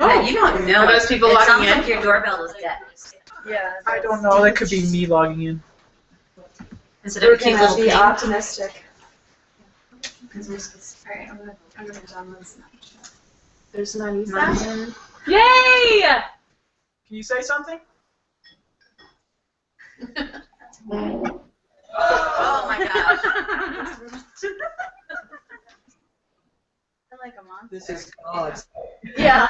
Yeah, you don't know. Are those people it logging sounds in? like your doorbell is dead. Yeah. I don't know. That could be me logging in. Instead of We're a cute gonna little be pig. optimistic. Alright, I'm gonna download Snapchat. There's none. Yay! Can you say something? Oh my gosh. I like a monster. This is God's. Yeah.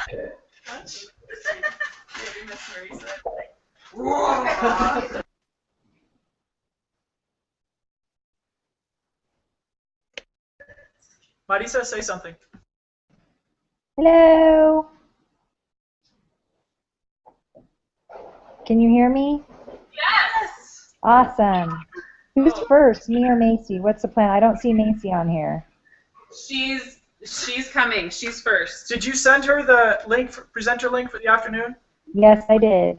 Marisa, say something. Hello. Can you hear me? Yes! Awesome. Who's first, me or Macy? What's the plan? I don't see Macy on here. She's coming. She's first. Did you send her the link, presenter link for the afternoon? Yes, I did.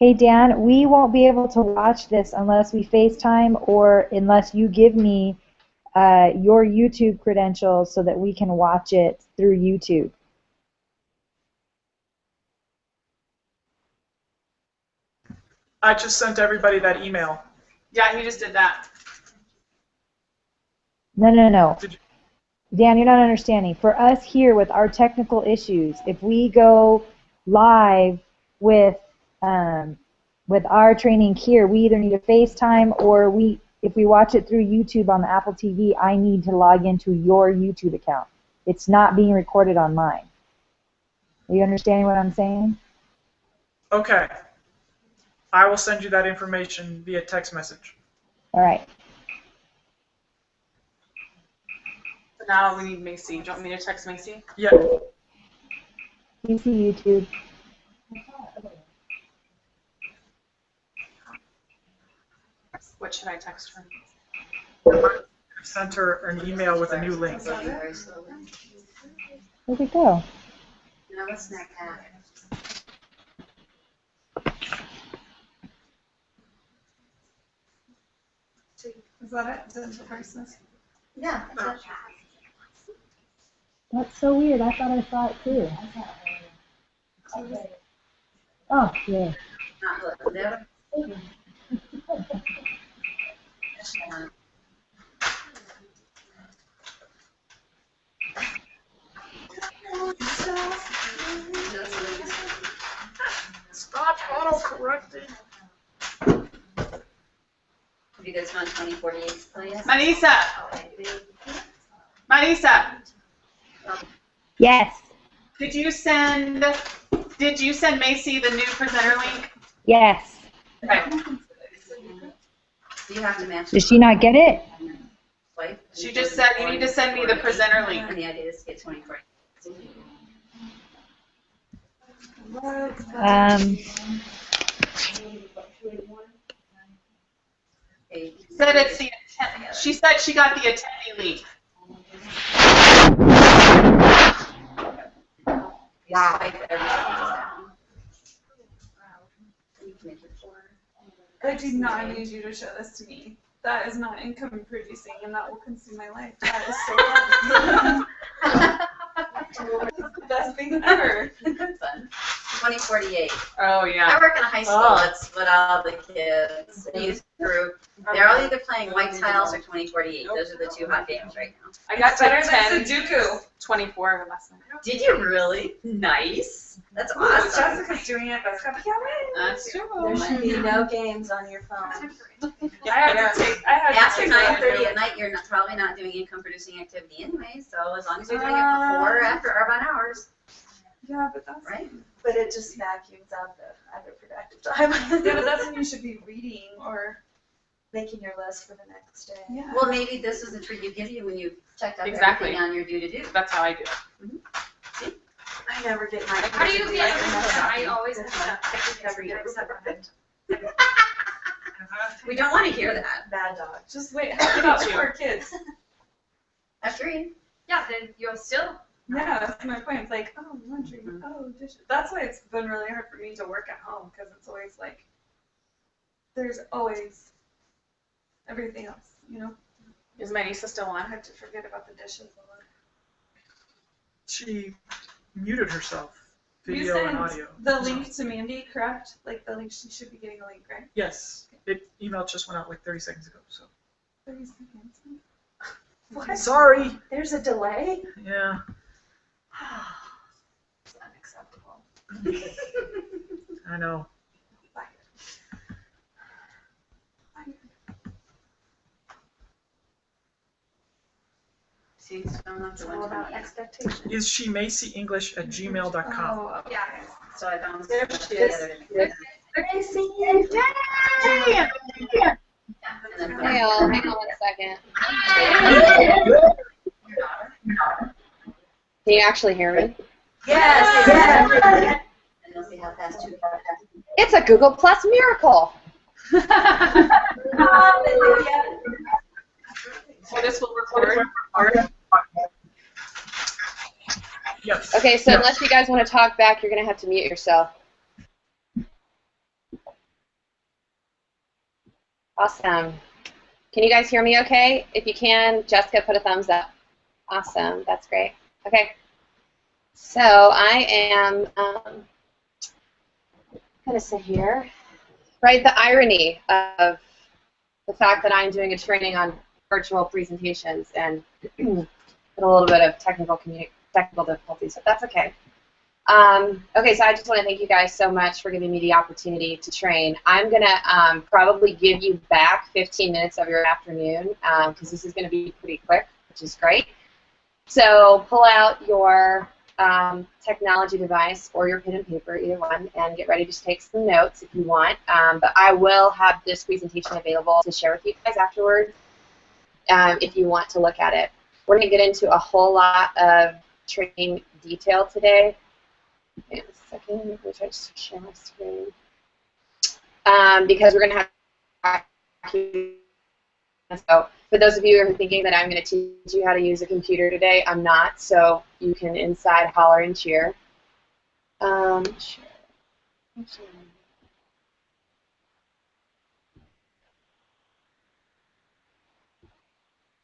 Hey, Dan, we won't be able to watch this unless we FaceTime or unless you give me your YouTube credentials so that we can watch it through YouTube. I just sent everybody that email. Yeah, he just did that. No, no, no. Did you? Dan, you're not understanding. For us here with our technical issues, if we go live with our training here, we either need a FaceTime or if we watch it through YouTube on the Apple TV, I need to log into your YouTube account. It's not being recorded on mine. Are you understanding what I'm saying? Okay. I will send you that information via text message. All right. So now we need Macy. Do you want me to text Macy? Yeah. You see YouTube. What should I text her? I sent her an email with a new link. Very slowly. Where'd it go? No, that's not that. Is that it? The person's? Yeah. That's it. That's so weird. I thought I saw it too. Oh, yeah. Not look. There. Stop auto-correcting. Have you guys found 2048's play yet? Manisa! Manisa! Yes. Did you send Macy the new presenter link? Yes. Okay. You have to match. Did she not get it? Swipe. She just said you need to send me the presenter link. And the idea is to get 2048. Said it's the she said she got the attendee link. Wow. I do not need you to show this to me. That is not income producing, and that will consume my life. That is so bad. It's the best thing ever. Fun. 2048. Oh I yeah. work in a high school. Oh. That's what all the kids, the youth group, they're all either playing White Tiles or 2048. Those are the two hot games right now. I got to Better than 10, Sudoku. 24 last night. Did you really? Nice. That's Ooh, awesome. Jessica's doing it. That's gotta be alright. That's true. There should be no games on your phone. I have to take. I have After to take 9:30 at night, you're probably not doing income-producing activity anyway. So as long as you're doing it before or after Arbonne hours, Yeah, but that's right? But it just vacuums out the other productive time. Yeah, but that's when you should be reading or Making your list for the next day. yeah. Well, maybe this is the treat you give you when you've checked out Exactly. everything on your do-to-do. That's how I do it. I never get my. How do you get I always never get accepted. We don't want to hear that. Bad dog. Just wait. How about for kids? That's three. Yeah, then you're still. Yeah, that's my point. It's like, oh, laundry, oh, dishes. That's why it's been really hard for me to work at home because it's always like, there's always everything else, you know? Is my niece still I on? had to forget about the dishes. She muted herself, You video sent and audio. the link to Mandy, correct? Like the link, she should be getting a link, right? Yes, email just went out like 30 seconds ago. So 30 seconds. What? sorry. There's a delay? Yeah, It's unacceptable. I know. She's filling up It's the all about 128. expectations. Is she macyenglish@gmail.com? Oh, okay. Yeah. So I found There the she is. other. Tracy! And then Hey all, hang on 1 second. Can you actually hear me? Yes! and you'll see how fast you go. It's a Google Plus miracle. Hallelujah! So this will record. Yes. Okay, so unless you guys want to talk back, you're going to have to mute yourself. Awesome. Can you guys hear me okay? If you can, Jessica, put a thumbs up. Awesome. That's great. Okay. So I am going to sit here. Right, the irony of the fact that I'm doing a training on virtual presentations and a little bit of technical difficulties, but that's okay. Okay, so I just want to thank you guys so much for giving me the opportunity to train. I'm going to probably give you back 15 minutes of your afternoon because this is going to be pretty quick, which is great. So pull out your technology device or your pen and paper, either one, and get ready to take some notes if you want. But I will have this presentation available to share with you guys afterwards if you want to look at it. We're going to get into a whole lot of training detail today. Wait a second, let me try to share my screen. Because we're going to have. So for those of you who are thinking that I'm going to teach you how to use a computer today, I'm not. So you can inside holler and cheer. Sure.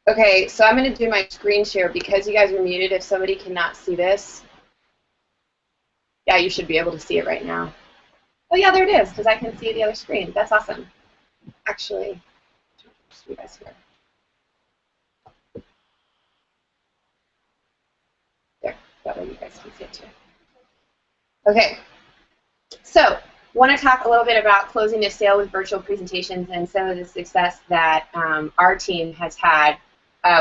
Okay, so I'm going to do my screen share because you guys are muted. If somebody cannot see this, yeah, you should be able to see it right now. Oh yeah, there it is, because I can see the other screen. That's awesome. Actually, you guys here. There, that way you guys can see it too. Okay, so want to talk a little bit about closing a sale with virtual presentations and some of the success that our team has had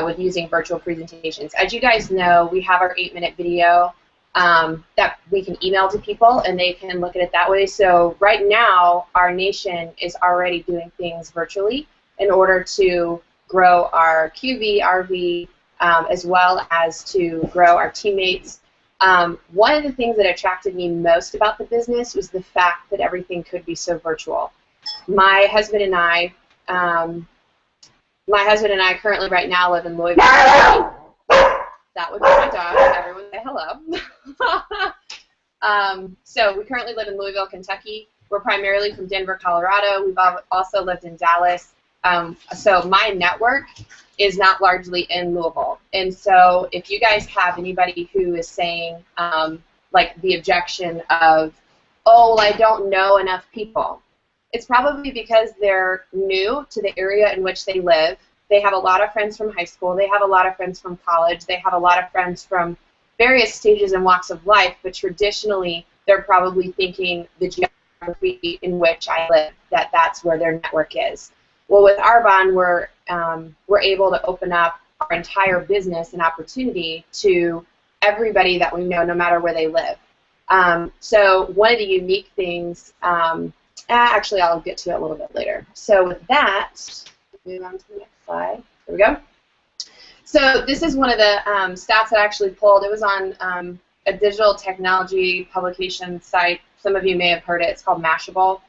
with using virtual presentations. As you guys know, we have our 8-minute video that we can email to people and they can look at it that way. So right now, our nation is already doing things virtually in order to grow our QV, RV, as well as to grow our teammates. One of the things that attracted me most about the business was the fact that everything could be so virtual. My husband and I currently right now live in Louisville. That would be my dog. Everyone say hello. So we currently live in Louisville, Kentucky. We're primarily from Denver, Colorado. We've also lived in Dallas. So my network is not largely in Louisville. And so if you guys have anybody who is saying, like the objection of, oh, well, I don't know enough people, it's probably because they're new to the area in which they live. They have a lot of friends from high school. They have a lot of friends from college. They have a lot of friends from various stages and walks of life, but traditionally they're probably thinking the geography in which I live, that's where their network is. Well, with Arbonne, we're able to open up our entire business and opportunity to everybody that we know, no matter where they live. So one of the unique things, actually I'll get to it a little bit later. So with that, move on to the next slide. There we go. So this is one of the stats that I actually pulled. It was on a digital technology publication site. Some of you may have heard it. It's called Mashable.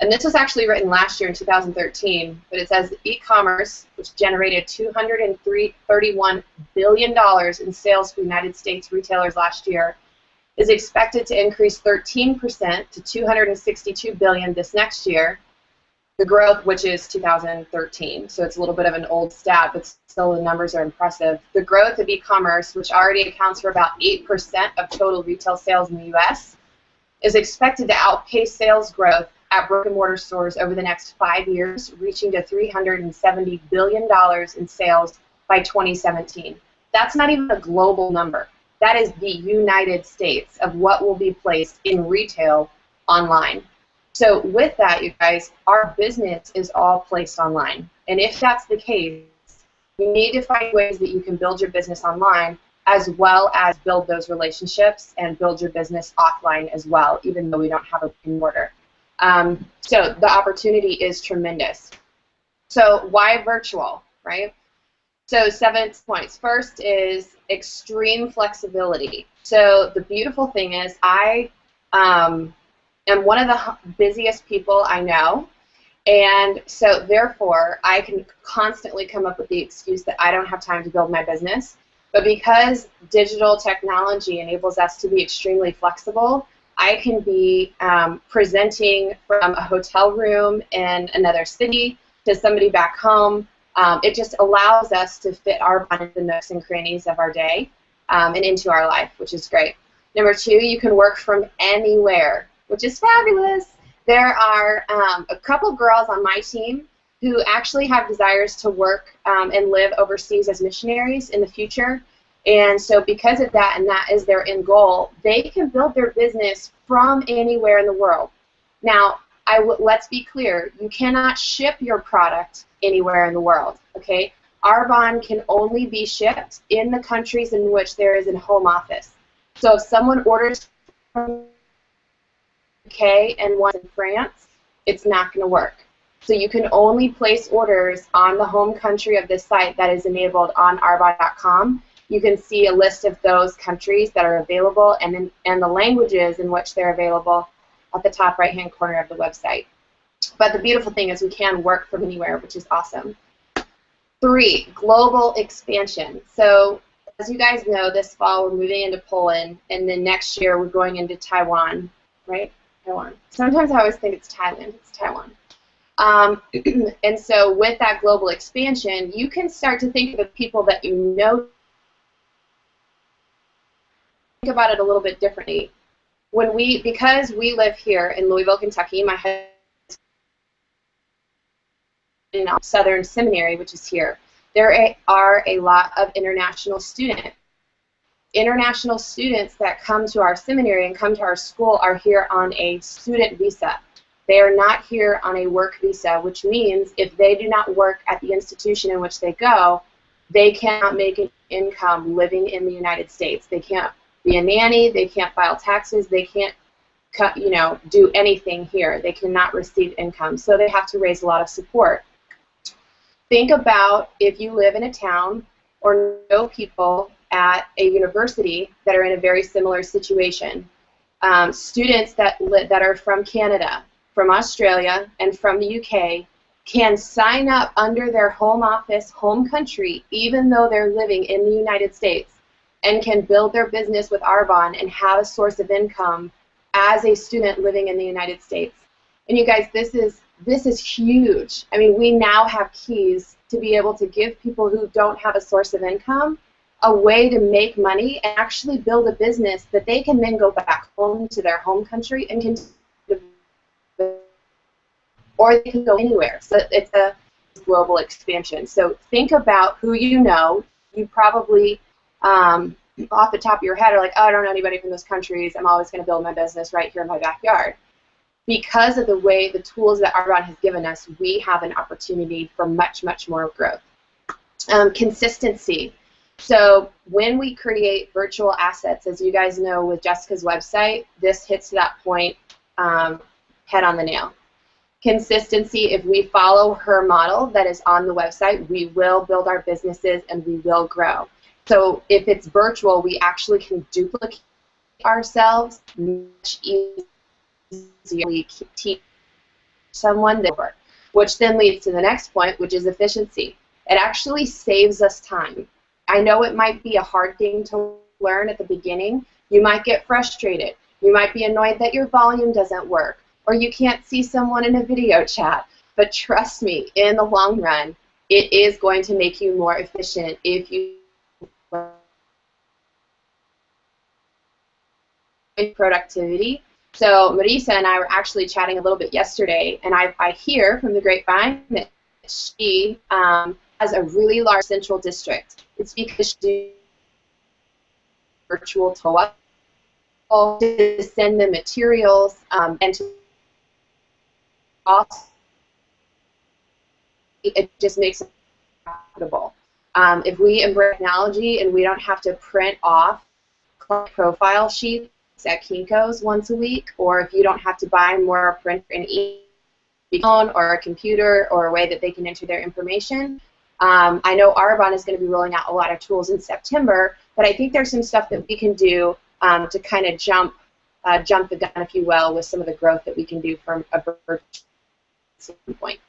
And this was actually written last year in 2013, but it says e-commerce, which generated $231 billion in sales for United States retailers last year, is expected to increase 13% to $262 billion this next year. The growth, which is 2013, so it's a little bit of an old stat, but still the numbers are impressive. The growth of e-commerce, which already accounts for about 8% of total retail sales in the U.S., is expected to outpace sales growth at brick-and-mortar stores over the next 5 years, reaching to $370 billion in sales by 2017. That's not even a global number. That is the United States of what will be placed in retail online. So with that, you guys, our business is all placed online. And if that's the case, you need to find ways that you can build your business online as well as build those relationships and build your business offline as well, even though we don't have a brick and mortar. So the opportunity is tremendous. So why virtual, right? So 7 points. First is extreme flexibility. So the beautiful thing is I am one of the busiest people I know, and so therefore I can constantly come up with the excuse that I don't have time to build my business. But because digital technology enables us to be extremely flexible, I can be presenting from a hotel room in another city to somebody back home. It just allows us to fit our into the nooks and crannies of our day and into our life, which is great. Number 2, you can work from anywhere, which is fabulous. There are a couple girls on my team who actually have desires to work and live overseas as missionaries in the future. And so because of that, and that is their end goal, they can build their business from anywhere in the world. Now, let's be clear, you cannot ship your product anywhere in the world, okay? Arbonne can only be shipped in the countries in which there is a home office. So if someone orders from the UK and one in France, it's not going to work. So you can only place orders on the home country of this site that is enabled on arbonne.com. You can see a list of those countries that are available and the languages in which they're available at the top right-hand corner of the website. But the beautiful thing is we can work from anywhere, which is awesome. 3, global expansion. So as you guys know, this fall we're moving into Poland, and then next year we're going into Taiwan, right? Taiwan. Sometimes I always think it's Thailand. It's Taiwan. And so with that global expansion, you can start to think of the people that you know. Think about it a little bit differently. Because we live here in Louisville, Kentucky, my husband in Southern Seminary, which is here, there are a lot of international students. International students that come to our seminary and come to our school are here on a student visa. They are not here on a work visa, which means if they do not work at the institution in which they go, they cannot make an income living in the United States. They can't be a nanny, they can't file taxes, they can't do anything here. They cannot receive income, so they have to raise a lot of support. Think about if you live in a town or know people at a university that are in a very similar situation. Students that are from Canada, from Australia, and from the UK can sign up under their home office, home country, even though they're living in the United States, and can build their business with Arbonne and have a source of income as a student living in the United States. And you guys, this is huge. I mean, we now have keys to be able to give people who don't have a source of income a way to make money and actually build a business that they can then go back home to their home country and continue, or they can go anywhere. So it's a global expansion. So think about who you know. You probably, off the top of your head, are like, oh, I don't know anybody from those countries. I'm always going to build my business right here in my backyard. Because of the way the tools that Arbonne has given us, we have an opportunity for much, much more growth. Consistency. So when we create virtual assets, as you guys know with Jessica's website, this hits to that point head on the nail. Consistency, if we follow her model that is on the website, we will build our businesses and we will grow. So if it's virtual, we actually can duplicate ourselves much easier. We teach someone that work, which then leads to the next point, which is efficiency. It actually saves us time. I know it might be a hard thing to learn at the beginning. You might get frustrated. You might be annoyed that your volume doesn't work, or you can't see someone in a video chat. but trust me, in the long run, it is going to make you more efficient if you productivity. So Marisa and I were actually chatting a little bit yesterday, and I hear from the grapevine that she has a really large central district. It's because she virtual TOA to send the materials and to also it just makes it profitable. If we embrace technology and we don't have to print off client profile sheets at Kinko's once a week, or if you don't have to buy more print and phone or a computer or a way that they can enter their information. I know Arbonne is going to be rolling out a lot of tools in September, but I think there's some stuff that we can do to kind of jump the gun, if you will, with some of the growth that we can do from a virtual standpoint.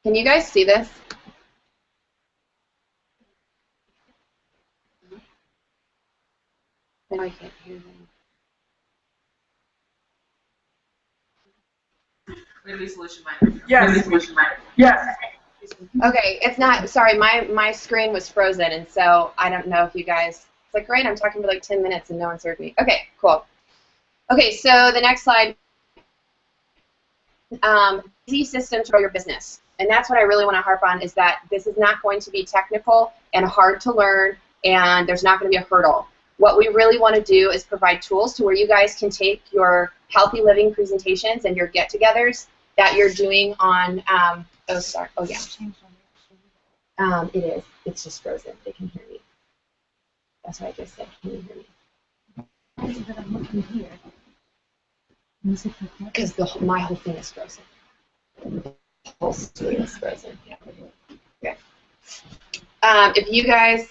Can you guys see this? No, I can't hear them. Yes. Yes. Okay, it's not, sorry, my screen was frozen, and so I don't know if you guys, it's like, great, I'm talking for like 10 minutes and no one's heard me. Okay, cool. Okay, so the next slide. Easy system to grow your business. And that's what I really want to harp on, is that this is not going to be technical and hard to learn, and there's not going to be a hurdle. What we really want to do is provide tools to where you guys can take your healthy living presentations and your get-togethers that you're doing on, oh, sorry, oh, yeah. It is. It's just frozen. They can hear me. That's what I just said. Can you hear me? Because my whole thing is frozen. The whole screen is frozen. Yeah. Okay. If you guys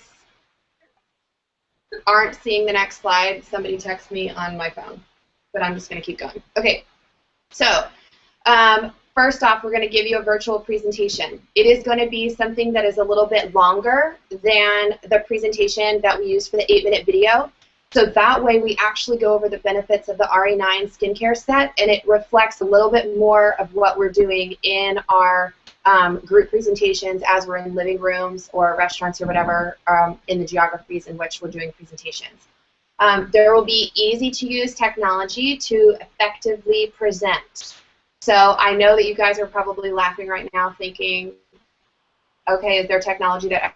aren't seeing the next slide, somebody text me on my phone. But I'm just going to keep going. Okay. So, first off, we're going to give you a virtual presentation. It is going to be something that is a little bit longer than the presentation that we use for the 8-minute video. So that way we actually go over the benefits of the RE9 skincare set, and it reflects a little bit more of what we're doing in our group presentations as we're in living rooms or restaurants or whatever in the geographies in which we're doing presentations. There will be easy-to-use technology to effectively present. So I know that you guys are probably laughing right now thinking, okay, is there technology that...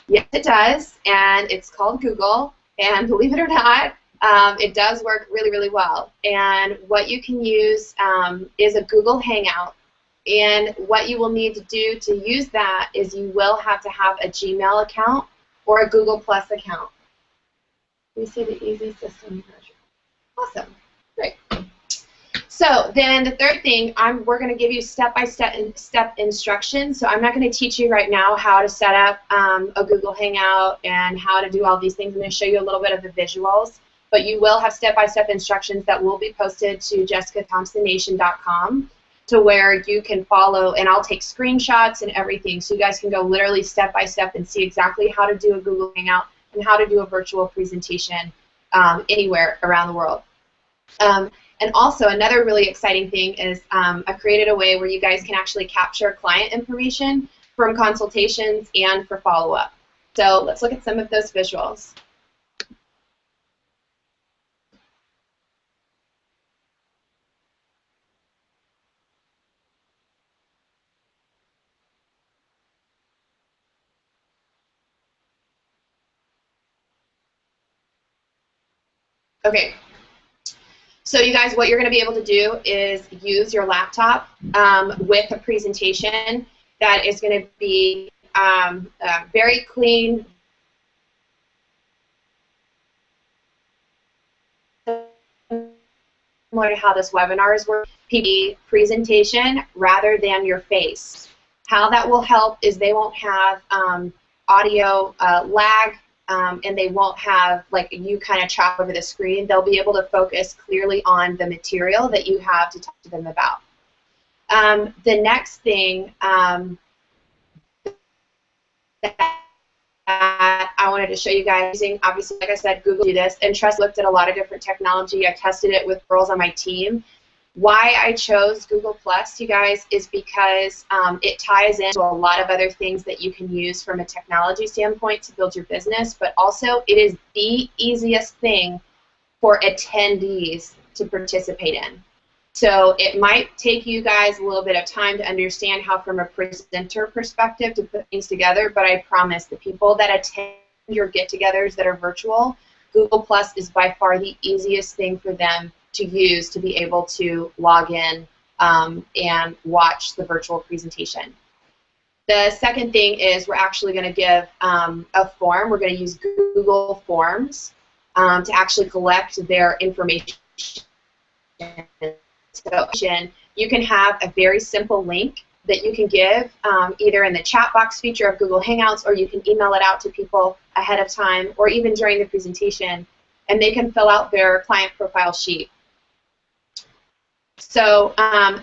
Yes, it does, and it's called Google, and believe it or not, it does work really, really well. And what you can use is a Google Hangout, and what you will need to do to use that is you will have to have a Gmail account or a Google Plus account. You see the easy system version. Awesome, great. So then the third thing, we're going to give you step-by-step instructions. So I'm not going to teach you right now how to set up a Google Hangout and how to do all these things. I'm going to show you a little bit of the visuals. But you will have step-by-step instructions that will be posted to jessicathompsonnation.com to where you can follow, and I'll take screenshots and everything. So you guys can go literally step-by-step and see exactly how to do a Google Hangout and how to do a virtual presentation anywhere around the world. And also, another really exciting thing is I've created a way where you guys can actually capture client information from consultations and for follow-up. So let's look at some of those visuals. Okay. So you guys, what you're going to be able to do is use your laptop with a presentation that is going to be very clean, similar to how this webinar is working, presentation rather than your face. How that will help is they won't have audio lag. And they won't have, like, you kind of chop over the screen. They'll be able to focus clearly on the material that you have to talk to them about. The next thing that I wanted to show you guys using, obviously, like I said, Google do this, and Trust looked at a lot of different technology. I tested it with girls on my team. Why I chose Google Plus, you guys, is because it ties into a lot of other things that you can use from a technology standpoint to build your business, but also it is the easiest thing for attendees to participate in. So it might take you guys a little bit of time to understand how from a presenter perspective to put things together, but I promise the people that attend your get-togethers that are virtual, Google Plus is by far the easiest thing for them to use to be able to log in and watch the virtual presentation. The second thing is we're actually going to give a form. We're going to use Google Forms to actually collect their information. So you can have a very simple link that you can give either in the chat box feature of Google Hangouts, or you can email it out to people ahead of time or even during the presentation, and they can fill out their client profile sheet. So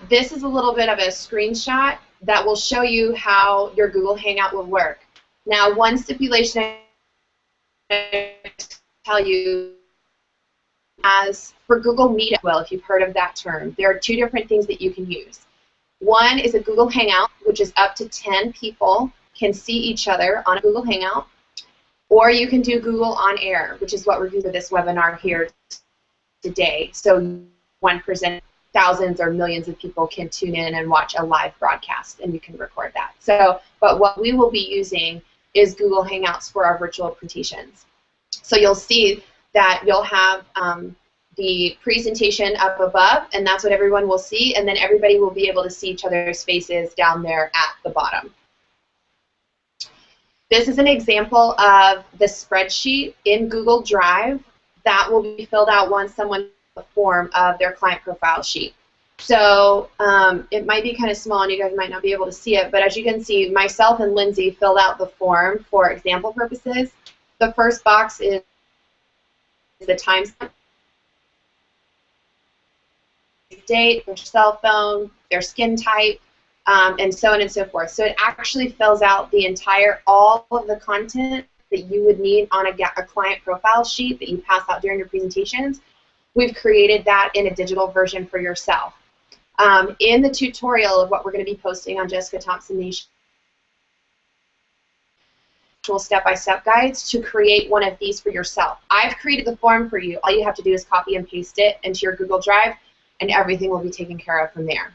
this is a little bit of a screenshot that will show you how your Google Hangout will work. Now, one stipulation I tell you, as for Google Meet, well, if you've heard of that term, there are two different things that you can use. One is a Google Hangout, which is up to 10 people can see each other on a Google Hangout, or you can do Google On Air, which is what we're doing for this webinar here today. So one present, thousands or millions of people can tune in and watch a live broadcast, and you can record that. So, but what we will be using is Google Hangouts for our virtual presentations. So you'll see that you'll have the presentation up above, and that's what everyone will see, and then everybody will be able to see each other's faces down there at the bottom. This is an example of the spreadsheet in Google Drive that will be filled out once someone a form of their client profile sheet. So it might be kind of small and you guys might not be able to see it, but as you can see, myself and Lindsay filled out the form for example purposes. The first box is the time stamp, date, their cell phone, their skin type, and so on and so forth. So it actually fills out the entire, all of the content that you would need on a client profile sheet that you pass out during your presentations. We've created that in a digital version for yourself. In the tutorial of what we're going to be posting on Jessica Thompson Nation, step-by-step guides to create one of these for yourself. I've created the form for you. All you have to do is copy and paste it into your Google Drive, and everything will be taken care of from there.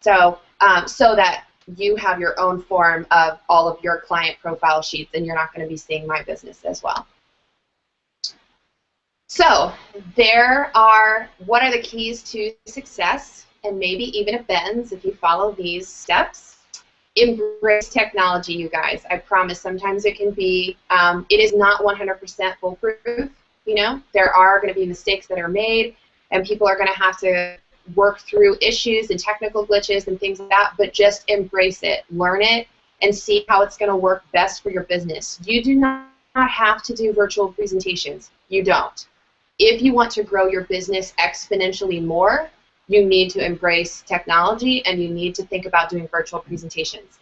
So, so that you have your own form of all of your client profile sheets, and you're not going to be seeing my business as well. So, what are the keys to success, and maybe even a Ben's if you follow these steps? Embrace technology, you guys. I promise sometimes it can be, it is not 100% foolproof, you know. There are going to be mistakes that are made, and people are going to have to work through issues and technical glitches and things like that, but just embrace it, learn it, and see how it's going to work best for your business. You do not have to do virtual presentations. You don't. If you want to grow your business exponentially more, you need to embrace technology and you need to think about doing virtual presentations.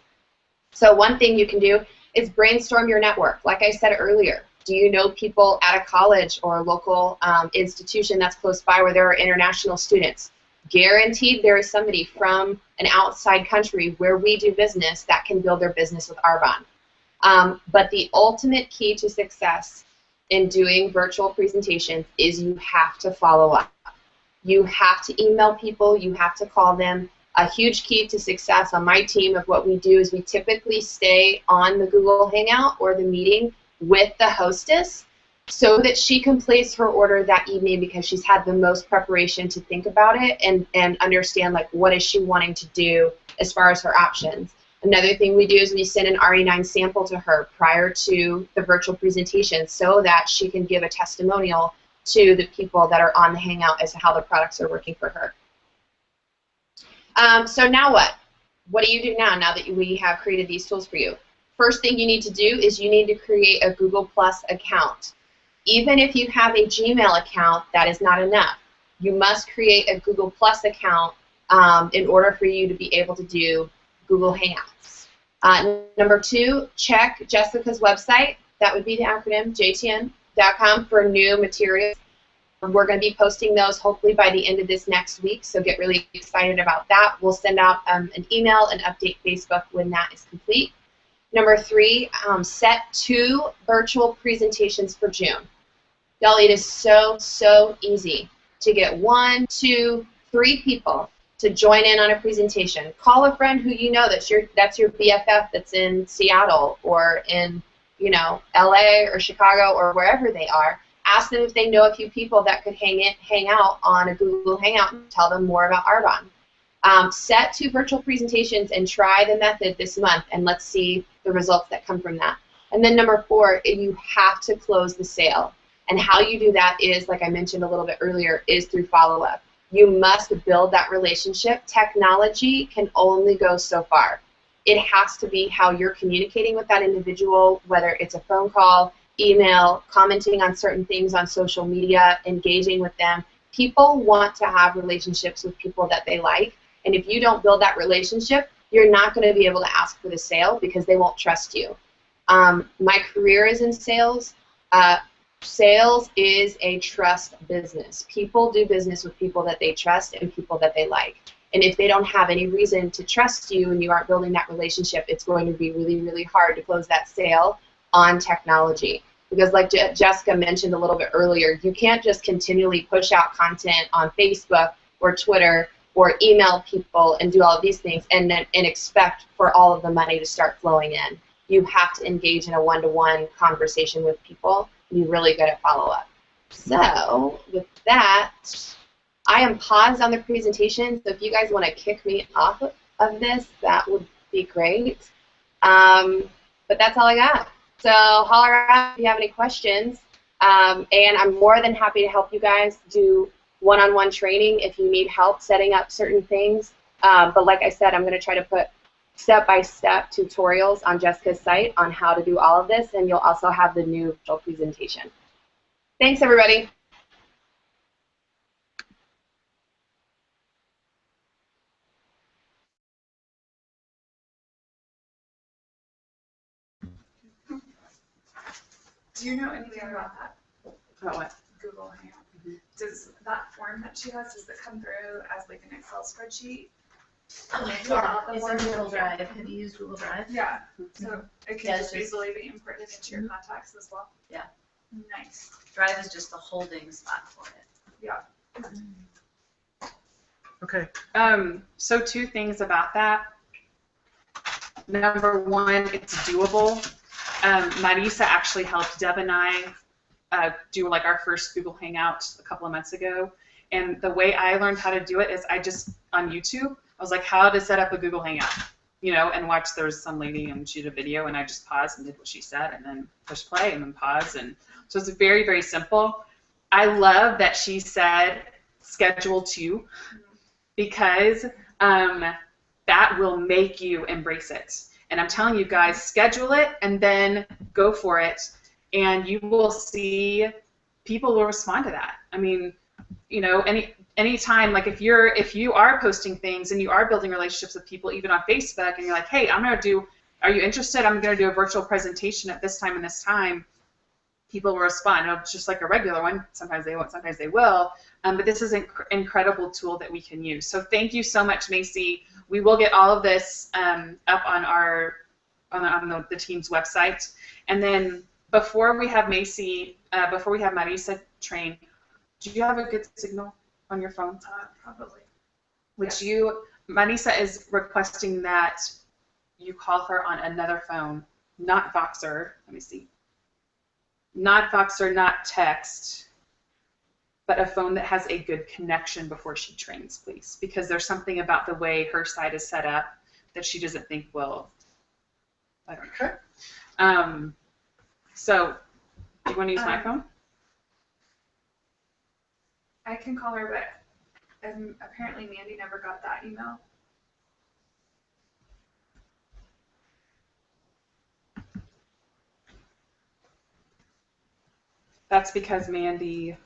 So one thing you can do is brainstorm your network. Like I said earlier, do you know people at a college or a local institution that's close by where there are international students? Guaranteed there is somebody from an outside country where we do business that can build their business with Arbonne. But the ultimate key to success in doing virtual presentations is you have to follow up. You have to email people, you have to call them. A huge key to success on my team of what we do is we typically stay on the Google Hangout or the meeting with the hostess so that she can place her order that evening because she's had the most preparation to think about it and understand like what is she wanting to do as far as her options. Another thing we do is we send an RE9 sample to her prior to the virtual presentation so that she can give a testimonial to the people that are on the Hangout as to how the products are working for her. So now what? What do you do now that we have created these tools for you? First thing you need to do is you need to create a Google Plus account. Even if you have a Gmail account, that is not enough. You must create a Google Plus account in order for you to be able to do Google Hangouts. Number two, check Jessica's website. that would be the acronym, jtn.com, for new materials. We're going to be posting those hopefully by the end of this next week, so get really excited about that. We'll send out an email and update Facebook when that is complete. Number 3, set 2 virtual presentations for June. Y'all, it is so easy to get 1, 2, 3 people to join in on a presentation. Call a friend who you know that's your BFF that's in Seattle or in, you know, LA or Chicago or wherever they are. Ask them if they know a few people that could hang out on a Google Hangout and tell them more about Arbonne. Set 2 virtual presentations and try the method this month, and let's see the results that come from that. And then number 4, you have to close the sale. And how you do that is, like I mentioned a little bit earlier, is through follow-up. You must build that relationship. Technology can only go so far. It has to be how you're communicating with that individual, whether it's a phone call, email, commenting on certain things on social media, engaging with them. People want to have relationships with people that they like, and if you don't build that relationship, you're not going to be able to ask for the sale because they won't trust you. My career is in sales. Sales is a trust business. People do business with people that they trust and people that they like. And if they don't have any reason to trust you and you aren't building that relationship, it's going to be really hard to close that sale on technology. Because like Jessica mentioned a little bit earlier, you can't just continually push out content on Facebook or Twitter or email people and do all of these things and expect for all of the money to start flowing in. You have to engage in a one-to-one conversation with people. Be really good at follow-up. So with that, I am paused on the presentation, so if you guys want to kick me off of this, that would be great. But that's all I got. So holler out if you have any questions, and I'm more than happy to help you guys do one-on-one training if you need help setting up certain things. But like I said, I'm going to try to put step-by-step tutorials on Jessica's site on how to do all of this, and you'll also have the new virtual presentation. Thanks, everybody. Do you know anything about that? About what? Google Hangout. Does that form that she has, does it come through as like an Excel spreadsheet? Yeah, it's in Google Drive. Have you used Google Drive? Yeah. So it can Yeah, just it's just- easily be imported into your contacts as well. Yeah. Nice. Drive is just the holding spot for it. Yeah. Okay. So 2 things about that. Number 1, it's doable. Marisa actually helped Deb and I do like our first Google Hangout a couple of months ago. And the way I learned how to do it is I just, on YouTube, I was like, how to set up a Google Hangout, you know, and watch, there was some lady and she did a video and I just paused and did what she said and then push play and then pause. And so it's very simple. I love that she said schedule 2 because that will make you embrace it. And I'm telling you guys, schedule it and then go for it, and you will see people will respond to that. I mean, you know, anytime, like if you are posting things and you are building relationships with people, even on Facebook, and you're like, hey, are you interested? I'm gonna do a virtual presentation at this time and this time. People will respond. It's just like a regular one. Sometimes they won't, sometimes they will. But this is an incredible tool that we can use. So thank you so much, Macy. We will get all of this up on the team's website. And then before we have Macy, before we have Marisa train, do you have a good signal on your phone? Probably. Marisa is requesting that you call her on another phone, not Voxer. Let me see. Not Voxer, not text, but a phone that has a good connection before she trains, please. Because there's something about the way her site is set up that she doesn't think will, I don't know. Okay. So, do you want to use my phone? I can call her, but apparently Mandy never got that email. That's because Mandy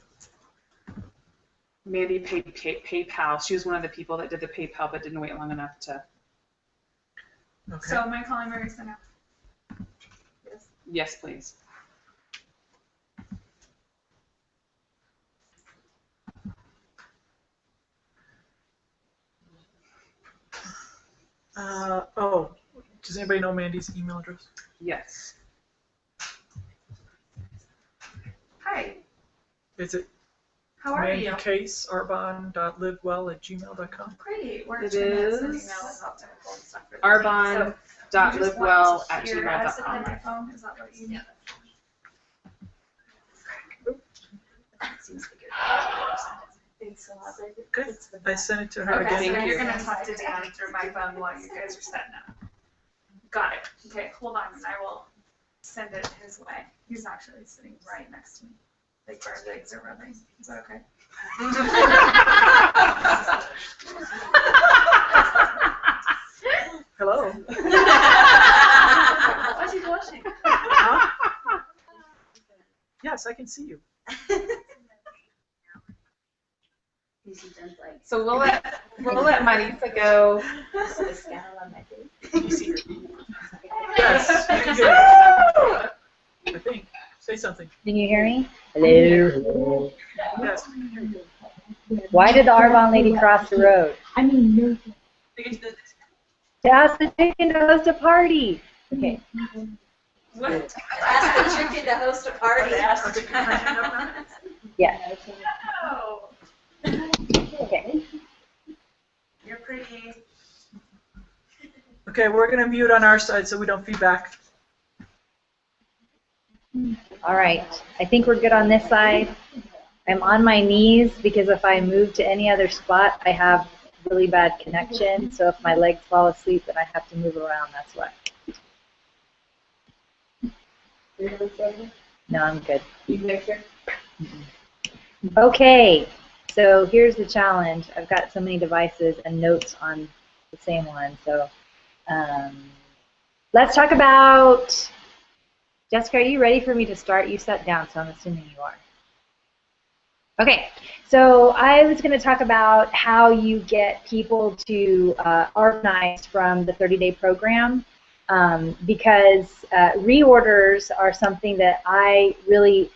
paid PayPal. She was one of the people that did the PayPal but didn't wait long enough to. Okay. So am I calling Marisa now? Yes. Yes, please. Does anybody know Mandy's email address? Yes. Hi, Is it how are you? mandycasearbon.livewell@gmail.com? Great. We're It trying to send is emails about technical and stuff for the Arbon. team. So you just want to hear us livewell@gmail.com. on my phone? Is that what you need? Seems like you're. Thanks a lot, baby. Good. It's the I best. sent it to her Okay, again. Thank so you. you're gonna talk to Dan through my phone while you guys are setting up. Got it. Okay, hold on, and I will send it his way. He's actually sitting right next to me. Like our legs are rubbing. Is that okay? Hello. Why's he blushing? Huh? Yes, I can see you. So we'll let Marisa go. Can you see her? Yes, you can hear me. I think. Say something. Can you hear me? Hello. Yes. Why did the Arbonne lady cross the road? To ask the chicken to host a party. Okay. What? Ask the chicken to host a party. Yeah. Oh, Okay. you're pretty. Okay, we're gonna mute on our side so we don't feedback. All right. I think we're good on this side. I'm on my knees because if I move to any other spot, I have really bad connection. So if my legs fall asleep, then I have to move around. That's why. No, I'm good. Okay. So here's the challenge. I've got so many devices and notes on the same one. So let's talk about. Jessica, are you ready for me to start? You sat down, so I'm assuming you are. Okay, so I was going to talk about how you get people to organize from the 30-day program because reorders are something that I really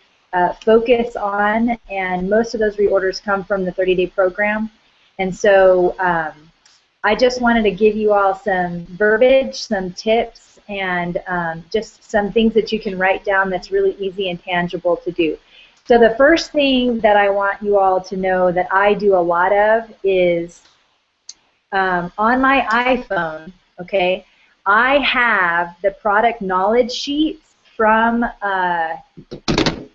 focus on, and most of those reorders come from the 30-day program. And so I just wanted to give you all some verbiage, some tips, and just some things that you can write down that's really easy and tangible to do. So the first thing that I want you all to know that I do a lot of is on my iPhone, okay, I have the product knowledge sheets from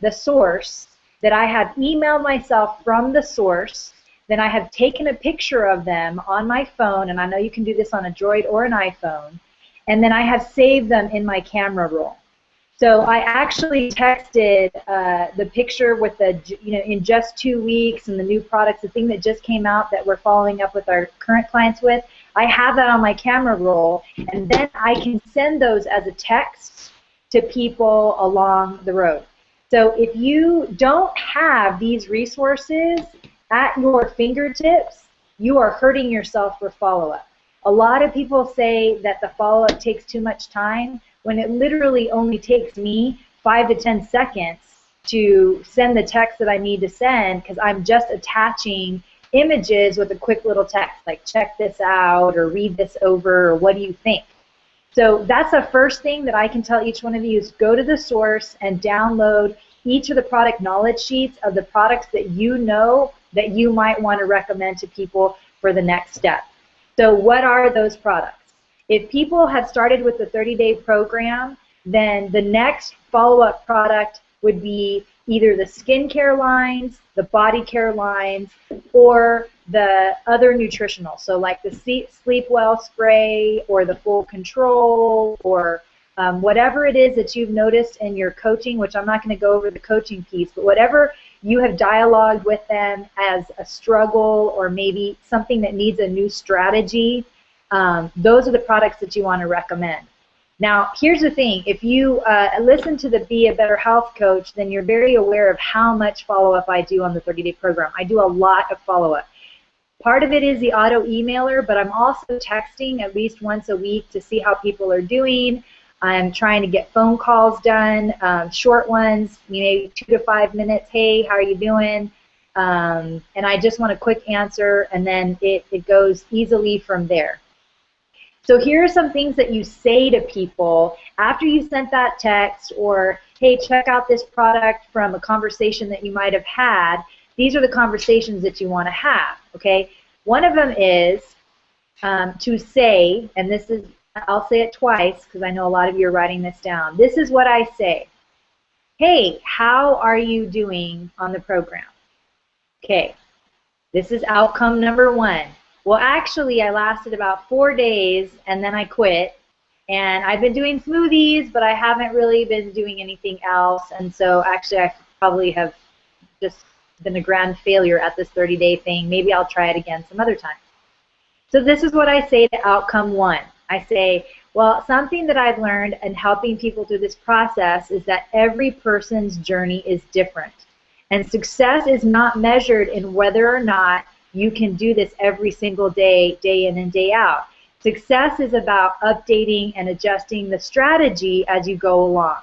the source that I have emailed myself from the source. Then I have taken a picture of them on my phone, and I know you can do this on a Droid or an iPhone, and then I have saved them in my camera roll. So I actually texted the picture with the, in just 2 weeks and the new products, the thing that just came out that we're following up with our current clients with. I have that on my camera roll, and then I can send those as a text to people along the road. So if you don't have these resources at your fingertips, you are hurting yourself for follow-up. A lot of people say that the follow-up takes too much time when it literally only takes me 5 to 10 seconds to send the text that I need to send because I'm just attaching images with a quick little text like check this out or read this over or what do you think. So that's the first thing that I can tell each one of you is go to the source and download each of the product knowledge sheets of the products that you know that you might want to recommend to people for the next step. So what are those products? If people have started with the 30-day program, then the next follow-up product would be either the skincare lines, the body care lines, or the other nutritional. So like the Sleep Well spray or the Full Control or whatever it is that you've noticed in your coaching, which I'm not going to go over the coaching piece, but whatever you have dialogued with them as a struggle or maybe something that needs a new strategy, those are the products that you want to recommend. Now, here's the thing. If you listen to the Be a Better Health Coach, then you're very aware of how much follow-up I do on the 30-day program. I do a lot of follow-up. Part of it is the auto emailer, but I'm also texting at least once a week to see how people are doing. I'm trying to get phone calls done, short ones, maybe 2 to 5 minutes. Hey, how are you doing? And I just want a quick answer, and then it goes easily from there. So here are some things that you say to people after you sent that text, or, hey, check out this product from a conversation that you might have had. These are the conversations that you want to have, okay? One of them is to say, and this is, I'll say it twice because I know a lot of you are writing this down. This is what I say. Hey, how are you doing on the program? Okay, this is outcome number 1. Well, actually, I lasted about 4 days, and then I quit. And I've been doing smoothies, but I haven't really been doing anything else. And so actually, I probably have just been a grand failure at this 30-day thing. Maybe I'll try it again some other time. So this is what I say to outcome 1. I say, well, something that I've learned in helping people through this process is that every person's journey is different. And success is not measured in whether or not you can do this every single day, day in and day out. Success is about updating and adjusting the strategy as you go along.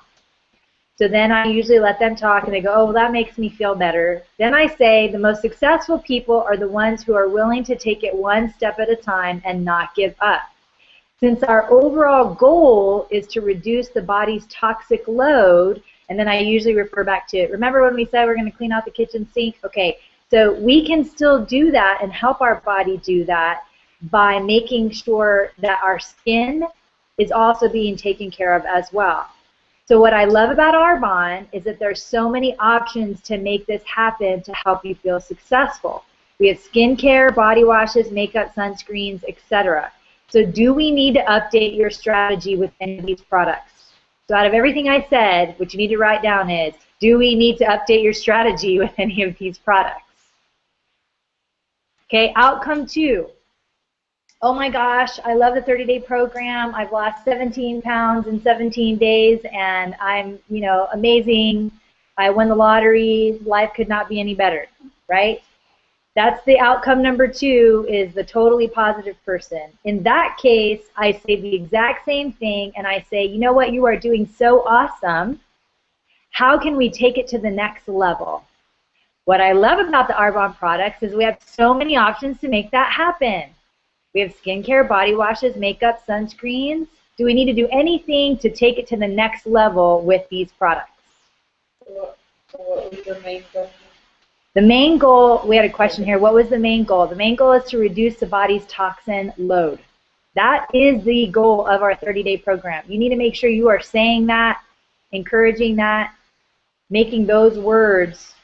So then I usually let them talk, and they go, oh, well, that makes me feel better. Then I say the most successful people are the ones who are willing to take it one step at a time and not give up. Since our overall goal is to reduce the body's toxic load, and then I usually refer back to, remember when we said we're going to clean out the kitchen sink? Okay, so we can still do that and help our body do that by making sure that our skin is also being taken care of as well. So what I love about Arbonne is that there's so many options to make this happen to help you feel successful. We have skincare, body washes, makeup, sunscreens, etc. So do we need to update your strategy with any of these products? So out of everything I said, what you need to write down is, do we need to update your strategy with any of these products? Okay, outcome 2. Oh my gosh, I love the 30-day program. I've lost 17 pounds in 17 days, and I'm, you know, amazing. I won the lottery. Life could not be any better, right? That's the outcome number 2, is the totally positive person. In that case, I say the exact same thing, and I say, you know what, you are doing so awesome. How can we take it to the next level? What I love about the Arbonne products is we have so many options to make that happen. We have skincare, body washes, makeup, sunscreens. Do we need to do anything to take it to the next level with these products? What was the main goal? The main goal, we had a question here, what was the main goal? The main goal is to reduce the body's toxin load. That is the goal of our 30-day program. You need to make sure you are saying that, encouraging that, making those words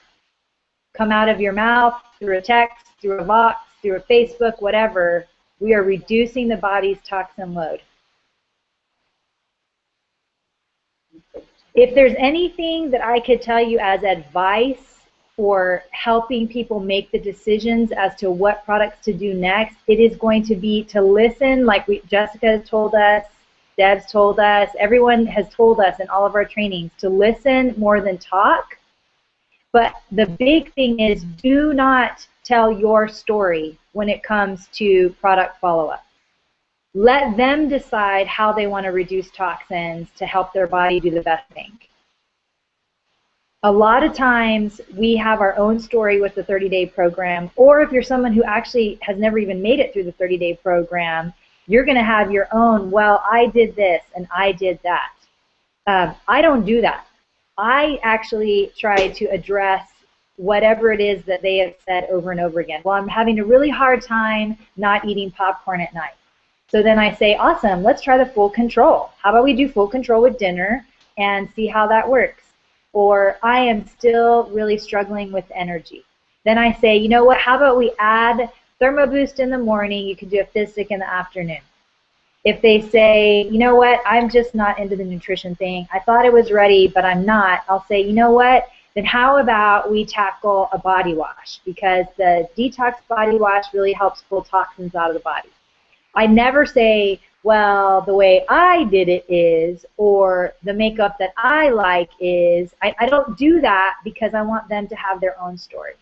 come out of your mouth, through a text, through a box, through a Facebook, whatever. We are reducing the body's toxin load. If there's anything that I could tell you as advice for helping people make the decisions as to what products to do next, it is going to be to listen, like Jessica has told us, Deb's told us, everyone has told us in all of our trainings, to listen more than talk. But the big thing is, do not tell your story when it comes to product follow-up. Let them decide how they want to reduce toxins to help their body do the best thing. A lot of times we have our own story with the 30-day program, or if you're someone who actually has never even made it through the 30-day program, you're going to have your own, well, I did this and I did that. I don't do that. I actually try to address whatever it is that they have said over and over again. Well, I'm having a really hard time not eating popcorn at night. So then I say, awesome, let's try the full control. How about we do full control with dinner and see how that works? Or I am still really struggling with energy. Then I say, you know what, how about we add ThermoBoost in the morning, you can do a fizz stick in the afternoon. If they say, you know what, I'm just not into the nutrition thing, I thought it was ready, but I'm not, I'll say, you know what, then how about we tackle a body wash? Because the detox body wash really helps pull toxins out of the body. I never say, well, the way I did it is, or the makeup that I like is. I don't do that because I want them to have their own story.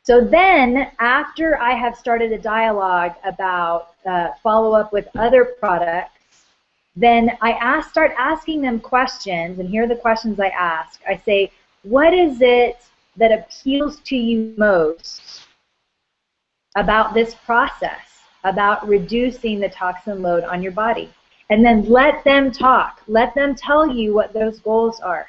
So then, after I have started a dialogue about follow-up with other products, then I start asking them questions, and here are the questions I ask. I say, what is it that appeals to you most about this process, about reducing the toxin load on your body. And then let them talk. Let them tell you what those goals are.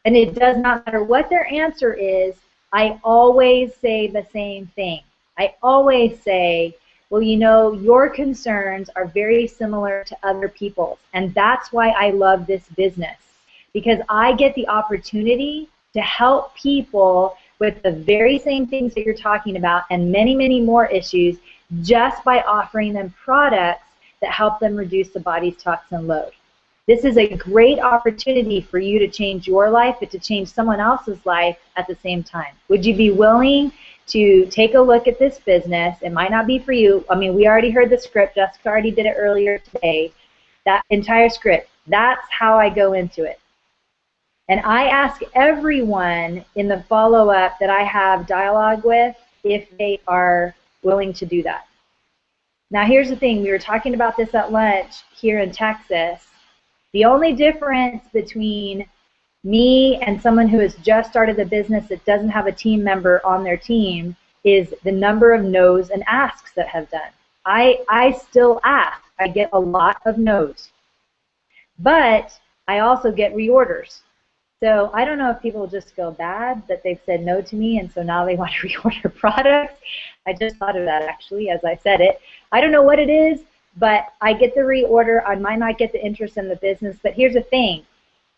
And it does not matter what their answer is, I always say the same thing. I always say, well, you know, your concerns are very similar to other people's. And that's why I love this business. Because I get the opportunity to help people with the very same things that you're talking about and many, many more issues just by offering them products that help them reduce the body's toxin load. This is a great opportunity for you to change your life, but to change someone else's life at the same time. Would you be willing to take a look at this business? It might not be for you. I mean, we already heard the script. Jessica already did it earlier today. That entire script, that's how I go into it. And I ask everyone in the follow-up that I have dialogue with if they are willing to do that. Now, here's the thing. We were talking about this at lunch here in Texas. The only difference between me and someone who has just started a business that doesn't have a team member on their team is the number of no's and asks that have done. I still ask. I get a lot of no's. But I also get reorders. So I don't know if people just feel bad that they've said no to me and so now they want to reorder products. I just thought of that actually as I said it. I don't know what it is, but I get the reorder. I might not get the interest in the business, but here's the thing.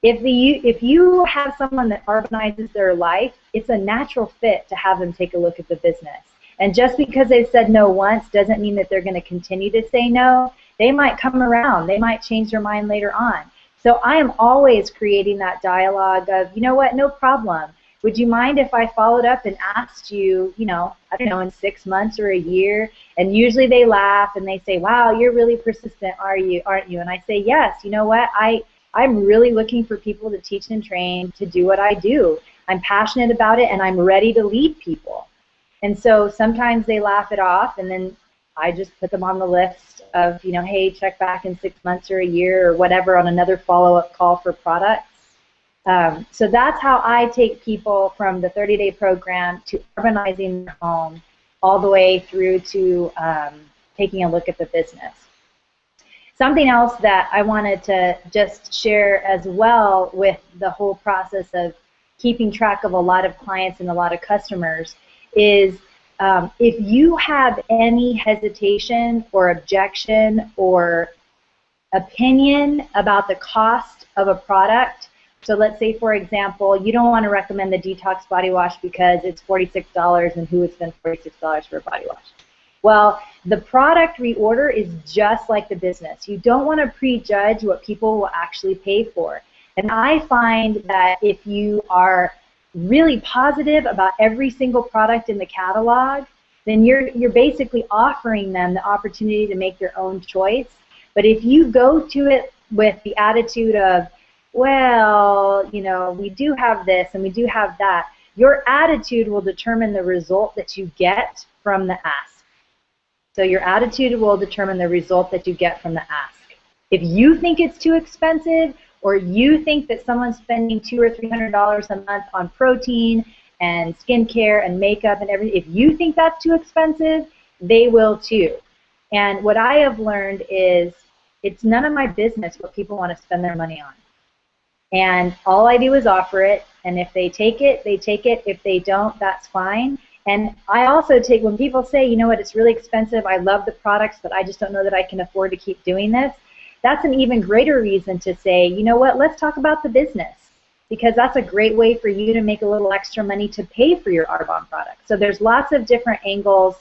If you have someone that urbanizes their life, it's a natural fit to have them take a look at the business. And just because they've said no once doesn't mean that they're going to continue to say no. They might come around. They might change their mind later on. So I am always creating that dialogue of, you know what, no problem. Would you mind if I followed up and asked you, you know, I don't know, in 6 months or a year? And usually they laugh and they say, wow, you're really persistent, aren't you? And I say, yes, you know what, I'm really looking for people to teach and train to do what I do. I'm passionate about it and I'm ready to lead people. And so sometimes they laugh it off and then I just put them on the list of, you know, hey, check back in 6 months or a year or whatever on another follow-up call for products. So that's how I take people from the 30-day program to urbanizing their home all the way through to taking a look at the business. Something else that I wanted to just share as well with the whole process of keeping track of a lot of clients and a lot of customers is if you have any hesitation or objection or opinion about the cost of a product, so let's say, for example, you don't want to recommend the Detox Body Wash because it's $46 and who would spend $46 for a body wash? Well, the product reorder is just like the business. You don't want to prejudge what people will actually pay for. And I find that if you are really positive about every single product in the catalog, then you're basically offering them the opportunity to make their own choice. But if you go to it with the attitude of, well, you know, we do have this and we do have that, your attitude will determine the result that you get from the ask. So your attitude will determine the result that you get from the ask. If you think it's too expensive, or you think that someone's spending $200 or $300 a month on protein and skincare and makeup and everything, if you think that's too expensive, they will too. And what I have learned is it's none of my business what people want to spend their money on. And all I do is offer it, and if they take it, they take it. If they don't, that's fine. And I also take, when people say, you know what, it's really expensive, I love the products, but I just don't know that I can afford to keep doing this, that's an even greater reason to say, you know what, let's talk about the business, because that's a great way for you to make a little extra money to pay for your Arbonne product. So there's lots of different angles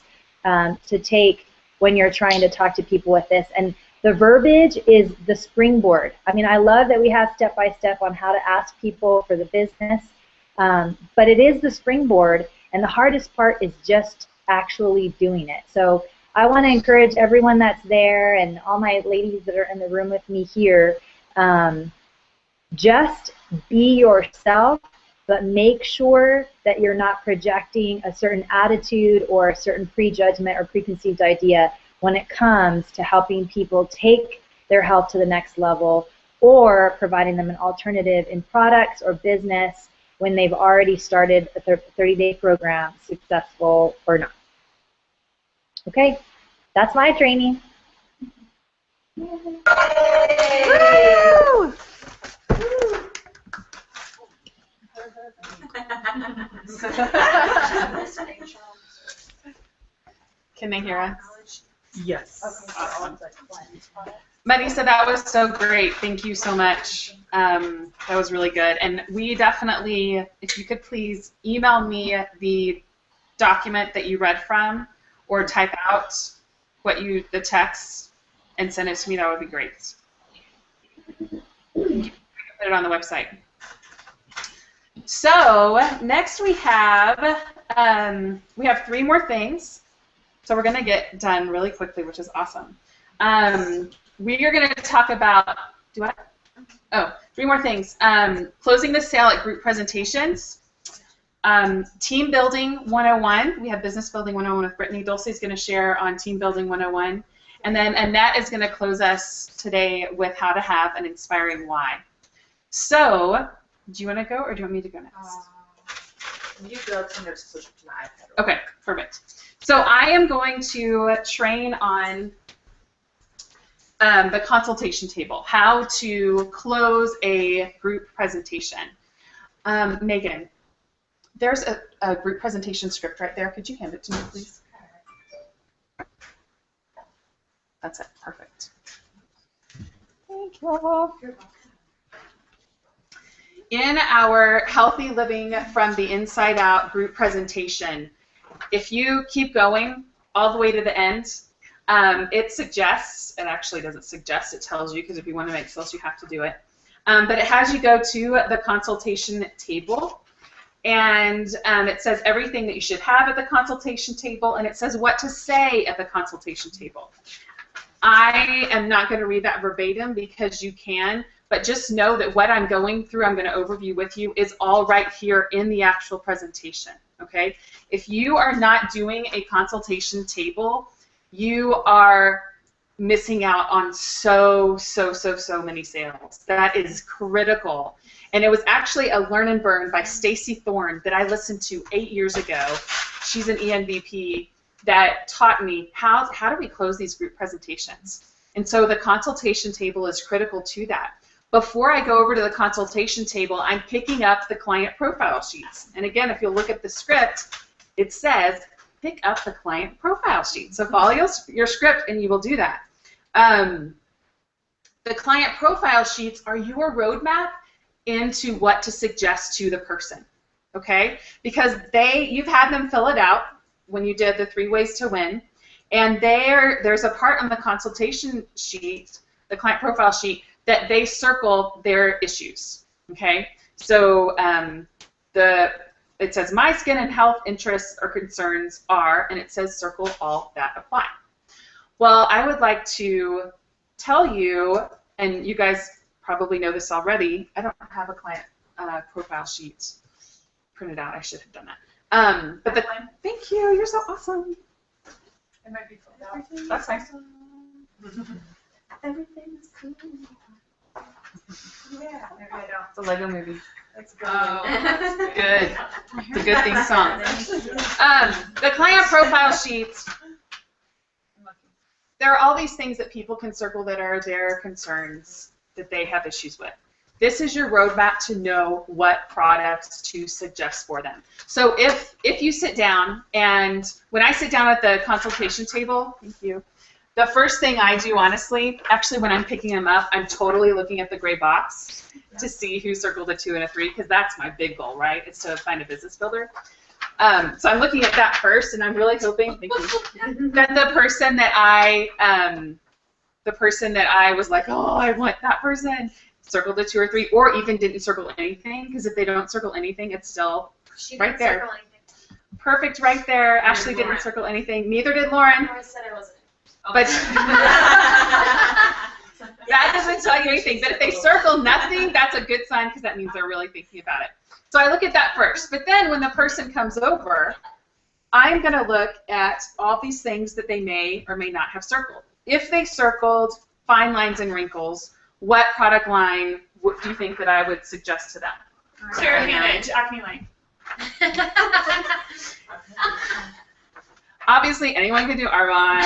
to take when you're trying to talk to people with this. And the verbiage is the springboard. I mean, I love that we have step-by-step on how to ask people for the business, but it is the springboard, and the hardest part is just actually doing it. So I want to encourage everyone that's there and all my ladies that are in the room with me here, just be yourself, but make sure that you're not projecting a certain attitude or a certain prejudgment or preconceived idea when it comes to helping people take their health to the next level or providing them an alternative in products or business when they've already started a 30-day program, successful or not. Okay? That's my training. Woo! Can they hear us? Yes. Awesome. Marisa, that was so great. Thank you so much. That was really good. And we definitely, if you could please email me the document that you read from, or type out the text and send it to me, that would be great. Put it on the website. So next we have 3 more things. So we're going to get done really quickly, which is awesome. We are going to talk about, 3 more things. Closing the sale at group presentations. Team Building 101. We have Business Building 101 with Brittany. Dulce's going to share on Team Building 101. And then Annette is going to close us today with how to have an inspiring why. So, do you want to go or do you want me to go next? You go, because I'm going to switch to my iPad. Okay, perfect. So I am going to train on the consultation table, how to close a group presentation. Megan, there's a group presentation script right there. Could you hand it to me, please? That's it. Perfect. Thank you. In our Healthy Living from the Inside Out group presentation, if you keep going all the way to the end, it suggests, it actually doesn't suggest, it tells you, because if you want to make sales, you have to do it. But it has you go to the consultation table, and it says everything that you should have at the consultation table, and it says what to say at the consultation table. I am not going to read that verbatim because you can, but just know that what I'm going through, I'm going to overview with you, is all right here in the actual presentation, okay? If you are not doing a consultation table, you are missing out on so many sales. That is critical. And it was actually a Learn and Burn by Stacy Thorne that I listened to 8 years ago. She's an ENVP that taught me how do we close these group presentations. And so the consultation table is critical to that. Before I go over to the consultation table, I'm picking up the client profile sheets. And again, if you'll look at the script, it says pick up the client profile sheet. So follow your script and you will do that. The client profile sheets are your roadmap into what to suggest to the person, okay? Because you've had them fill it out when you did the 3 ways to win, and there's a part on the consultation sheet, the client profile sheet, that they circle their issues, okay? So it says my skin and health interests or concerns are, and it says circle all that apply. Well, I would like to tell you, and you guys probably know this already, I don't have a client profile sheet printed out. I should have done that. But thank you. You're so awesome. It might be filled out. That's nice. Everything's cool. Yeah, maybe I don't. It's a Lego movie. That's good. Oh, good. It's a good thing song. The client profile sheets. There are all these things that people can circle that are their concerns that they have issues with. This is your roadmap to know what products to suggest for them. So if you sit down, and when I sit down at the consultation table, thank you, the first thing I do, honestly, actually when I'm picking them up, I'm totally looking at the gray box to see who circled a 2 and a 3, because that's my big goal, right? It's to find a business builder. So I'm looking at that first, and I'm really hoping, thank you, that the person that I was like, oh, I want that person, circled a 2 or 3, or even didn't circle anything, because if they don't circle anything, it's still right there. Perfect, right there. Ashley didn't circle anything. Neither did Lauren. I said I wasn't. But that doesn't tell you anything. But if they circle nothing, that's a good sign, because that means they're really thinking about it. So I look at that first. But then when the person comes over, I'm going to look at all these things that they may or may not have circled. If they circled fine lines and wrinkles, what product line do you think that I would suggest to them? Clear advantage, Acne Lane. Obviously, anyone can do Arbonne.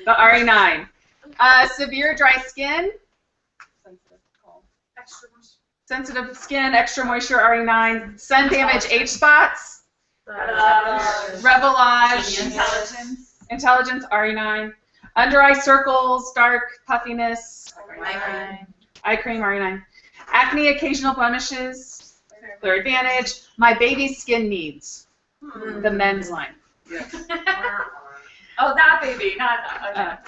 The RE9. Severe dry skin. Sensitive skin, extra moisture, RE9. Sun damage, H spots. Revelage. Intelligence, RE9. Under eye circles, dark puffiness. Eye cream, RE9. Acne, occasional blemishes. Clear Advantage. My baby's skin needs. The men's line. Oh, that baby, not that.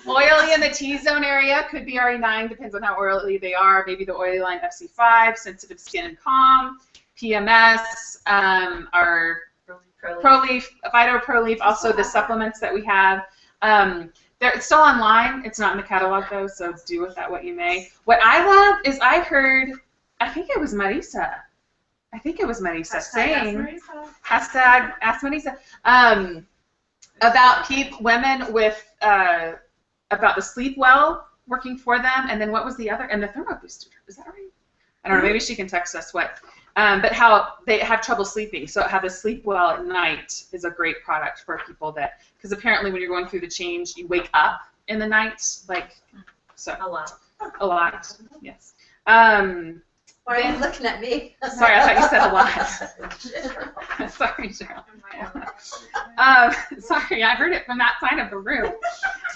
Oily in the T-zone area could be RE9, depends on how oily they are. Maybe the oily line FC5, sensitive skin and calm. PMS, our ProLeaf, Phyto ProLeaf, also the supplements that we have. It's still online. It's not in the catalog though, so do with that what you may. What I love is I heard, I think it was Marisa. Saying, hashtag Ask Marisa, about women with, about the sleep well working for them, and then what was the other, and the thermo booster, is that right? I don't know, maybe she can text us what, but how they have trouble sleeping, so how the sleep well at night is a great product for people that, because apparently when you're going through the change, you wake up in the night, like, so. A lot, yes. Why are you looking at me? Sorry, I thought you said a lot. Sorry, Cheryl. Sorry, I heard it from that side of the room.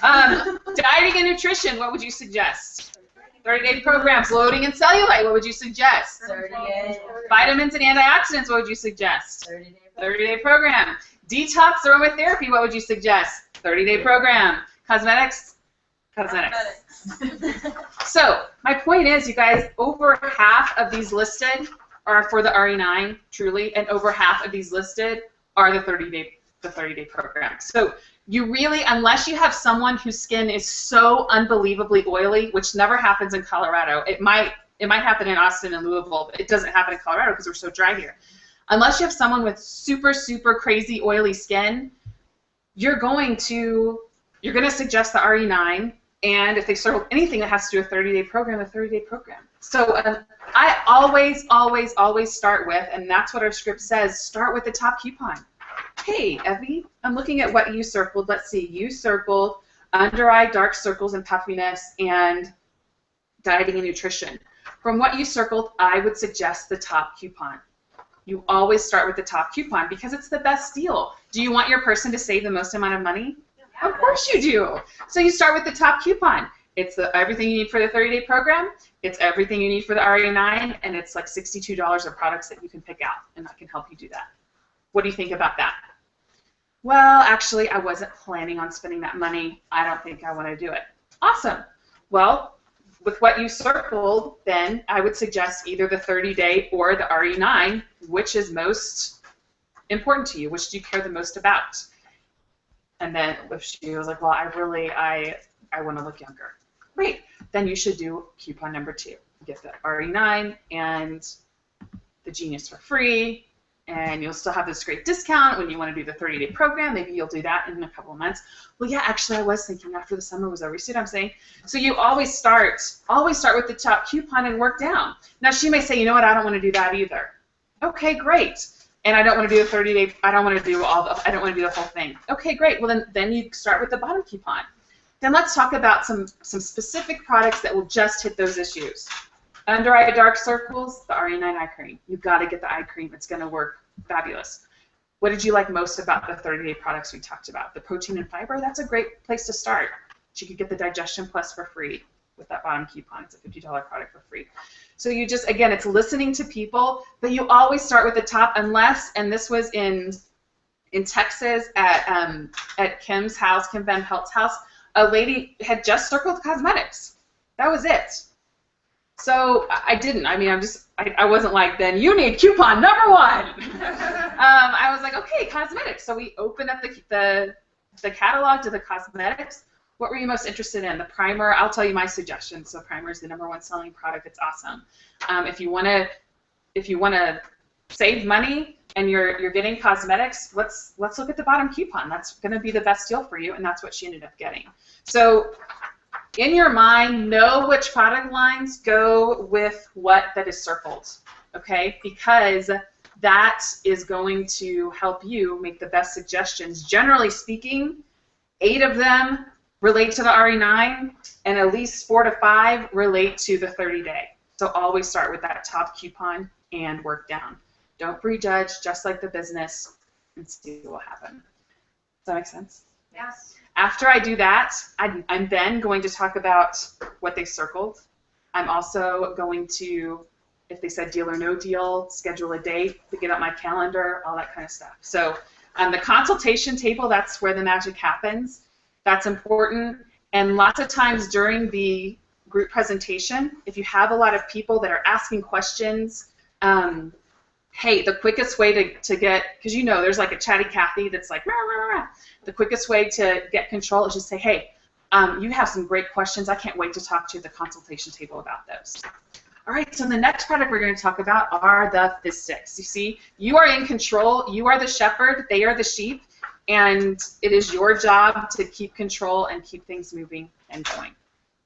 Dieting and nutrition, what would you suggest? 30-day programs, loading and cellulite, what would you suggest? 30-day. Vitamins and antioxidants, what would you suggest? 30-day program. Detox aromatherapy, what would you suggest? 30-day program. Cosmetics? Cosmetics. So, my point is, you guys, over half of these listed are for the RE9, truly, and over half of these listed are the 30-day program. So, you really, unless you have someone whose skin is so unbelievably oily, which never happens in Colorado, it might happen in Austin and Louisville, but it doesn't happen in Colorado because we're so dry here. Unless you have someone with super, super crazy oily skin, you're going to suggest the RE9. And if they serve anything that has to do with a 30-day program, a 30-day program. So I always, always, always start with, and that's what our script says, start with the top coupon. Hey, Evie, I'm looking at what you circled. Let's see, you circled under eye dark circles and puffiness and dieting and nutrition. From what you circled, I would suggest the top coupon. You always start with the top coupon because it's the best deal. Do you want your person to save the most amount of money? Of course you do. So you start with the top coupon. It's everything you need for the 30-day program. It's everything you need for the RE9, and it's like $62 of products that you can pick out, and I can help you do that. What do you think about that? Well, actually, I wasn't planning on spending that money. I don't think I want to do it. Awesome. Well, with what you circled, then I would suggest either the 30-day or the RE9, which is most important to you, which do you care the most about? And then if she was like, well, I want to look younger. Great. Then you should do coupon number 2. Get the RE9 and the Genius for free, and you'll still have this great discount when you want to do the 30-day program. Maybe you'll do that in a couple of months. Well, yeah, actually, I was thinking after the summer was over. You see what I'm saying? So you always start with the top coupon and work down. Now, she may say, you know what, I don't want to do that either. Okay, great. And I don't want to do the 30-day. I don't want to do the whole thing. Okay, great. Well, then you start with the bottom coupon. Then let's talk about some specific products that will just hit those issues. Under eye dark circles, the RE9 eye cream. You've got to get the eye cream. It's going to work fabulous. What did you like most about the 30-day products we talked about? The protein and fiber. That's a great place to start. You could get the Digestion Plus for free with that bottom coupon. It's a $50 product for free. So you just, again, it's listening to people, but you always start with the top unless, and this was in Texas at Kim's house, Kim Van Pelt's house, a lady had just circled cosmetics. That was it. So I didn't. I mean, I wasn't like, then you need coupon number 1. I was like, okay, cosmetics. So we opened up the catalog to the cosmetics. What were you most interested in? The primer, I'll tell you my suggestion. So primer is the #1 selling product. It's awesome. If you want to save money and you're getting cosmetics, let's look at the bottom coupon. That's going to be the best deal for you, and that's what she ended up getting. So in your mind, know which product lines go with what that is circled, okay? Because that is going to help you make the best suggestions. Generally speaking, 8 of them relate to the RE9, and at least 4 to 5 relate to the 30-day. So always start with that top coupon and work down. Don't prejudge, just like the business, and see what will happen. Does that make sense? Yes. After I do that, I'm then going to talk about what they circled. I'm also going to, if they said deal or no deal, schedule a date, to get up my calendar, all that kind of stuff. So the consultation table, that's where the magic happens. That's important. And lots of times during the group presentation, if you have a lot of people that are asking questions, hey, the quickest way to get, because you know there's like a chatty Cathy that's like, rah, rah, rah. The quickest way to get control is just say, hey, you have some great questions. I can't wait to talk to the consultation table about those. All right, so the next product we're going to talk about are the fizz sticks. You see, you are in control. You are the shepherd. They are the sheep. And it is your job to keep control and keep things moving and going.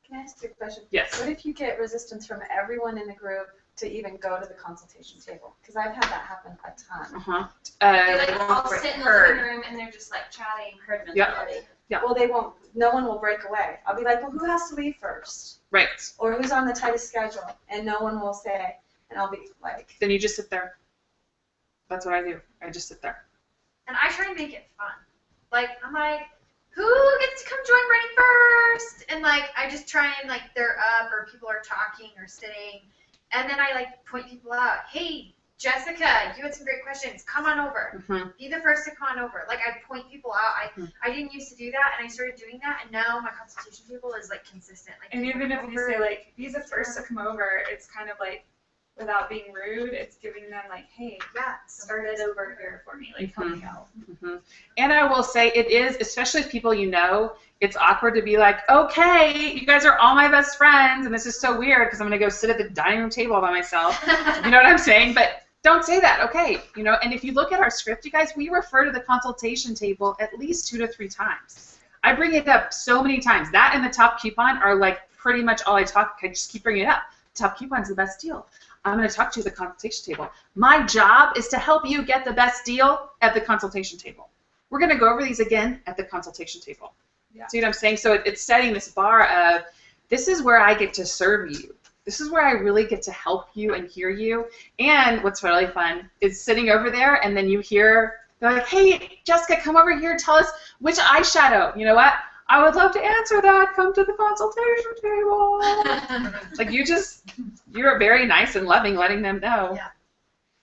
Can I ask you a question? Yes. What if you get resistance from everyone in the group to even go to the consultation table? Because I've had that happen a ton. They like They won't all break sit in the herd. living room and they're just like chatting. Herd Yeah. mentality. Yeah. Well, they won't. No one will break away. I'll be like, well, who has to leave first? Right. Or who's on the tightest schedule? And no one will say. And I'll be like, Then you just sit there. That's what I do. I just sit there. And I try and make it fun. Like, I'm like, who gets to come join Ready first? And like, I just try and like, they're up or people are talking or sitting. And then I like point people out. Hey, Jessica, you had some great questions. Come on over. Mm-hmm. Be the first to come on over. Like, I point people out. I didn't used to do that, and I started doing that, and now my consultation table is like consistent. Like, And people even if come you over. say like, be the first to come over, it's kind of like, without being rude, it's giving them like, hey, Yeah, start it over here for me, like help me out. Mm-hmm. And I will say it is, especially if people you know, it's awkward to be like, okay, you guys are all my best friends, and this is so weird because I'm going to go sit at the dining room table by myself. You know what I'm saying? But don't say that, okay? You know, and if you look at our script, you guys, we refer to the consultation table at least 2 to 3 times. I bring it up so many times. That and the top coupon are like pretty much all I talk. I just keep bringing it up. Top coupon's the best deal. I'm going to talk to you at the consultation table. My job is to help you get the best deal at the consultation table. We're going to go over these again at the consultation table. Yeah. See what I'm saying? So it's setting this bar of, this is where I get to serve you. This is where I really get to help you and hear you. And what's really fun is sitting over there and then you hear, they're like, hey, Jessica, come over here and tell us which eyeshadow. You know what? I would love to answer that. Come to the consultation table. Like you're very nice and loving, letting them know. Yeah.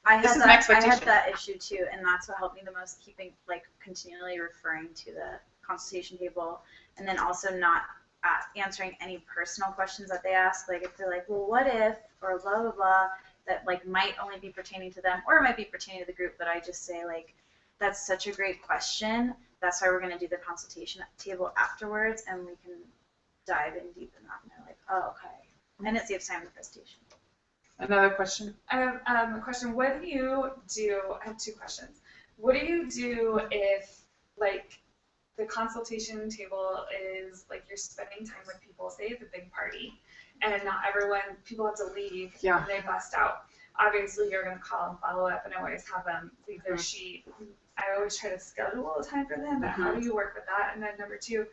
I This had is an that. I expectation. had that issue too, and that's what helped me the most. Keeping continually referring to the consultation table, and then also not answering any personal questions that they ask. Like if they're like, well, what if, or blah blah blah, that like might only be pertaining to them, or it might be pertaining to the group. But I just say like, that's such a great question. That's why we're going to do the consultation table afterwards, and we can dive in deep in that. And they're like, oh, okay. And it saves time in the presentation. Another question? I have a question. What do you do? I have 2 questions. What do you do if, like, the consultation table is, like, you're spending time with people, say it's a big party, and not everyone, people have to leave, Yeah. and they bust out. Obviously, you're going to call and follow up and always have them leave their Mhm. sheet. I always try to schedule a time for them, but how do you work with that? And then number 2,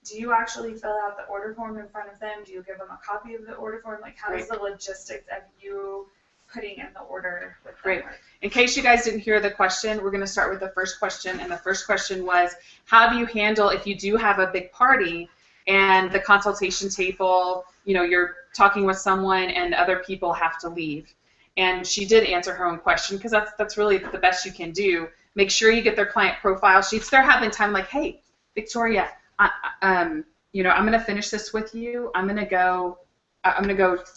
do you actually fill out the order form in front of them? Do you give them a copy of the order form? Like, how does the logistics of you putting in the order with them Great. work? In case you guys didn't hear the question, we're going to start with the first question. And the first question was, how do you handle if you do have a big party and the consultation table, you know, you're talking with someone and other people have to leave? And she did answer her own question because that's really the best you can do. Make sure you get their client profile sheets. They're having time like, hey, Victoria, you know, I'm going to finish this with you. I'm going to go,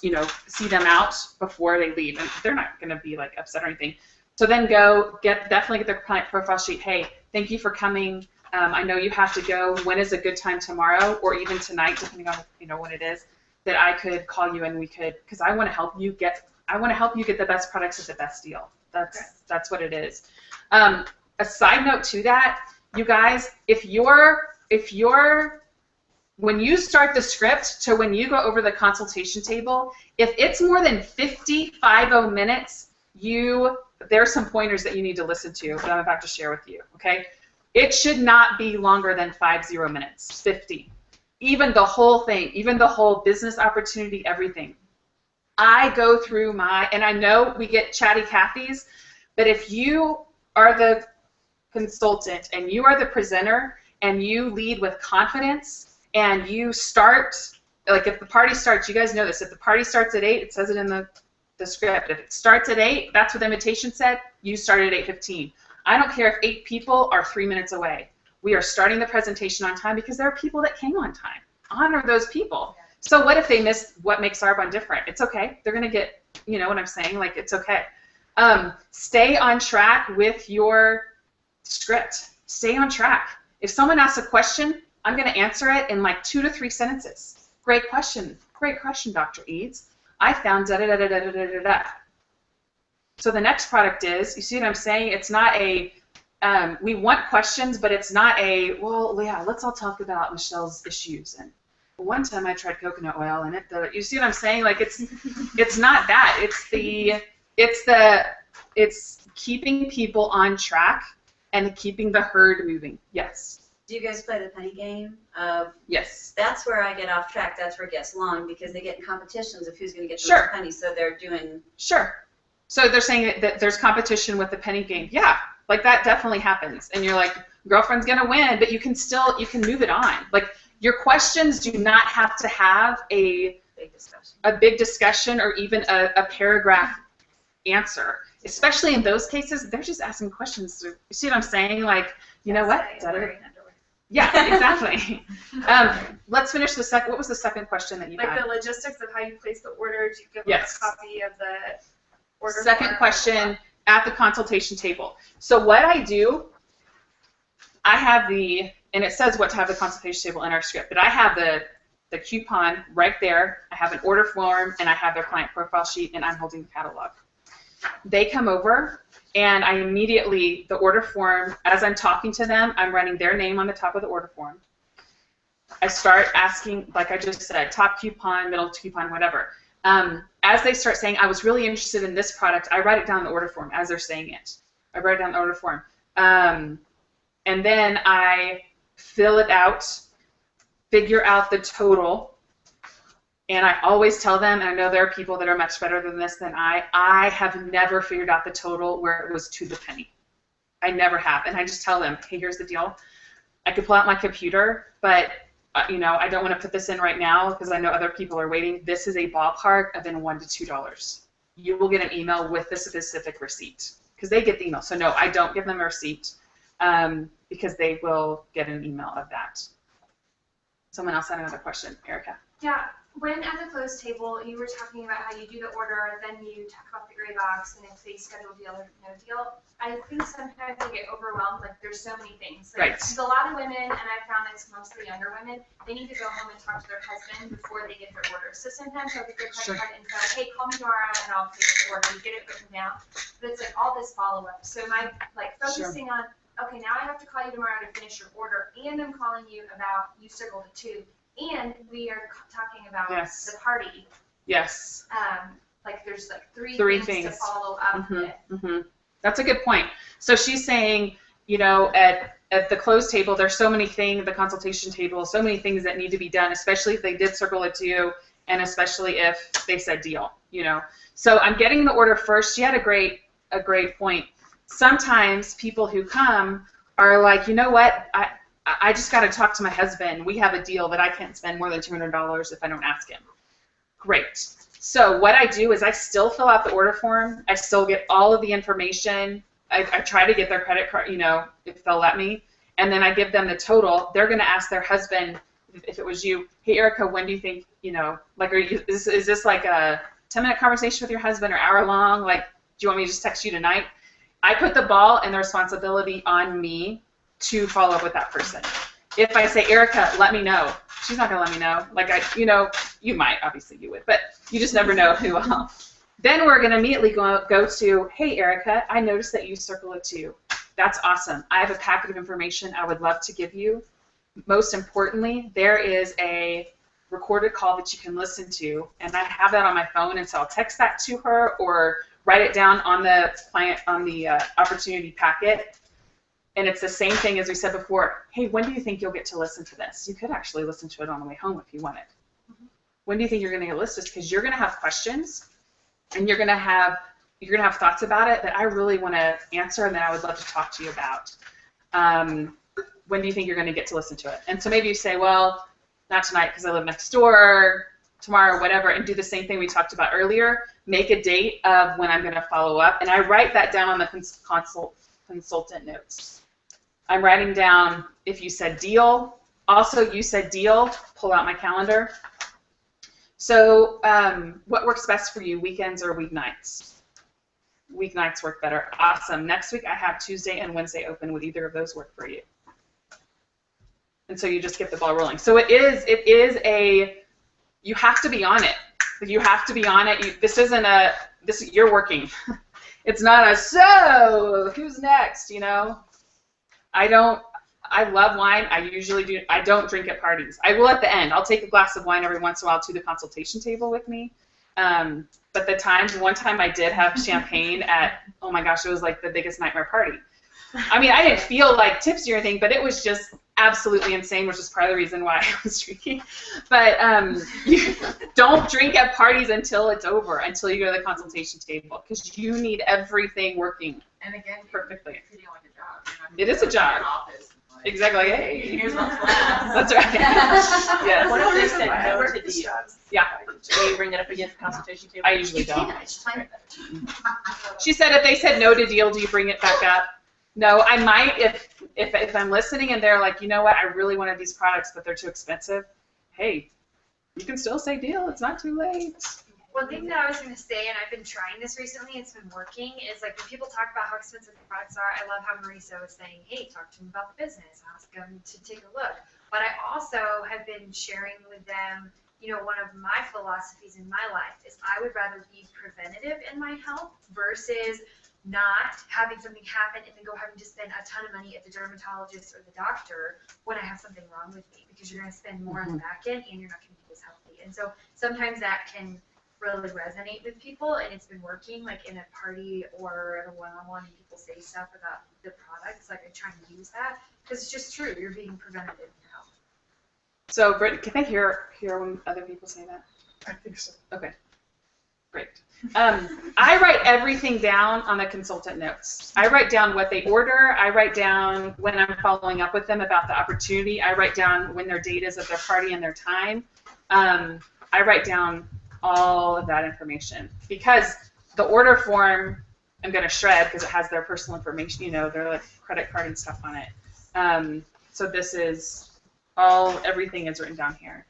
you know, see them out before they leave. And they're not going to be like upset or anything. So then definitely get their client profile sheet. Hey, thank you for coming. I know you have to go. When is a good time tomorrow or even tonight, depending on, you know, when it is, that I could call you and we could, because I want to help you get the best products at the best deal. That's what it is. A side note to that, you guys, when you start the script to when you go over the consultation table, if it's more than 50 minutes, there are some pointers that you need to listen to that I'm about to share with you, okay? It should not be longer than 50 minutes, 50. Even the whole thing, even the whole business opportunity, everything. I go through and I know we get chatty Cathys, but if you are the consultant and you are the presenter and you lead with confidence and you start, like if the party starts, you guys know this, if the party starts at 8, it says it in the script. If it starts at 8, that's what the invitation said, you started at 8:15. I don't care if 8 people are 3 minutes away. We are starting the presentation on time because there are people that came on time. Honor those people. So what if they miss what makes Arbonne different? It's okay. They're going to get, you know what I'm saying? Like, it's okay. Stay on track with your script. Stay on track. If someone asks a question, I'm going to answer it in like 2 to 3 sentences. Great question. Great question, Dr. Eads. I found da-da-da-da-da-da-da-da. So the next product is, you see what I'm saying? It's not a, we want questions, but it's not a, well, yeah, let's all talk about Michelle's issues. And one time I tried coconut oil and you see what I'm saying? Like it's not that. It's keeping people on track and keeping the herd moving. Yes. Do you guys play the penny game of? Yes. That's where I get off track. That's where it gets long because they get in competitions of who's going to get the Sure. most pennies. So they're doing. Sure. So they're saying that there's competition with the penny game. Yeah, like that definitely happens. And you're like, girlfriend's going to win, but you can move it on. Like your questions do not have to have a big discussion or even a paragraph answer. Especially in those cases, they're just asking questions. You see what I'm saying? Like, you know what? Yeah, exactly. Let's finish the second. What was the second question that you had? Like the logistics of how you place the order. Do you give them Yes. a copy of the order? Second form? question at the consultation table. So what I do, I have and it says what to have the consultation table in our script, but I have the coupon right there. I have an order form, and I have their client profile sheet, and I'm holding the catalog. They come over, and I immediately, the order form, as I'm talking to them, I'm writing their name on the top of the order form. I start asking, like I just said, top coupon, middle coupon, whatever. As they start saying, I was really interested in this product, I write it down in the order form as they're saying it. I write it down in the order form. And then I fill it out, figure out the total, and I always tell them, and I know there are people that are much better than this than I have never figured out the total where it was to the penny. I never have. And I just tell them, hey, here's the deal. I could pull out my computer, but you know, I don't want to put this in right now because I know other people are waiting. This is a ballpark of in $1 to $2. You will get an email with the specific receipt because they get the email. So no, I don't give them a receipt because they will get an email of that. Someone else had another question. Erica. Yeah, when at the closed table, you were talking about how you do the order, then you talk about the gray box, and if they schedule deal or no deal. I think sometimes they get overwhelmed, like there's so many things. Like, Right. There's a lot of women, and I've found it's mostly younger women, they need to go home and talk to their husband before they get their order. So sometimes they'll get their credit card info, hey, call me tomorrow and I'll pay the order, you get it written down. But it's like all this follow-up. So my, like, focusing on, okay, now I have to call you tomorrow to finish your order, and I'm calling you about you circled a 2. And we are talking about Yes. the party. Yes. Like there's like three things to follow up with. Mm-hmm. That's a good point. So she's saying, you know, at the closed table, there's so many things, the consultation table, so many things that need to be done, especially if they did circle it to you, and especially if they said deal, you know. So I'm getting the order first. She had a great point. Sometimes people who come are like, you know what, I just got to talk to my husband. We have a deal that I can't spend more than $200 if I don't ask him. Great. So what I do is I still fill out the order form. I still get all of the information. I try to get their credit card, you know, if they'll let me. And then I give them the total. They're going to ask their husband, if it was you, hey, Erica, when do you think, you know, like, is this like a 10-minute conversation with your husband or hour long? Like, do you want me to just text you tonight? I put the ball and the responsibility on me to follow up with that person. If I say, Erica, let me know, she's not going to let me know. Like, you know, you might, obviously you would, but you just never know who will. Then we're going to immediately go to, hey, Erica, I noticed that you circle it too. That's awesome. I have a packet of information I would love to give you. Most importantly, there is a recorded call that you can listen to, and I have that on my phone, and so I'll text that to her or write it down on the client, on the opportunity packet. And it's the same thing as we said before. Hey, when do you think you'll get to listen to this? You could actually listen to it on the way home if you wanted. When do you think you're going to get to listen to this? Because you're going to have questions, and you're going to have thoughts about it that I really want to answer, and that I would love to talk to you about. When do you think you're going to get to listen to it? And so maybe you say, well, not tonight because I live next door, tomorrow, whatever, and do the same thing we talked about earlier. Make a date of when I'm going to follow up, and I write that down on the consultant notes. I'm writing down if you said deal. Also, you said deal. Pull out my calendar. So what works best for you, weekends or weeknights? Weeknights work better. Awesome. Next week I have Tuesday and Wednesday open. Would either of those work for you? And so you just get the ball rolling. So it is a, you have to be on it. You have to be on it. This isn't a, you're working. It's not a, so who's next, you know? I love wine. I don't drink at parties. I will at the end. I'll take a glass of wine every once in a while to the consultation table with me. But one time I did have champagne at, oh my gosh, it was like the biggest nightmare party. I mean, I didn't feel like tipsy or anything, but it was just absolutely insane, which is part of the reason why I was drinking. But you don't drink at parties until it's over, until you go to the consultation table, because you need everything working. And again, perfectly. Treating it like a job. It is a job. Exactly. Hey. Here's what's left. That's right. Yes. What if they said no to deal? Yeah. Do you bring it up against the consultation table? I usually don't. She said if they said no to deal, do you bring it back up? No, I might if I'm listening and they're like, you know what, I really wanted these products, but they're too expensive. Hey, you can still say deal. It's not too late. One thing that I was going to say, and I've been trying this recently, it's been working, is like when people talk about how expensive the products are, I love how Marisa was saying, hey, talk to them about the business, ask them to take a look. But I also have been sharing with them, you know, one of my philosophies in my life is I would rather be preventative in my health versus not having something happen and then go having to spend a ton of money at the dermatologist or the doctor when I have something wrong with me, because you're going to spend more on the back end and you're not going to be as healthy. And so sometimes that can really resonate with people, and it's been working, like in a party or at a one-on-one, and people say stuff about the products, like I try and use that, because it's just true, you're being preventative in your health. So, Britt, can I hear when other people say that? I think so. Okay, great. I write everything down on the consultant notes. I write down what they order. I write down when I'm following up with them about the opportunity. I write down when their date is at their party and their time. I write down all of that information, because the order form I'm going to shred because it has their personal information, you know, their like credit card and stuff on it. So this is everything is written down here.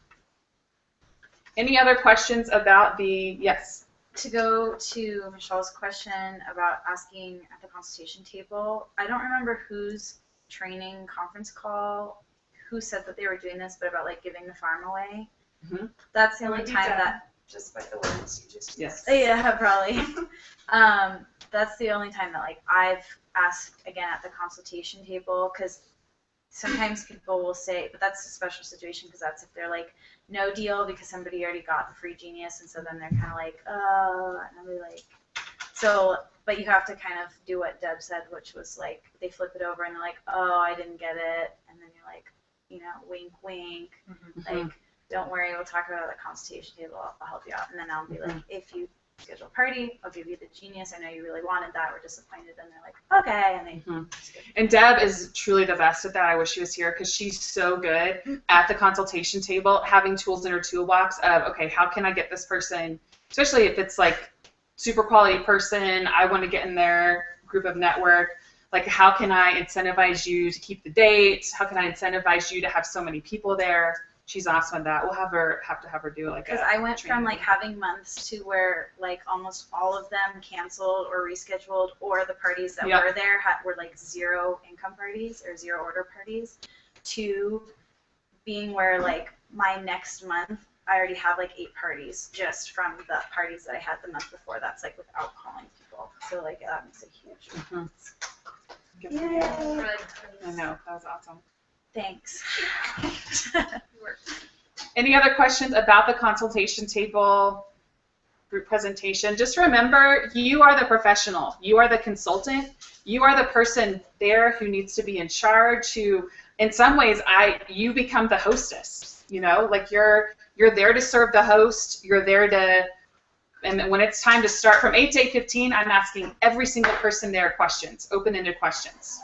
Any other questions about the, yes? To go to Michelle's question about asking at the consultation table, I don't remember whose training conference call, who said that they were doing this, but about like giving the farm away. Mm-hmm. That's the only time that. Just by the words you just yes. Yeah, probably. That's the only time that like I've asked again at the consultation table, because sometimes people will say, but that's a special situation, because that's if they're like no deal because somebody already got the free Genius, and so then they're kind of like, oh, and I'll be like, so, but you have to kind of do what Deb said, which was like they flip it over and they're like, oh, I didn't get it, and then you're like, you know, wink, wink, like. Don't worry, we'll talk about it at the consultation table. I'll help you out. And then I'll be like, if you schedule a party, I'll give you the Genius. I know you really wanted that. We're disappointed. And they're like, okay. And they. And Deb is truly the best at that. I wish she was here, because she's so good at the consultation table, having tools in her toolbox of, okay, how can I get this person, especially if it's like super quality person, I want to get in their group of network. Like, how can I incentivize you to keep the date? How can I incentivize you to have so many people there? She's awesome at that. We'll have to have her do like because I went from like having months to where like almost all of them canceled or rescheduled, or the parties that were there were like zero income parties or zero order parties, to being where like my next month I already have like 8 parties just from the parties that I had the month before. That's like without calling people. So like that makes a huge difference. I know, that was awesome. Thanks. Any other questions about the consultation table? group presentation, just remember you are the professional. You are the consultant. You are the person there who needs to be in charge, who in some ways you become the hostess, you know, like you're there to serve the host. You're there to, and when it's time to start from 8 to 8:15, I'm asking every single person there questions, open-ended questions.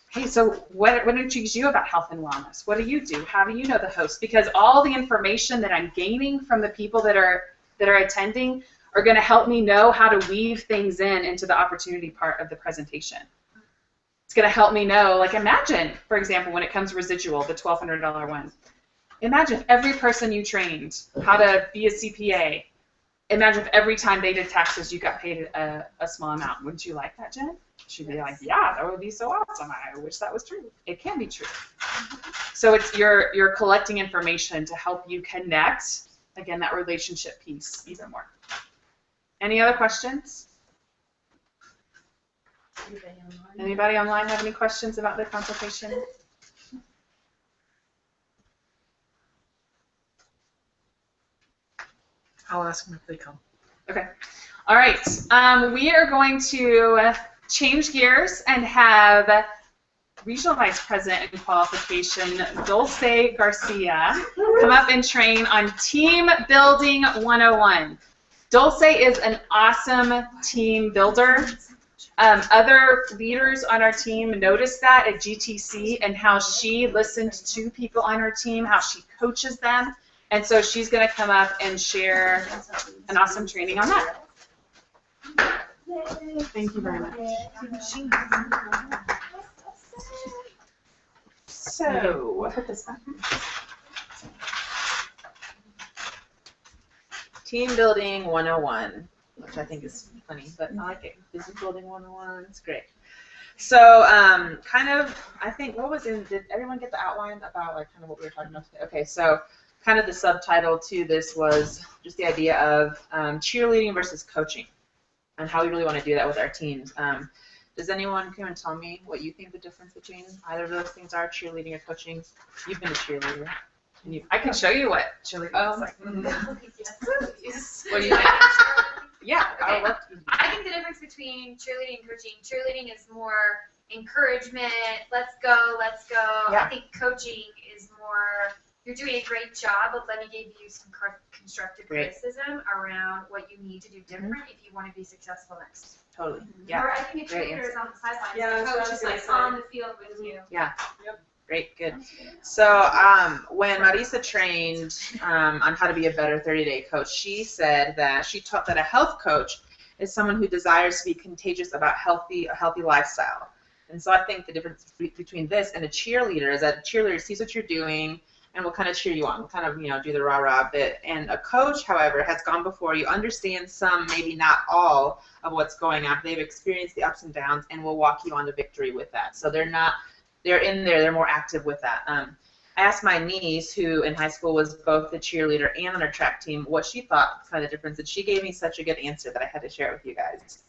Hey, so what intrigues you about health and wellness? What do you do? How do you know the host? Because all the information that I'm gaining from the people that are attending are going to help me know how to weave things into the opportunity part of the presentation. It's going to help me know, like imagine, for example, when it comes to residual, the $1,200 one. Imagine if every person you trained how to be a CPA, imagine if every time they did taxes you got paid a small amount. Wouldn't you like that, Jen? She'd be like, yeah, that would be so awesome. I wish that was true. It can be true. So it's you're collecting information to help you connect, again, that relationship piece even more. Any other questions? Anybody online have any questions about the consultation? I'll ask them if they come. Okay. All right. We are going to change gears and have Regional Vice President in Qualification, Dulce Garcia, come up and train on Team Building 101. Dulce is an awesome team builder. Other leaders on our team noticed that at GTC and how she listened to people on her team, how she coaches them. And so she's going to come up and share an awesome training on that. Thank you very much. So, Team Building 101, which I think is funny, but I like it. Business Building 101, it's great. So, kind of, I think, what was in, did everyone get the outline about, like, kind of what we were talking about today? Okay, so kind of the subtitle to this was just the idea of cheerleading versus coaching and how we really want to do that with our teams. Does anyone come and tell me what you think the difference between either of those things are, cheerleading or coaching? You've been a cheerleader. I can show you what cheerleading is like. What do you think? Yeah, Okay. I think the difference between cheerleading and cheerleading is more encouragement, let's go. Yeah. I think coaching is more, you're doing a great job, but let me give you some constructive criticism around what you need to do different if you want to be successful next. Totally. Yeah. Or I think a cheerleader is on the sidelines. Yeah, the coach is like on the field with you. Yeah. Yep. Great, good. So when Marisa trained on how to be a better 30-day coach, she said that she taught that a health coach is someone who desires to be contagious about a healthy lifestyle. And so I think the difference between this and a cheerleader is that a cheerleader sees what you're doing and will kind of cheer you on, will kind of, do the rah-rah bit. And a coach, however, has gone before you, understands some, maybe not all, of what's going on. They've experienced the ups and downs and will walk you on to victory with that. So they're in there, they're more active with that. I asked my niece, who in high school was both the cheerleader and on our track team, what she thought kind of the difference, and she gave me such a good answer that I had to share it with you guys.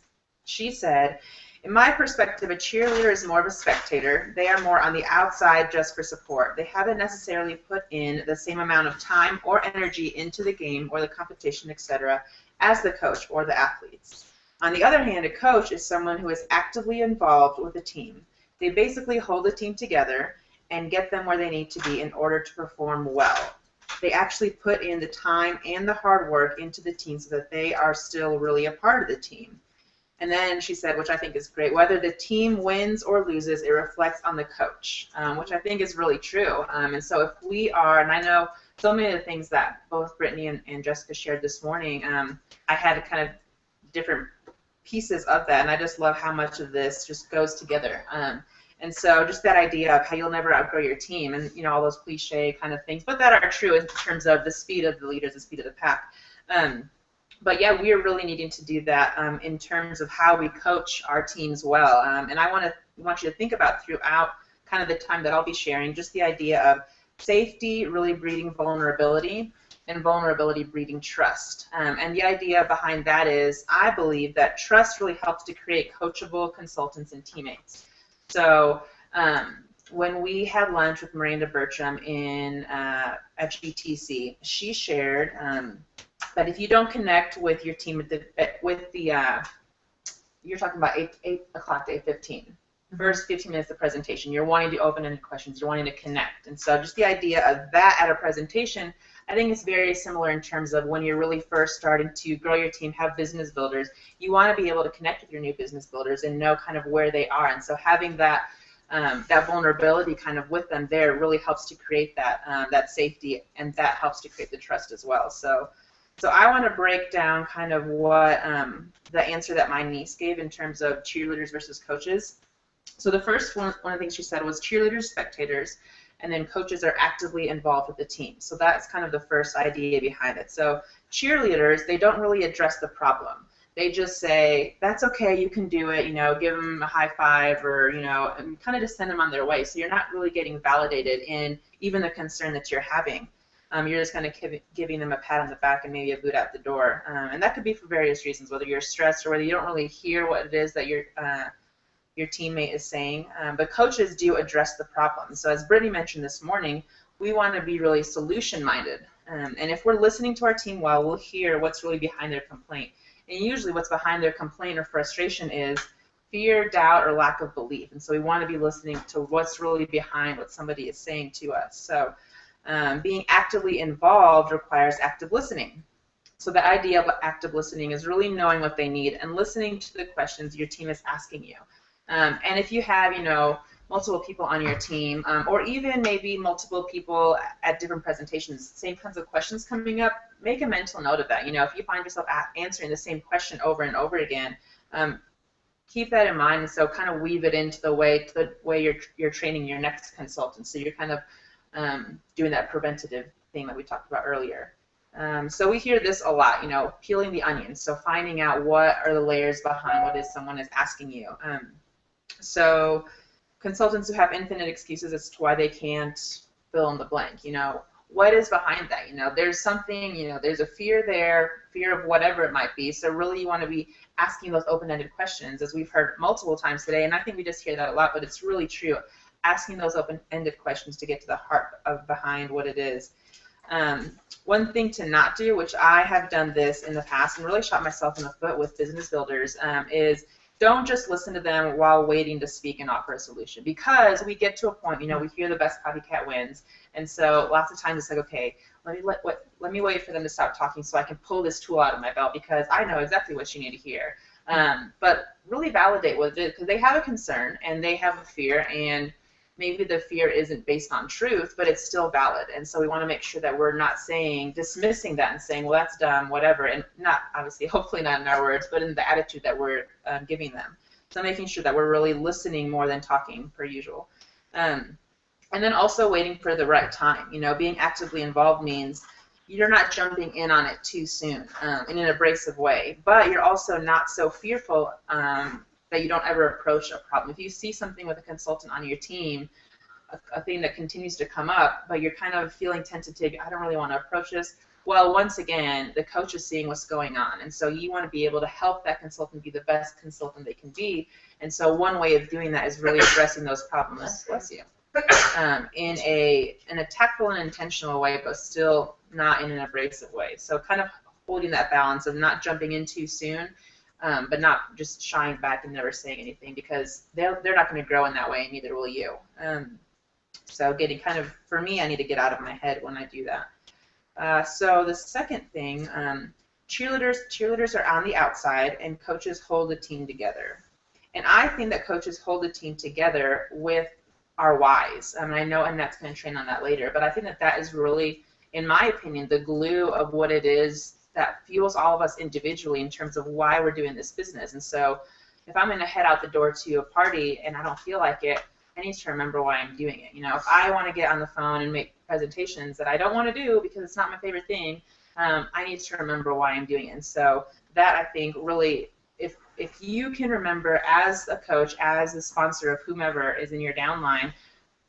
She said, in my perspective, a cheerleader is more of a spectator. They are more on the outside just for support. They haven't necessarily put in the same amount of time or energy into the game or the competition, etc., as the coach or the athletes. On the other hand, a coach is someone who is actively involved with a team. They basically hold the team together and get them where they need to be in order to perform well. They actually put in the time and the hard work into the team so that they are still really a part of the team. And then she said, which I think is great, whether the team wins or loses, it reflects on the coach, which I think is really true. And so if we are, and I know so many of the things that both Brittany and Jessica shared this morning, I had kind of different pieces of that, and I just love how much of this just goes together. And so just that idea of how you'll never outgrow your team and, all those cliche kind of things, but that are true in terms of the speed of the leaders, the speed of the pack. But yeah, we are really needing to do that in terms of how we coach our teams well. And I want you to think about throughout kind of the time that I'll be sharing, just the idea of safety really breeding vulnerability and vulnerability breeding trust. And the idea behind that is I believe that trust really helps to create coachable consultants and teammates. So when we had lunch with Miranda Bertram at GTC, she shared But if you don't connect with your team you're talking about 8 o'clock to 8:15. First 15 minutes of presentation, you're wanting to open-ended questions, you're wanting to connect. And so just the idea of that at a presentation, I think it's very similar in terms of when you're really first starting to grow your team, have business builders, you want to be able to connect with your new business builders and know kind of where they are. And so having that vulnerability kind of with them there really helps to create that safety, and that helps to create the trust as well. So I want to break down kind of what the answer that my niece gave in terms of cheerleaders versus coaches. So the first one of the things she said was cheerleaders, spectators, and then coaches are actively involved with the team. So that's kind of the first idea behind it. So cheerleaders, they don't really address the problem. They just say, that's okay, you can do it, you know, give them a high five, or, you know, and kind of just send them on their way. So you're not really getting validated in even the concern that you're having. You're just kind of giving them a pat on the back and maybe a boot out the door. And that could be for various reasons, whether you're stressed or whether you don't really hear what it is that your teammate is saying. But coaches do address the problem. So as Brittany mentioned this morning, we want to be really solution-minded. And if we're listening to our team well, we'll hear what's really behind their complaint. And usually what's behind their complaint or frustration is fear, doubt, or lack of belief. And so we want to be listening to what's really behind what somebody is saying to us. So being actively involved requires active listening. So the idea of active listening is really knowing what they need and listening to the questions your team is asking you. And if you have, you know, multiple people on your team, or even maybe multiple people at different presentations, same kinds of questions coming up, make a mental note of that. You know, if you find yourself answering the same question over and over again, keep that in mind, and so kind of weave it into the way you're training your next consultant. So you're kind of doing that preventative thing that we talked about earlier. So we hear this a lot, you know, peeling the onion. So finding out what are the layers behind what is someone is asking you. So consultants who have infinite excuses as to why they can't fill in the blank, you know, what is behind that? You know, there's something, you know, there's a fear there, fear of whatever it might be. So really you want to be asking those open-ended questions, as we've heard multiple times today, and I think we just hear that a lot, but it's really true. Asking those open-ended questions to get to the heart of behind what it is. One thing to not do, which I have done this in the past and really shot myself in the foot with business builders, is don't just listen to them while waiting to speak and offer a solution, because we get to a point, you know, we hear the best copycat wins, and so lots of times it's like, okay, let me wait for them to stop talking so I can pull this tool out of my belt because I know exactly what you need to hear. But really validate what it is, because they have a concern and they have a fear, and maybe the fear isn't based on truth, but it's still valid. And so we want to make sure that we're not dismissing that and saying, well, that's dumb, whatever, and not, obviously, hopefully not in our words, but in the attitude that we're giving them. So making sure that we're really listening more than talking, per usual. And then also waiting for the right time. You know, being actively involved means you're not jumping in on it too soon in an abrasive way, but you're also not so fearful that you don't ever approach a problem. If you see something with a consultant on your team, a thing that continues to come up, but you're kind of feeling tentative, I don't really want to approach this, well, once again, the coach is seeing what's going on, and so you want to be able to help that consultant be the best consultant they can be, and so one way of doing that is really addressing those problems, bless you, in a tactful and intentional way, but still not in an abrasive way. So kind of holding that balance of not jumping in too soon, but not just shying back and never saying anything, because they're not going to grow in that way, and neither will you. So getting kind of, for me, I need to get out of my head when I do that. So the second thing, cheerleaders are on the outside, and coaches hold the team together. And I think that coaches hold the team together with our whys. I mean, I know Annette's going to train on that later, but I think that is really, in my opinion, the glue of what it is that fuels all of us individually in terms of why we're doing this business. And so if I'm going to head out the door to a party and I don't feel like it, I need to remember why I'm doing it. You know, if I want to get on the phone and make presentations that I don't want to do because it's not my favorite thing, I need to remember why I'm doing it. And so that, I think, really, if you can remember as a coach, as a sponsor of whomever is in your downline,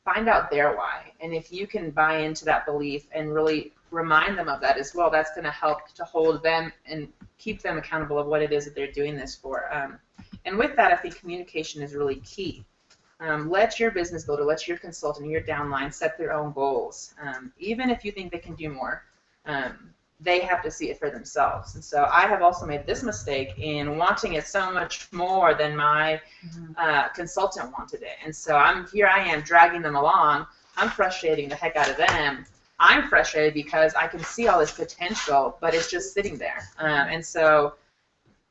find out their why. And if you can buy into that belief and really remind them of that as well, that's going to help to hold them and keep them accountable of what it is that they're doing this for. And with that, I think communication is really key. Let your business builder, let your consultant, your downline set their own goals. Even if you think they can do more, they have to see it for themselves. And so I have also made this mistake in wanting it so much more than my consultant wanted it. And so I am dragging them along. I'm frustrating the heck out of them. I'm frustrated because I can see all this potential, but it's just sitting there. And so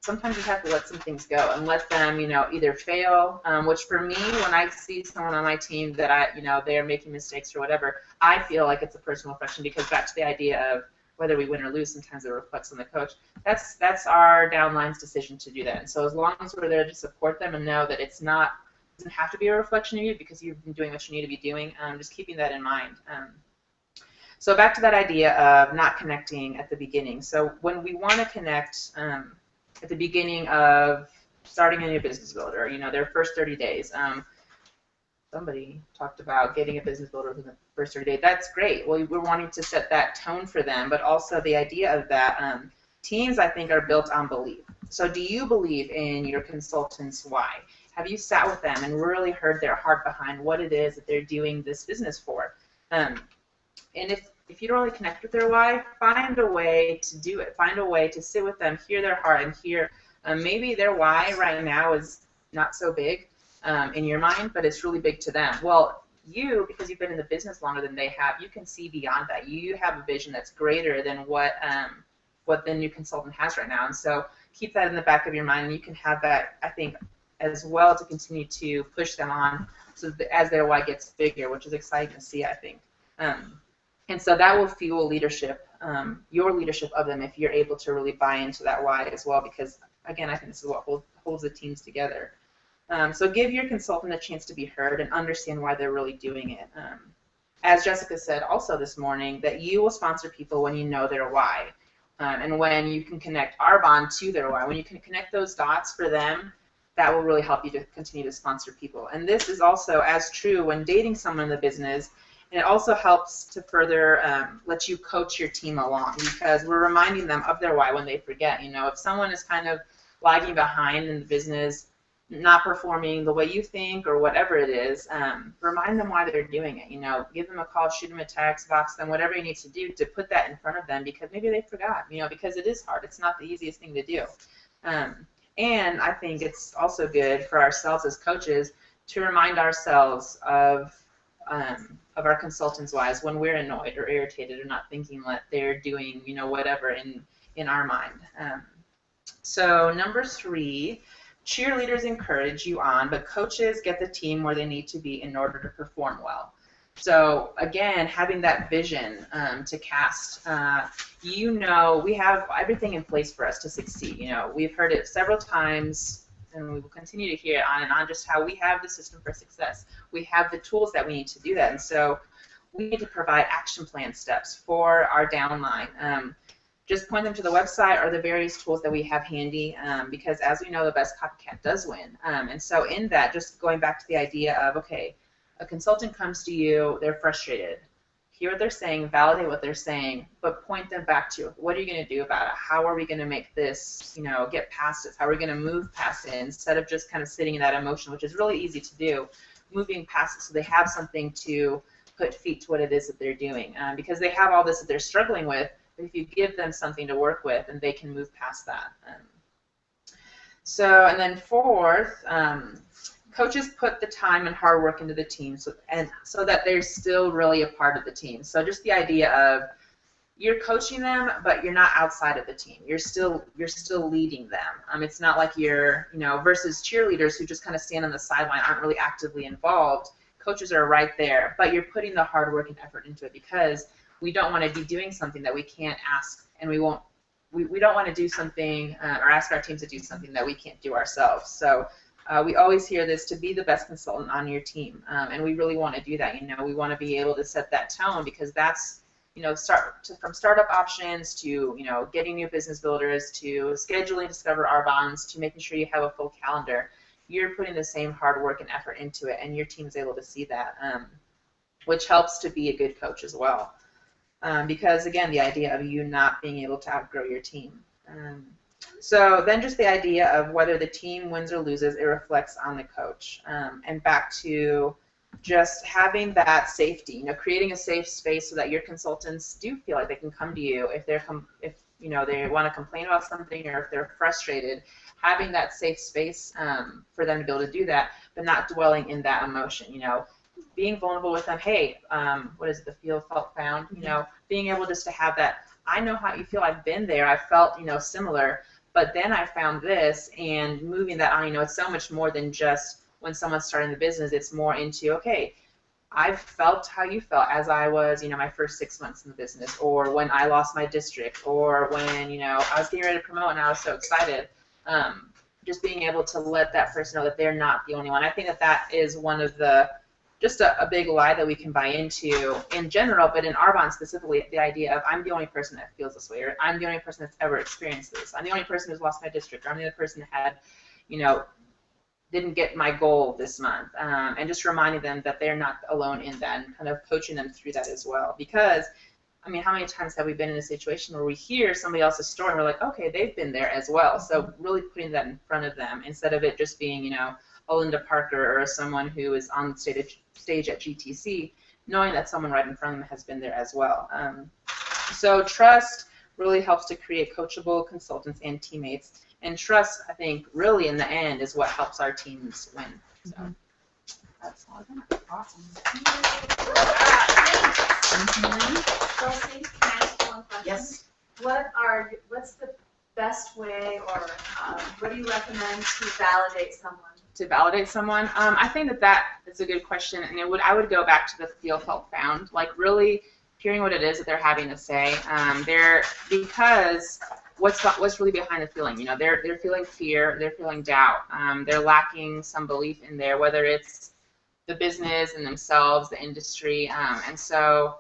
sometimes you have to let some things go and let them, either fail, which for me, when I see someone on my team that they're making mistakes or whatever, I feel like it's a personal reflection, because back to the idea of whether we win or lose, sometimes it reflects on the coach. That's our downline's decision to do that. And so as long as we're there to support them and know that it doesn't have to be a reflection of you because you've been doing what you need to be doing, just keeping that in mind. So back to that idea of not connecting at the beginning. So when we want to connect at the beginning of starting a new business builder, their first 30 days, somebody talked about getting a business builder within the first 30 days. That's great. Well, we're wanting to set that tone for them, but also the idea of that teams, I think, are built on belief. So do you believe in your consultant's why? Have you sat with them and really heard their heart behind what it is that they're doing this business for? And if you don't really connect with their why, find a way to do it. Find a way to sit with them, hear their heart, and hear maybe their why right now is not so big in your mind, but it's really big to them. Well, you, because you've been in the business longer than they have, you can see beyond that. You have a vision that's greater than what the new consultant has right now. And so keep that in the back of your mind, and you can have that, I think, as well, to continue to push them on so that as their why gets bigger, which is exciting to see, I think. And so that will fuel leadership, your leadership of them, if you're able to really buy into that why as well, because, again, I think this is what holds the teams together. So give your consultant a chance to be heard and understand why they're really doing it. As Jessica said also this morning, that you will sponsor people when you know their why, and when you can connect Arbonne to their why. When you can connect those dots for them, that will really help you to continue to sponsor people. And this is also as true when dating someone in the business. And it also helps to further let you coach your team along, because we're reminding them of their why when they forget. If someone is kind of lagging behind in the business, not performing the way you think or whatever it is, remind them why they're doing it. Give them a call, shoot them a text, box them, whatever you need to do to put that in front of them, because maybe they forgot, because it is hard. It's not the easiest thing to do. And I think it's also good for ourselves as coaches to remind ourselves of our consultants' whys when we're annoyed or irritated or not thinking that they're doing, whatever in our mind. So number 3, cheerleaders encourage you on, but coaches get the team where they need to be in order to perform well. So again, having that vision to cast, we have everything in place for us to succeed. We've heard it several times, and we will continue to hear it on and on, just how we have the system for success. We have the tools that we need to do that. And so we need to provide action plan steps for our downline. Just point them to the website or the various tools that we have handy, because as we know, the best copycat does win. And so in that, just going back to the idea of, okay, a consultant comes to you, they're frustrated. Hear what they're saying, validate what they're saying, but point them back to, what are you going to do about it? How are we going to make this, get past it? How are we going to move past it instead of just kind of sitting in that emotion, which is really easy to do, moving past it so they have something to put feet to what it is that they're doing, because they have all this that they're struggling with, but if you give them something to work with, and they can move past that. And then 4th, coaches put the time and hard work into the team so that they're still really a part of the team. So just the idea of you're coaching them, but you're not outside of the team. You're still leading them. It's not like you're, versus cheerleaders who just kind of stand on the sideline, aren't really actively involved. Coaches are right there, but you're putting the hard work and effort into it, because we don't want to be doing something that we can't ask, and we don't want to do something or ask our teams to do something that we can't do ourselves. So we always hear this, to be the best consultant on your team, and we really want to do that. We want to be able to set that tone, because that's, from startup options to, getting new business builders to scheduling Discover Arbonnes to making sure you have a full calendar. You're putting the same hard work and effort into it, and your team is able to see that, which helps to be a good coach as well. Because, again, the idea of you not being able to outgrow your team. So then just the idea of whether the team wins or loses, it reflects on the coach. And back to just having that safety, you know, creating a safe space so that your consultants do feel like they can come to you if they're if you know they want to complain about something or if they're frustrated. Having that safe space for them to be able to do that, but not dwelling in that emotion. You know, being vulnerable with them. Hey, what is it? The feel, felt, found. You know, being able just to have that. I know how you feel. I've been there. I felt, you know, similar. But then I found this, and moving that on. You know, it's so much more than just when someone's starting the business. It's more into, okay, I've felt how you felt as I was, you know, my first 6 months in the business, or when I lost my district, or when, you know, I was getting ready to promote and I was so excited. Just being able to let that person know that they're not the only one. I think that that is one of the, just a big lie that we can buy into in general, but in Arbonne specifically, the idea of I'm the only person that feels this way, or I'm the only person that's ever experienced this. I'm the only person who's lost my district, or I'm the only person that had, you know, didn't get my goal this month, and just reminding them that they're not alone in that, and kind of coaching them through that as well. Because, I mean, how many times have we been in a situation where we hear somebody else's story and we're like, okay, they've been there as well. So really putting that in front of them instead of it just being, you know, a Linda Parker or someone who is on the stage at GTC, knowing that someone right in front of them has been there as well. So trust really helps to create coachable consultants and teammates. And trust, I think, really in the end is what helps our teams win. So that's all I got. Awesome. Chelsea, can I ask one question? Yes. What's the best way, or what do you recommend to validate someone? To validate someone, I think that is a good question, and I would go back to the feel, felt, found, like really hearing what it is that they're having to say. Because what's really behind the feeling? You know, they're feeling fear, they're feeling doubt, they're lacking some belief in there, whether it's the business and themselves, the industry, and so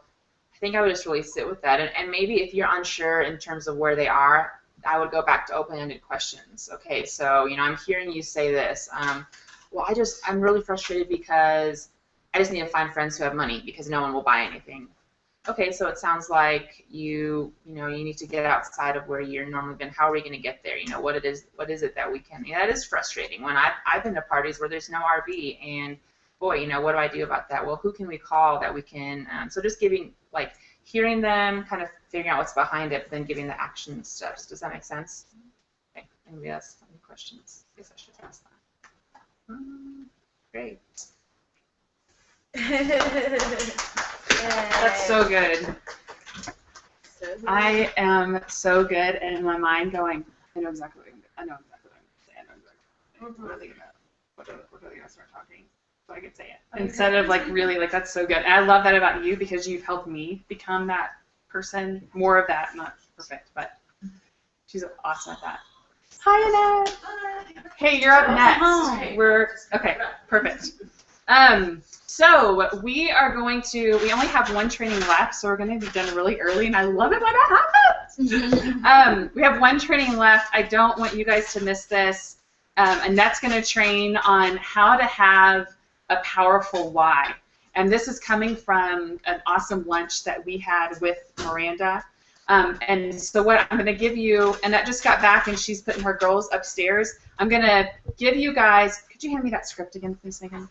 I think I would just really sit with that, and maybe if you're unsure in terms of where they are, I would go back to open-ended questions. Okay, so, you know, I'm hearing you say this. Well, I'm really frustrated because I just need to find friends who have money because no one will buy anything. Okay, so it sounds like you need to get outside of where you're normally been. How are we going to get there? You know, what is it that we can? Yeah, that is frustrating. When I've been to parties where there's no RV, and boy, you know, what do I do about that? Well, who can we call that we can? So just giving, like, hearing them, kind of figuring out what's behind it, but then giving the action steps. Does that make sense? Okay. Anybody else have any questions? I guess I should ask that. Great. That's so good. I am so good, and in my mind going, I know exactly what I'm going to say. I know exactly what are they going to start talking, so I can say it. Instead of like really, like, that's so good. And I love that about you because you've helped me become that person, more of that, not perfect, but she's awesome at that. Hi, Annette. Hey, you're up next. Okay, perfect. So we only have one training left, so we're going to be done really early, and I love it when that happens. We have one training left. I don't want you guys to miss this. Annette's going to train on how to have a powerful why. And this is coming from an awesome lunch that we had with Miranda. And so what I'm going to give you, Annette just got back and she's putting her girls upstairs. I'm going to give you guys, could you hand me that script again, please, Megan?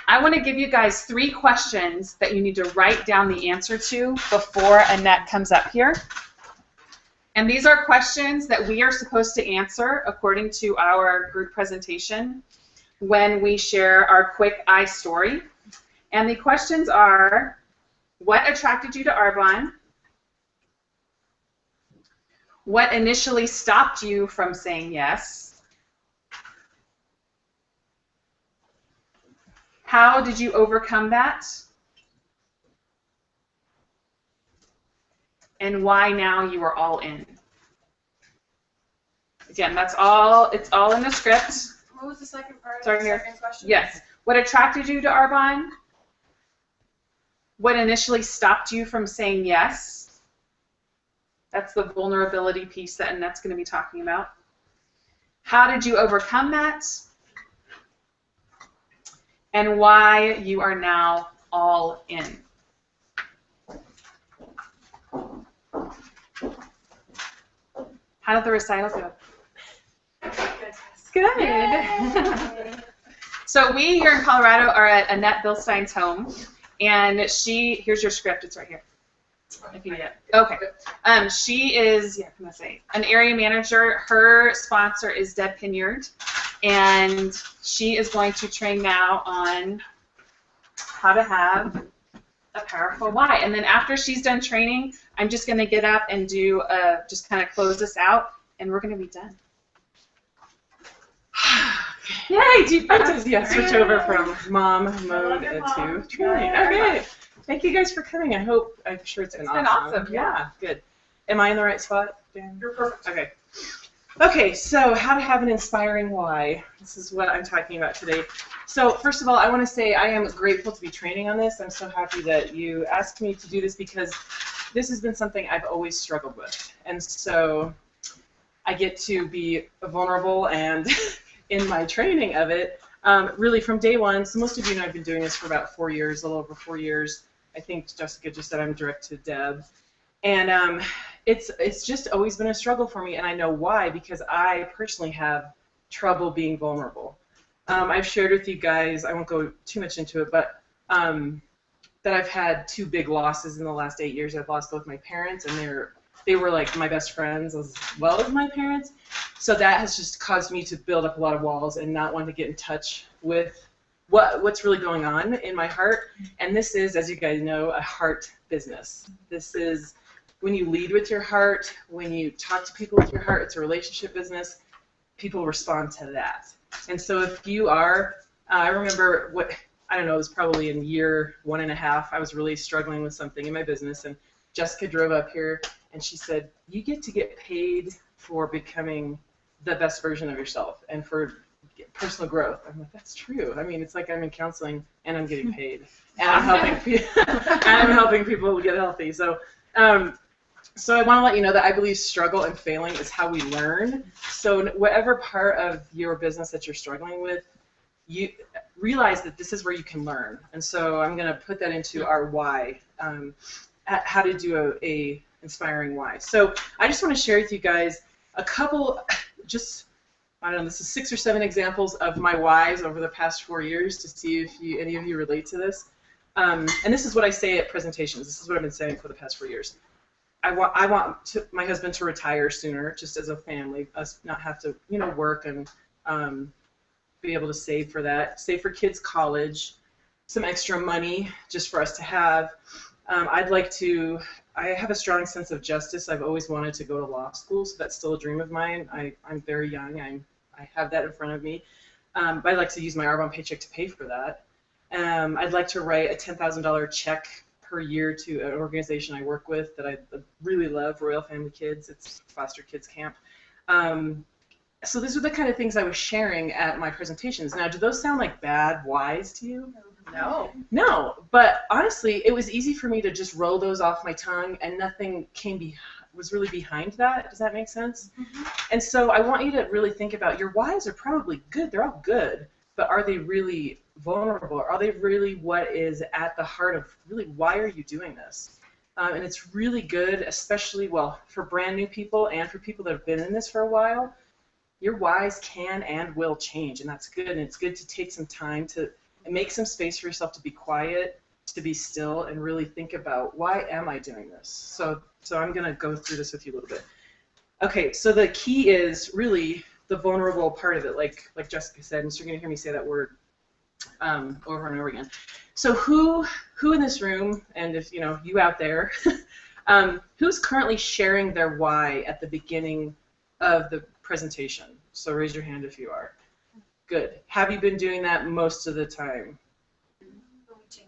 I want to give you guys 3 questions that you need to write down the answer to before Annette comes up here. And these are questions that we are supposed to answer according to our group presentation when we share our quick I story. And the questions are, what attracted you to Arbonne? What initially stopped you from saying yes? How did you overcome that? And why now you are all in? Again, it's all in the script. What was the second part? Sorry, of the second question? Yes. What attracted you to Arbonne? What initially stopped you from saying yes? That's the vulnerability piece that Annette's going to be talking about. How did you overcome that? And why you are now all in. How did the recital go? Good. So we here in Colorado are at Annette Bilstein's home, and here's your script. It's right here. If you need it. Okay. She is, I'm gonna say, an area manager. Her sponsor is Deb Pinyard, and she is going to train now on how to have a powerful why. And then after she's done training, I'm just gonna get up and do just kind of close this out, and we're gonna be done. Yay, deep breaths. Yeah, switch over from mom mode to training. Okay. Thank you guys for coming. I'm sure it's been awesome. Yeah, good. Am I in the right spot, Dan? You're perfect. Okay. Okay, so how to have an inspiring why. This is what I'm talking about today. So first of all, I want to say I am grateful to be training on this. I'm so happy that you asked me to do this because this has been something I've always struggled with. And so I get to be vulnerable and in my training of it, really from day one. So most of you know I've been doing this for about 4 years, a little over 4 years. I think Jessica just said I'm direct to Deb. And it's just always been a struggle for me, and I know why, because I personally have trouble being vulnerable. I've shared with you guys, I won't go too much into it, but that I've had 2 big losses in the last 8 years. I've lost both my parents, and they were like my best friends as well as my parents. So that has just caused me to build up a lot of walls and not want to get in touch with what's really going on in my heart. And this is, as you guys know, a heart business. This is when you lead with your heart, when you talk to people with your heart, it's a relationship business. People respond to that. And so if you are, I remember it was probably in year 1.5, I was really struggling with something in my business, and Jessica drove up here and she said, you get to get paid for becoming the best version of yourself and for personal growth. I'm like, that's true. I mean, it's like I'm in counseling and I'm getting paid and I'm helping people get healthy. So I want to let you know that I believe struggle and failing is how we learn. So whatever part of your business that you're struggling with, you realize that this is where you can learn. And so I'm going to put that into our why, how to do a inspiring why. So I just want to share with you guys a couple, this is 6 or 7 examples of my whys over the past 4 years to see if any of you relate to this. And this is what I say at presentations. This is what I've been saying for the past 4 years. I want my husband to retire sooner, just as a family, us not have to, work and be able to save for that, save for kids' college, some extra money just for us to have. I have a strong sense of justice. I've always wanted to go to law school, so that's still a dream of mine. I'm very young. I have that in front of me. But I'd like to use my Arbonne paycheck to pay for that. I'd like to write a $10,000 check per year to an organization I work with that I really love, Royal Family Kids. It's foster kids camp. So these are the kind of things I was sharing at my presentations. Now, do those sound like bad whys to you? No, but honestly, it was easy for me to just roll those off my tongue, and nothing was really behind that. Does that make sense? Mm-hmm. And so I want you to really think about your whys are probably good. They're all good, but are they really vulnerable? Are they really what is at the heart of really why are you doing this? And it's really good, especially, for brand new people and for people that have been in this for a while. Your whys can and will change, and that's good. And it's good to take some time to make some space for yourself to be quiet, to be still, and really think about, why am I doing this? So I'm going to go through this with you a little bit. Okay, so the key is really the vulnerable part of it, like Jessica said, and so you're going to hear me say that word over and over again. So who in this room, and if you out there, who's currently sharing their why at the beginning of the presentation? So raise your hand if you are. Good. Have you been doing that most of the time?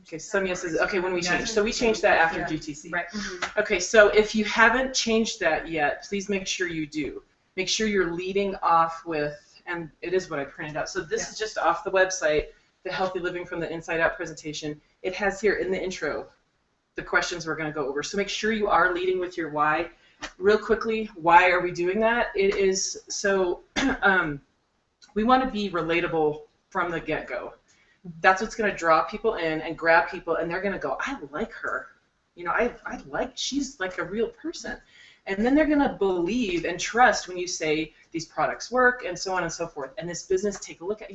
Okay, some yeses. Okay, when we changed. So we changed that after GTC. Right. Okay, so if you haven't changed that yet, please make sure you do. Make sure you're leading off with, and it is what I printed out. So this is just off the website, the Healthy Living from the Inside Out presentation. It has here in the intro the questions we're going to go over. So make sure you are leading with your why. Real quickly, why are we doing that? It is so we want to be relatable from the get-go. That's what's going to draw people in and grab people, and they're going to go, I like her. She's like a real person. And then they're going to believe and trust when you say these products work and so on and so forth. And this business, take a look at,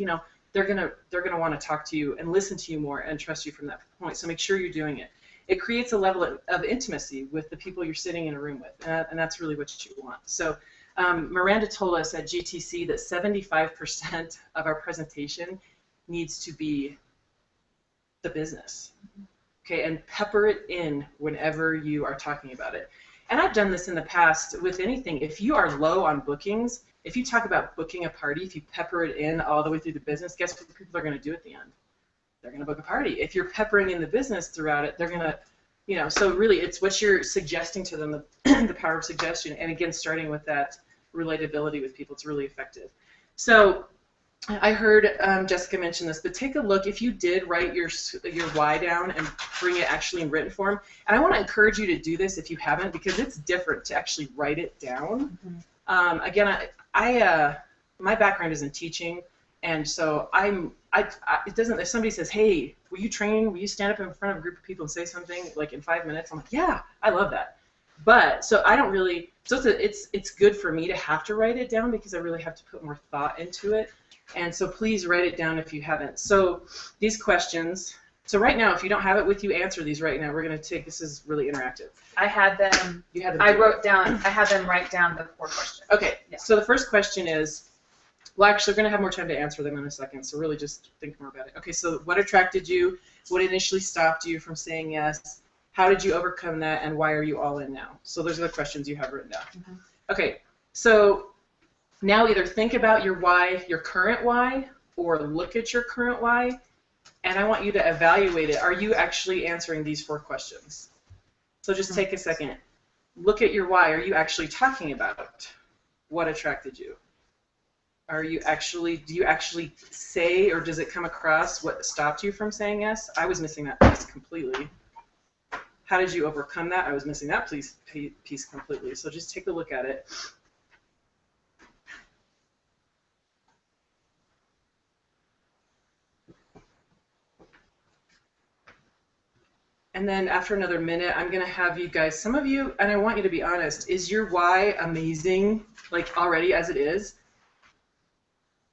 they're gonna want to talk to you and listen to you more and trust you from that point. So make sure you're doing it. It creates a level of intimacy with the people you're sitting in a room with, and that's really what you want. So Miranda told us at GTC that 75% of our presentation needs to be the business. Okay, and pepper it in whenever you are talking about it. And I've done this in the past with anything. If you are low on bookings, if you talk about booking a party, if you pepper it in all the way through the business, guess what people are going to do at the end? They're going to book a party. If you're peppering in the business throughout it, they're going to, you know, so really it's what you're suggesting to them, the power of suggestion. And again, starting with that relatability with people, it's really effective. So I heard Jessica mention this, but take a look. If you did write your why down and bring it actually in written form, and I want to encourage you to do this if you haven't, because it's different to actually write it down. Mm-hmm. Again, my background is in teaching, and so it doesn't. If somebody says, "Hey, will you train? Will you stand up in front of a group of people and say something like in 5 minutes?" I'm like, "Yeah, I love that." But so I don't really. So it's good for me to have to write it down because I really have to put more thought into it. And so please write it down if you haven't. So these questions. So right now, if you don't have it with you, answer these right now. We're going to take, this is really interactive. I had them. You had them. I had them write down the 4 questions. Okay. Yeah. So the first question is, well, actually, we're going to have more time to answer them in a second. So really just think more about it. Okay. So what attracted you? What initially stopped you from saying yes? How did you overcome that? And why are you all in now? So those are the questions you have written down. Mm-hmm. Okay. So now either think about your why, your current why, or look at your current why, and I want you to evaluate it. Are you actually answering these 4 questions? So just take a second. Look at your why. Are you actually talking about what attracted you? Do you actually say, or does it come across what stopped you from saying yes? I was missing that piece completely. How did you overcome that? I was missing that piece completely. So just take a look at it. And then after another minute, I'm going to have you guys, some of you, and I want you to be honest, is your why amazing, like already as it is?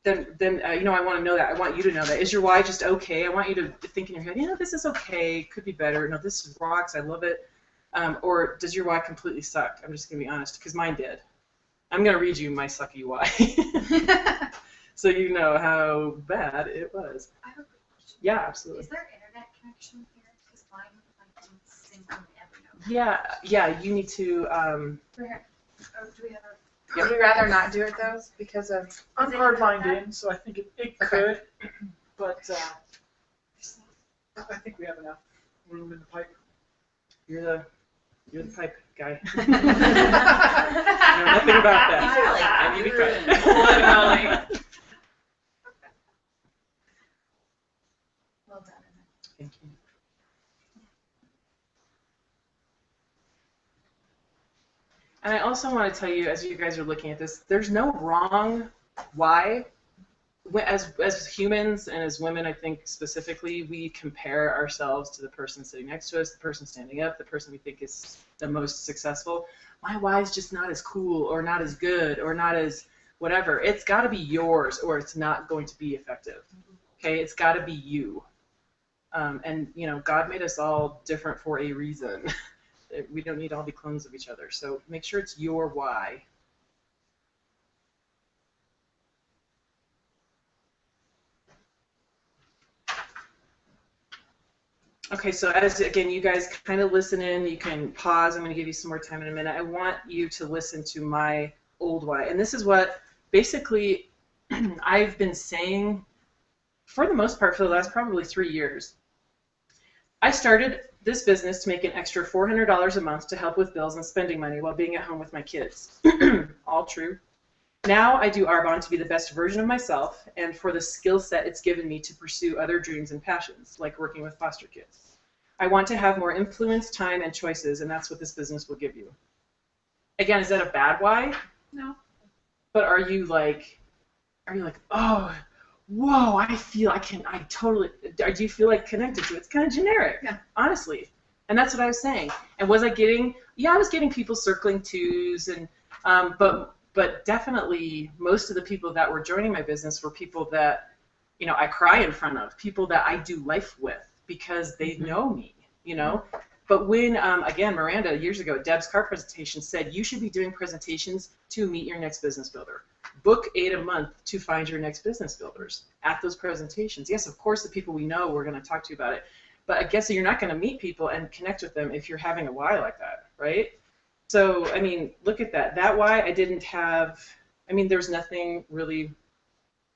Then you know, I want to know that. I want you to know that. Is your why just okay? I want you to think in your head, you know, this is okay, could be better. No, this rocks, I love it. Or does your why completely suck? I'm just going to be honest, because mine did. I'm going to read you my sucky why. So you know how bad it was. I have a quick question. Yeah, absolutely. Is there internet connection here? Because mine Yeah, you need to. do we have Would we rather not do it though, because of? I'm hardlined in, so I think it could, but I think we have enough room in the pipe. You're the pipe guy. You know nothing about that. I need to cut. Well done. Thank you. And I also want to tell you, as you guys are looking at this, there's no wrong why. As humans and as women, I think specifically, we compare ourselves to the person sitting next to us, the person standing up, the person we think is the most successful. My why is just not as cool or not as good or not as whatever. It's got to be yours or it's not going to be effective. Okay, it's got to be you. And, you know, God made us all different for a reason. We don't need to all be clones of each other. So make sure it's your why. Okay, so again, you guys kind of listen in. You can pause. I'm going to give you some more time in a minute. I want you to listen to my old why. And this is what basically I've been saying for the most part for the last probably 3 years. I started this business to make an extra $400 a month to help with bills and spending money while being at home with my kids. All true. Now I do Arbonne to be the best version of myself and for the skill set it's given me to pursue other dreams and passions, like working with foster kids. I want to have more influence, time, and choices, and that's what this business will give you. Again, is that a bad why? No. But are you like, oh, whoa, I totally, do you feel like connected to it? It's kind of generic, yeah. Honestly. And that's what I was saying. And was I getting, I was getting people circling twos, and but definitely most of the people that were joining my business were people that, you know, I cry in front of, people that I do life with because they know me, you know. But when, again, Miranda years ago at Deb's car presentation said you should be doing presentations to meet your next business builder. Book 8 a month to find your next business builders at those presentations. Yes, of course, the people we know, we're going to talk to you about it. But I guess you're not going to meet people and connect with them if you're having a why like that, right? So, I mean, look at that. That why I didn't have, I mean, there's nothing really,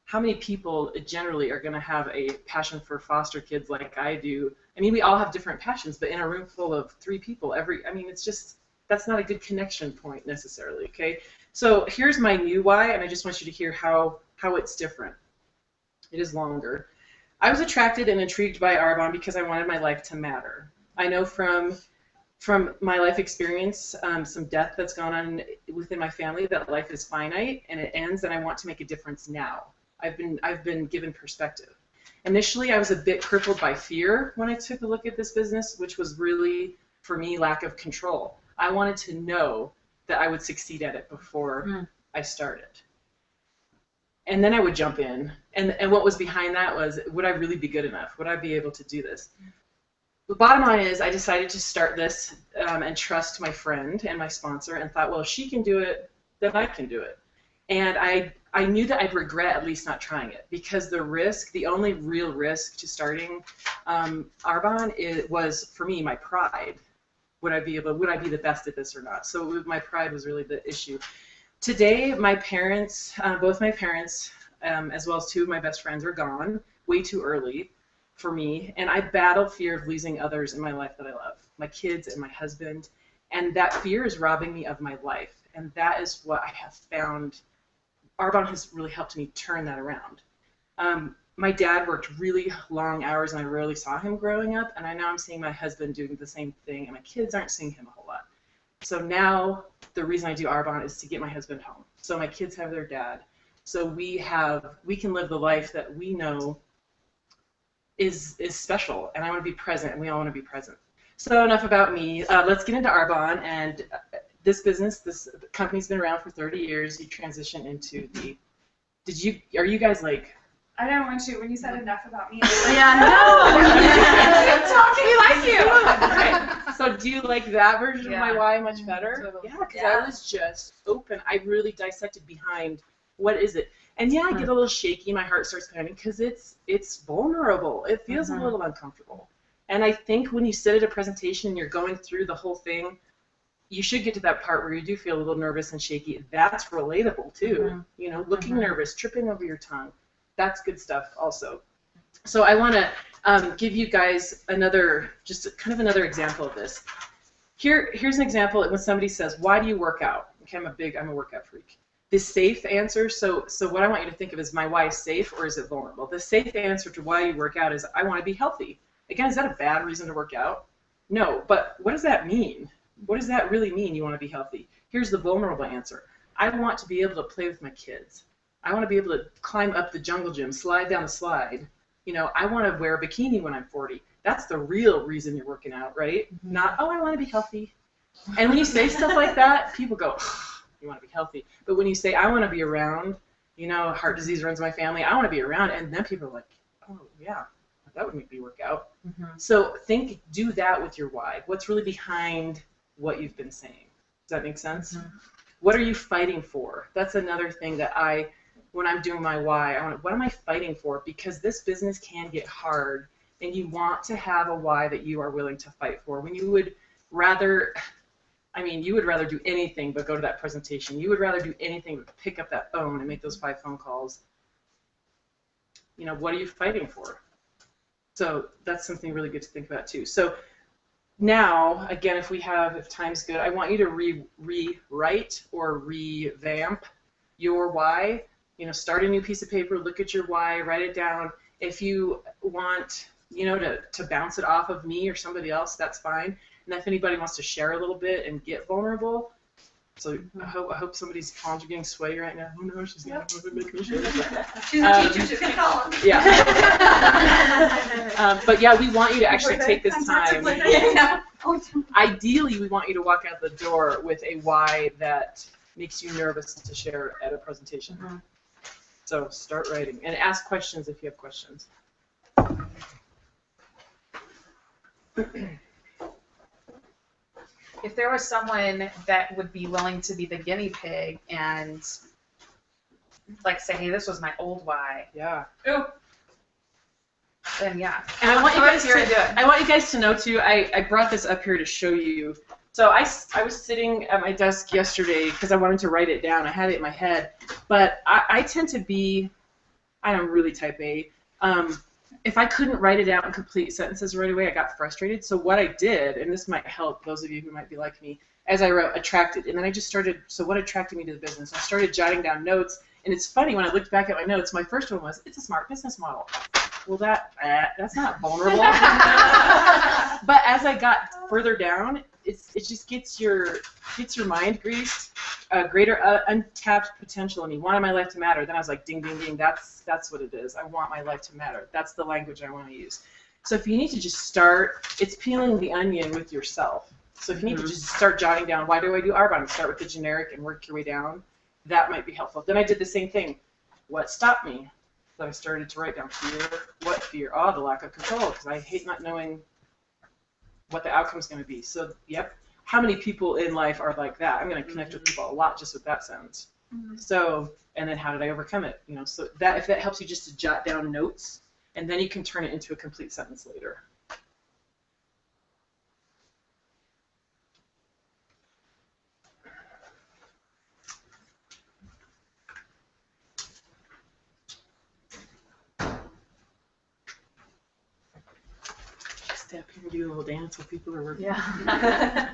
how many people generally are going to have a passion for foster kids like I do? I mean, we all have different passions, but in a room full of 3 people, I mean, it's just, that's not a good connection point necessarily, okay? So here's my new why, and I just want you to hear how it's different. It is longer. I was attracted and intrigued by Arbonne because I wanted my life to matter. I know from my life experience, some death that's gone on within my family, that life is finite and it ends, and I want to make a difference now. I've been given perspective. Initially, I was a bit crippled by fear when I took a look at this business, which was really, for me, lack of control. I wanted to know that I would succeed at it before I started. And then I would jump in. And what was behind that was, would I really be good enough? Would I be able to do this? The bottom line is I decided to start this and trust my friend and my sponsor and thought, well, if she can do it, then I can do it. And I knew that I'd regret at least not trying it, because the risk, the only real risk to starting Arbonne was, for me, my pride. Would I be the best at this or not? So my pride was really the issue. Today, my parents, both my parents, as well as 2 of my best friends, are gone way too early for me, and I battle fear of losing others in my life that I love, my kids and my husband, and that fear is robbing me of my life, and that is what I have found. Arbonne has really helped me turn that around. My dad worked really long hours, and I rarely saw him growing up, and now I'm seeing my husband doing the same thing, and my kids aren't seeing him a whole lot. So now the reason I do Arbonne is to get my husband home. So my kids have their dad. So we can live the life that we know is special, and I want to be present, and we all want to be present. So enough about me. Let's get into Arbonne, and this company's been around for 30 years. You transition into are you guys like? I don't want you, when you said enough about me. Yeah, no. We like you. Right. So do you like that version of my why much better? Totally. Yeah, because I was just open. I really dissected behind what is it. And yeah, I get a little shaky. My heart starts pounding because it's vulnerable. It feels a little uncomfortable. And I think when you sit at a presentation and you're going through the whole thing, you should get to that part where you do feel a little nervous and shaky. That's relatable too. You know, looking nervous, tripping over your tongue. That's good stuff also. So I want to give you guys another example of this. Here's an example when somebody says, why do you work out? Okay, I'm a workout freak. The safe answer, so what I want you to think of is, my why is safe or is it vulnerable? The safe answer to why you work out is, I want to be healthy. Again, is that a bad reason to work out? No, but what does that mean? What does that really mean, you want to be healthy? Here's the vulnerable answer. I want to be able to play with my kids. I want to be able to climb up the jungle gym, slide down the slide. You know, I want to wear a bikini when I'm 40. That's the real reason you're working out, right? Not, oh, I want to be healthy. And when you say stuff like that, people go, oh, you want to be healthy. But when you say, I want to be around, you know, heart disease runs my family, I want to be around, and then people are like, oh, yeah, that would make me work out. So do that with your why. What's really behind what you've been saying? Does that make sense? What are you fighting for? That's another thing that when I'm doing my why, what am I fighting for? Because this business can get hard, and you want to have a why that you are willing to fight for. When you would rather do anything but go to that presentation. You would rather do anything but pick up that phone and make those 5 phone calls. You know, what are you fighting for? So that's something really good to think about too. So now, again, if time's good, I want you to rewrite or revamp your why. You know, start a new piece of paper, look at your why, write it down. If you want, you know, to bounce it off of me or somebody else, that's fine. And if anybody wants to share a little bit and get vulnerable, so I hope somebody's palms are getting sweaty right now. Oh no, she's gonna make me share. She's a teacher, she's gonna call him. Yeah. But yeah, we want you to actually take this time. Ideally, we want you to walk out the door with a why that makes you nervous to share at a presentation. So start writing and ask questions if you have questions. If there was someone that would be willing to be the guinea pig and like say, hey, this was my old why. Yeah. Then yeah. And I want you guys here to do it. I want you guys to know too. I brought this up here to show you. So I was sitting at my desk yesterday because I wanted to write it down. I had it in my head, but I tend to be, I'm really type A. If I couldn't write it out in complete sentences right away, I got frustrated. So what I did, and this might help those of you who might be like me, as I wrote, attracted, and then I just started. So what attracted me to the business? I started jotting down notes, and it's funny when I looked back at my notes. My first one was, "It's a smart business model." Well, that's not vulnerable. But as I got further down, it just gets your mind greased. Greater untapped potential in me. Wanted my life to matter. Then I was like, ding, ding, ding. That's what it is. I want my life to matter. That's the language I want to use. So if you need to just start, it's peeling the onion with yourself. So if you need to just start jotting down, why do I do Arbonne? Start with the generic and work your way down. That might be helpful. Then I did the same thing. What stopped me? So I started to write down fear. What fear? Oh, the lack of control, because I hate not knowing what the outcome is going to be. So, yep. How many people in life are like that? I'm going to connect with people a lot just with that sentence. So, and then how did I overcome it? You know, so that if that helps you just to jot down notes, and then you can turn it into a complete sentence later. Stay up here and do a little dance while people are working. Yeah.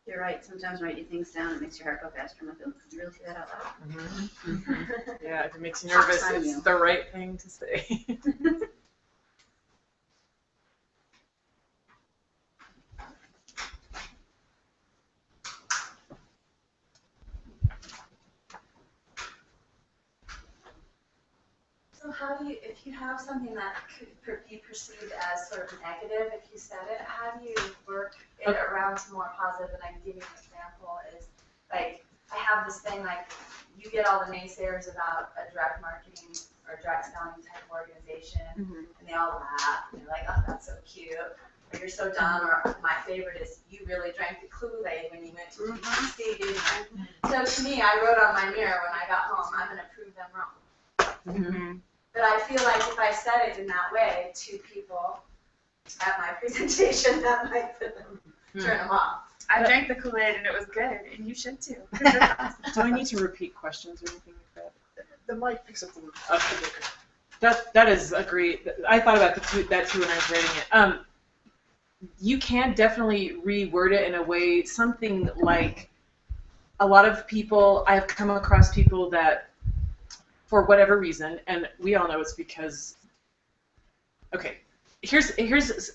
You're right. Sometimes writing things down, it makes your heart go faster. I'm like, oh, could you really say that out loud? Yeah, if it makes you nervous, it's the right thing to say. So how do you, if you have something that could be perceived as sort of negative, if you said it, how do you work it around to more positive? And I can give you an example is, like, I have this thing, like, you get all the naysayers about a direct marketing or direct selling type organization, and they all laugh, and they're like, oh, that's so cute, or you're so dumb, or my favorite is, you really drank the Kool-Aid when you went to GTC, didn't you? So to me, I wrote on my mirror when I got home, I'm going to prove them wrong. But I feel like if I said it in that way to people at my presentation, that might turn them off. I drank the Kool-Aid and it was good, and you should too. Do I need to repeat questions or anything like that? The mic picks up the word. Okay. That is a great. I thought about that too when I was writing it. You can definitely reword it in a way, something like, a lot of people, I've come across people that, for whatever reason, and we all know it's because, okay, here's,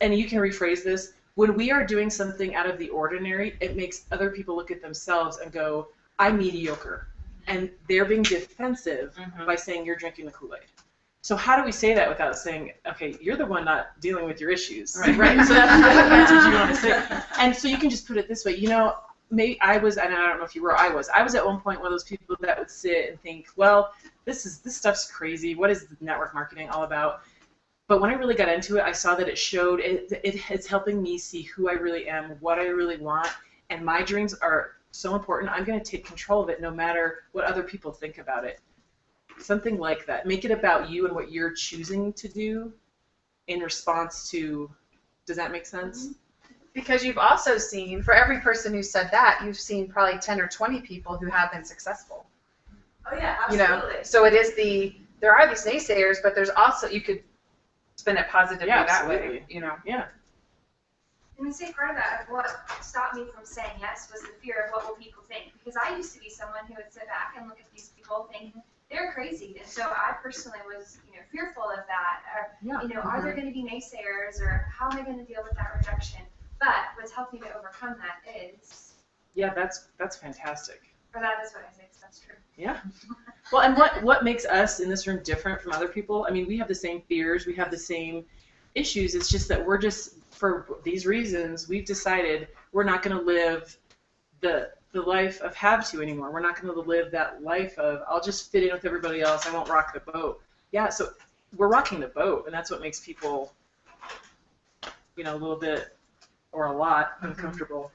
and you can rephrase this, when we are doing something out of the ordinary, it makes other people look at themselves and go, I'm mediocre. And they're being defensive by saying you're drinking the Kool-Aid. So how do we say that without saying, okay, you're the one not dealing with your issues? Right. So that's what you want to say. And so you can just put it this way, you know, maybe I was, and I don't know if you were, I was at one point one of those people that would sit and think, well, this stuff's crazy. What is network marketing all about? But when I really got into it, I saw that it showed, it's helping me see who I really am, what I really want, and my dreams are so important. I'm going to take control of it no matter what other people think about it. Something like that. Make it about you and what you're choosing to do in response to, does that make sense? Because you've also seen, for every person who said that, you've seen probably 10 or 20 people who have been successful. Oh yeah, You absolutely. know, so it is there are these naysayers, but there's also, you could spin it positively that way, you know. Yeah. And I'd say part of that, what stopped me from saying yes was the fear of what will people think. Because I used to be someone who would sit back and look at these people thinking, they're crazy. And so I personally was, fearful of that. Or, are there going to be naysayers? Or how am I going to deal with that rejection? But what's helped me to overcome that is... Yeah, that's fantastic. Or that is what I say, because that's true. Yeah. Well, and what makes us in this room different from other people? I mean, we have the same fears, we have the same issues. It's just that we're just, for these reasons, we've decided we're not going to live the life of have to anymore. We're not going to live that life of, I'll just fit in with everybody else, I won't rock the boat. Yeah, so we're rocking the boat, and that's what makes people, a little bit or a lot uncomfortable.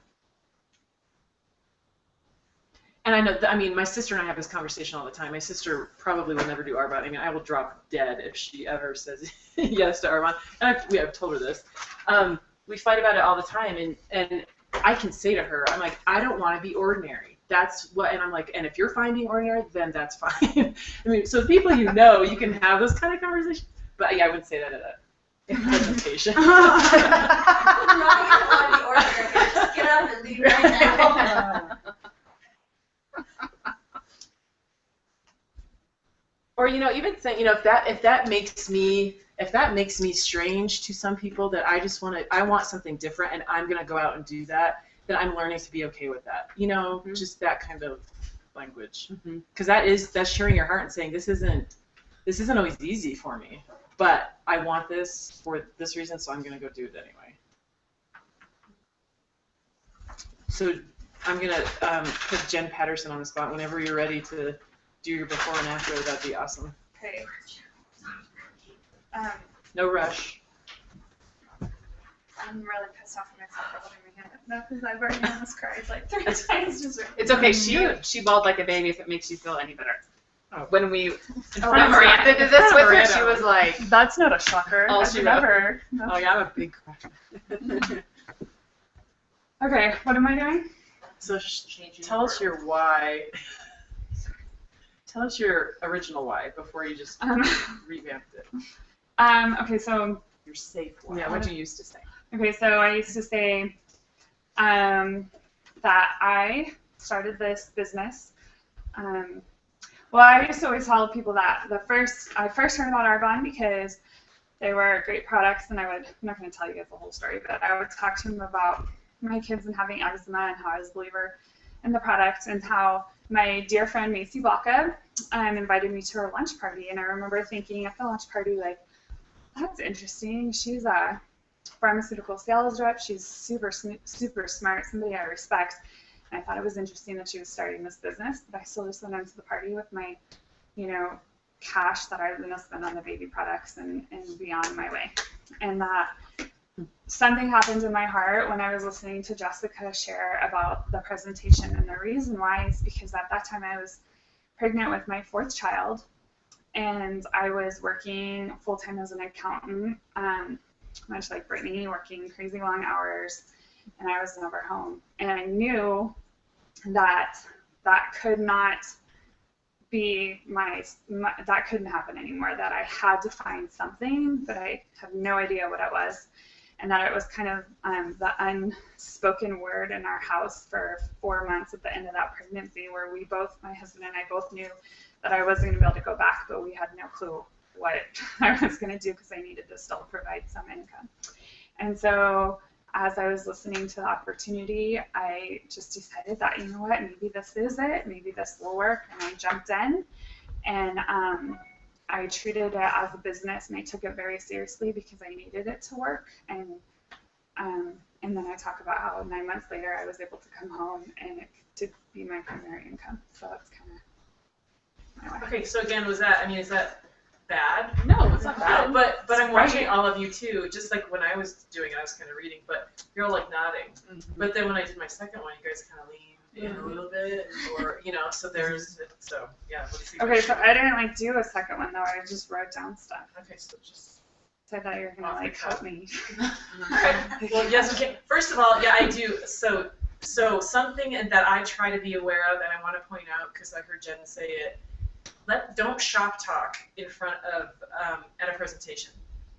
And I know, my sister and I have this conversation all the time. My sister probably will never do Arbonne. I mean, I will drop dead if she ever says yes to Arbonne. And I've told her this. We fight about it all the time, and I can say to her, I'm like, I don't want to be ordinary. That's what, and I'm like, and if you're finding ordinary, then that's fine. I mean, so people you can have those kind of conversations. But yeah, I wouldn't say that at a presentation. I'm not going to want to be ordinary. Just get up and leave right now. Or even saying, if that makes me strange to some people, that I want something different, and I'm gonna go out and do that, then I'm learning to be okay with that. Just that kind of language, because that's sharing your heart and saying this isn't always easy for me, but I want this for this reason, so I'm gonna go do it anyway. So I'm gonna put Jen Patterson on the spot. Whenever you're ready to do your before and after, that'd be awesome. Okay. No rush. I'm really pissed off at myself for holding my hand up. No, because I've already almost cried like 3 times. It's okay. She bawled like a baby if it makes you feel any better. Oh. When we Miranda did this with her, she was like, "That's not a shocker. All I've she never." No. Oh yeah, I'm a big cry. Okay, what am I doing? So tell us your why. Tell us your original why before you just revamped it. Okay, so your safe why. Yeah, what you used to say. Okay, so I used to say that I started this business. Well, I used to always tell people that I first heard about Arbonne because they were great products, and I'm not going to tell you guys the whole story, but I would talk to them about my kids and having eczema and how I was a believer in the product, and how my dear friend Macy Baca invited me to her lunch party, and I remember thinking at the lunch party, like, that's interesting. She's a pharmaceutical sales rep. She's super smart, somebody I respect. And I thought it was interesting that she was starting this business, but I still just went into the party with my, cash that I was going to spend on the baby products and be on my way. And that something happened in my heart when I was listening to Jessica share about the presentation. And the reason why is because at that time I was pregnant with my 4th child, and I was working full-time as an accountant, much like Brittany, working crazy long hours, and I was never home. And I knew that could not be my that couldn't happen anymore, that I had to find something, but I had no idea what it was. And that it was kind of the unspoken word in our house for 4 months at the end of that pregnancy, where we both, my husband and I both knew that I wasn't going to be able to go back, but we had no clue what I was going to do because I needed to still provide some income. And so as I was listening to the opportunity, I just decided that, you know what, maybe this is it, maybe this will work, and I jumped in. And I treated it as a business, and I took it very seriously because I needed it to work. And then I talk about how 9 months later I was able to come home and it to be my primary income. So that's kind of my life. Okay, so again, is that bad? No, it's not bad. But I'm Right. watching all of you too. Just like when I was doing it, I was kind of reading, but you're all like nodding. Mm-hmm. But then when I did my second one, you guys kind of leaned in a little bit, or so there's yeah. Let's see. Okay, so I didn't do a second one though. I just wrote down stuff. Okay, so just. So I thought you were gonna help me. Alright. Well, yes, okay. First of all, yeah, I do. So something that I try to be aware of, and I want to point out because I heard Jen say it. Don't shop talk in front of at a presentation.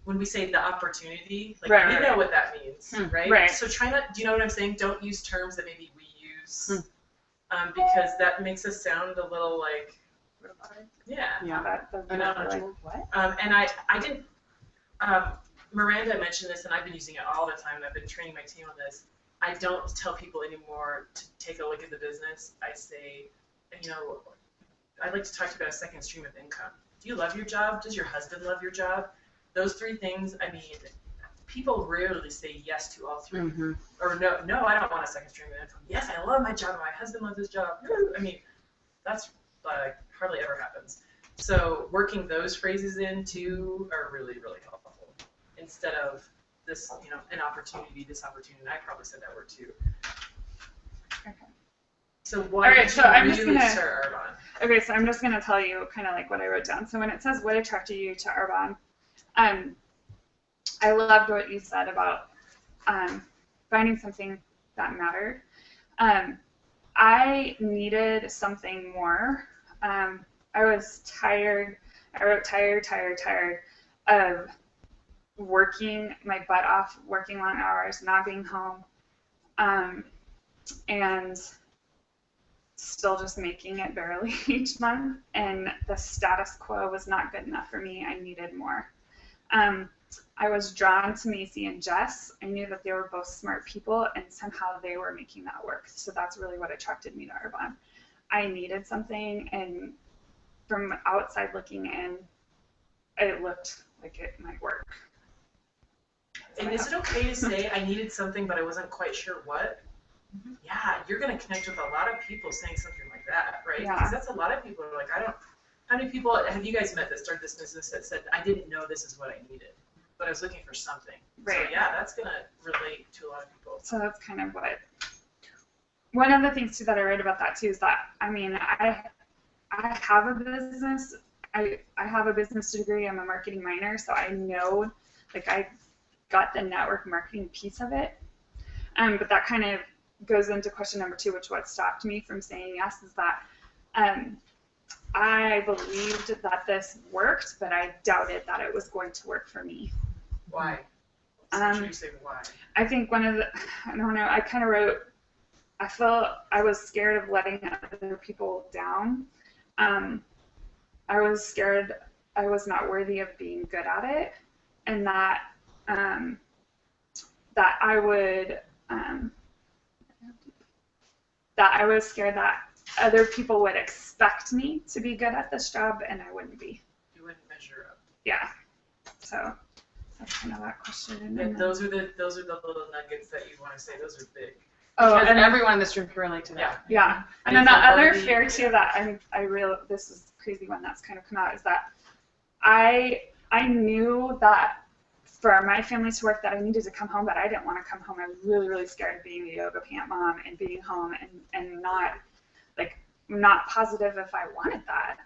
When we say the opportunity, we know what that means, right? Right. So try not. Do you know what I'm saying? Don't use terms that maybe we use, because that makes us sound a little like. Yeah. Yeah. What? And I didn't. Miranda mentioned this, and I've been using it all the time. And I've been training my team on this. I don't tell people anymore to take a look at the business. I say, I'd like to talk to you about a second stream of income. Do you love your job? Does your husband love your job? Those three things, people rarely say yes to all three. Mm-hmm. Or no, I don't want a second stream of income. Yes, I love my job, and my husband loves his job. That's hardly ever happens. So working those phrases in too are really, really helpful. Instead of this, an opportunity, this opportunity. And I probably said that word too. Okay. So why did you really start Arbonne? Okay, so I'm just gonna tell you kind of what I wrote down. So when it says what attracted you to Arbonne, I loved what you said about finding something that mattered. I needed something more. I was tired. I wrote tired of working my butt off, working long hours, not being home, and still just making it barely each month. And the status quo was not good enough for me. I needed more. I was drawn to Macy and Jess. I knew that they were both smart people, and somehow they were making that work. So that's really what attracted me to Arbonne. I needed something, and from outside looking in, it looked like it might work. And is it okay to say I needed something, but I wasn't quite sure what? Mm-hmm. Yeah, you're going to connect with a lot of people saying something like that, right? Yeah. Because that's a lot of people who are like, how many people have you guys met that started this business that said, I didn't know this is what I needed, but I was looking for something. Right. So yeah, that's going to relate to a lot of people. So that's kind of one of the things too that I read about that too is that, I have a business. I have a business degree. I'm a marketing minor, so I know, I got the network marketing piece of it. But that kind of goes into question number 2, which what stopped me from saying yes is that I believed that this worked, but I doubted that it was going to work for me. Why? So you say why? I think I don't know, I kind of wrote, I felt I was scared of letting other people down. I was scared I was not worthy of being good at it, and that I was scared that other people would expect me to be good at this job, and I wouldn't be. You wouldn't measure up. Yeah. So that's kind of that question. And those are the little nuggets that you want to say. Those are big. Oh, and everyone in this room can relate to that. Yeah. And then the other fear too that this is a crazy one that's kind of come out is that I knew that for my family to work that I needed to come home, but I didn't want to come home. I was really, really scared of being a yoga pant mom and being home and not positive if I wanted that.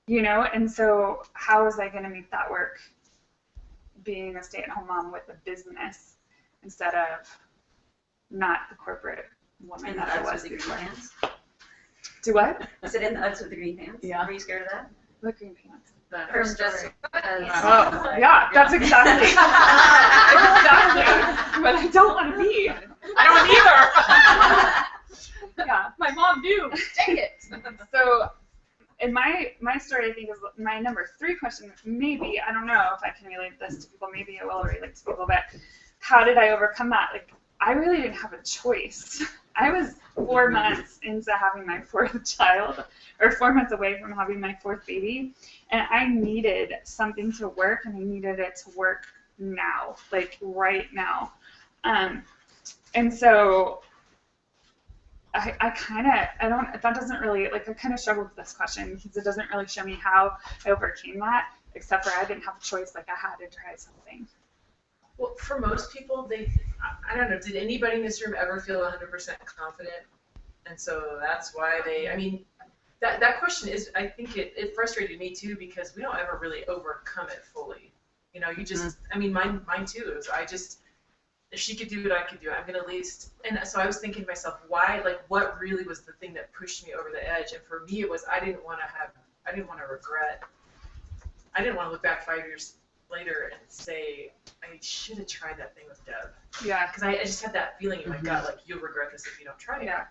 And so how was I going to make that work being a stay-at-home mom with a business instead of not the corporate woman that I was before? Do what? Sit in the Uggs with the green pants? Yeah. Were you scared of that? The green pants. Or just because? Oh, yeah, that's exactly. Exactly. But I don't want to be. I don't either. Yeah, my mom knew. Dang it. So, in my story, I think is my number 3 question. Maybe, I don't know if I can relate this to people. Maybe it will relate to people. But how did I overcome that? Like, I really didn't have a choice. I was 4 months into having my 4th child, or 4 months away from having my 4th baby, and I needed something to work, and I needed it to work now, like right now. And so I kind of struggle with this question because it doesn't really show me how I overcame that, except for I didn't have a choice, like I had to try something. Well, for most people, I don't know, did anybody in this room ever feel 100% confident? And so that's why that question is, I think it frustrated me too, because we don't ever really overcome it fully. You know, you just, mine too, is if she could do it, I could do it. I'm going to at least, and so I was thinking to myself, why, like, what really was the thing that pushed me over the edge? And for me, it was, I didn't want to regret. I didn't want to look back 5 years later and say, I should have tried that thing with Deb. Yeah. Because I just had that feeling in my gut, like, you'll regret this if you don't try it. Yeah.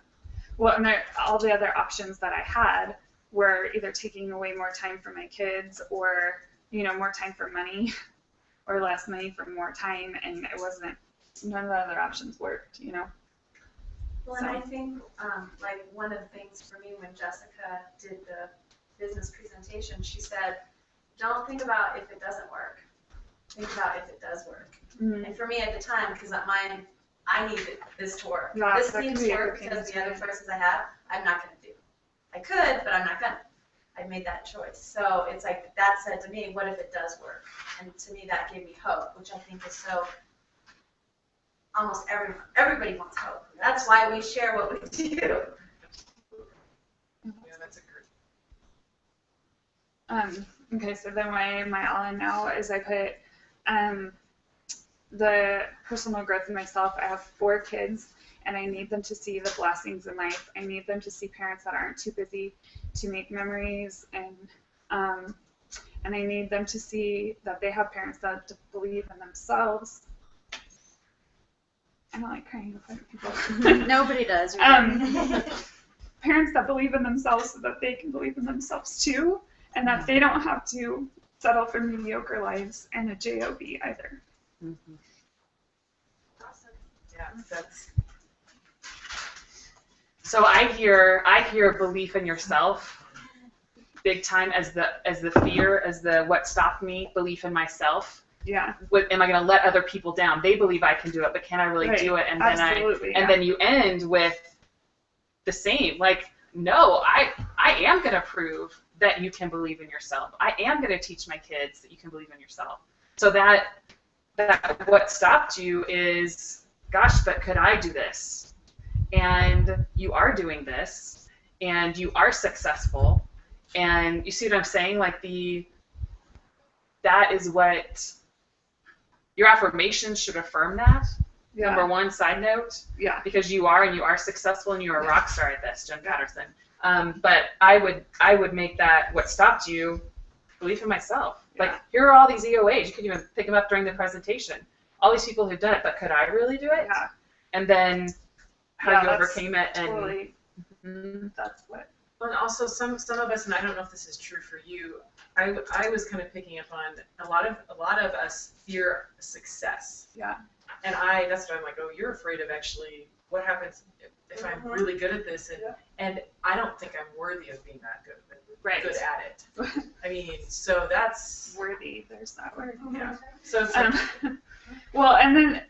Well, and all the other options that I had were either taking away more time from my kids, or, more time for money, or less money for more time, and it wasn't, none of the other options worked, Well, and I think, like, one of the things for me when Jessica did the business presentation, she said, don't think about if it doesn't work. Think about if it does work. Mm-hmm. And for me at the time, because I needed this to work. Yeah, This that needs could to be a work good because the thing. other choices I have, I'm not going to do. I could, but I'm not going to. I made that choice. So it's like, that said to me, what if it does work? And to me, that gave me hope, which I think is so, almost everybody wants hope. That's why we share what we do. Yeah, that's a great. Okay, so then my all-in now is I put the personal growth in myself. I have 4 kids, and I need them to see the blessings in life. I need them to see parents that aren't too busy to make memories, and I need them to see that they have parents that believe in themselves. I don't like crying in front of people. Nobody does. Parents that believe in themselves so that they can believe in themselves too, and that they don't have to settle for mediocre lives and a job either. Mm-hmm. Awesome. Yeah, that's. So I hear belief in yourself big time as the fear, as the what stopped me, belief in myself. Yeah. Am I going to let other people down? They believe I can do it, but can I really do it? And Absolutely, then you end with the same, like, no, I am going to prove that you can believe in yourself. I am going to teach my kids that you can believe in yourself. So that what stopped you is, gosh, but could I do this? And you are doing this, and you are successful, and you see what I'm saying? Like that is what your affirmations should affirm that. Yeah. Number one, side note. Yeah. Because you are successful, and you're a rock star at this, Jen Patterson. But I would make that what stopped you, belief in myself. Yeah. Like, here are all these EOAs. You can even pick them up during the presentation. All these people who've done it, but could I really do it? Yeah. And then how you overcame it, and totally. That's what. Well, and also some of us, and I don't know if this is true for you, I was kind of picking up on a lot of us fear success. Yeah. And that's what I'm like, oh, you're afraid of actually what happens if I'm really good at this, and I don't think I'm worthy of being that good at it. I mean, so that's worthy. There's that word. Yeah. So it's like, well,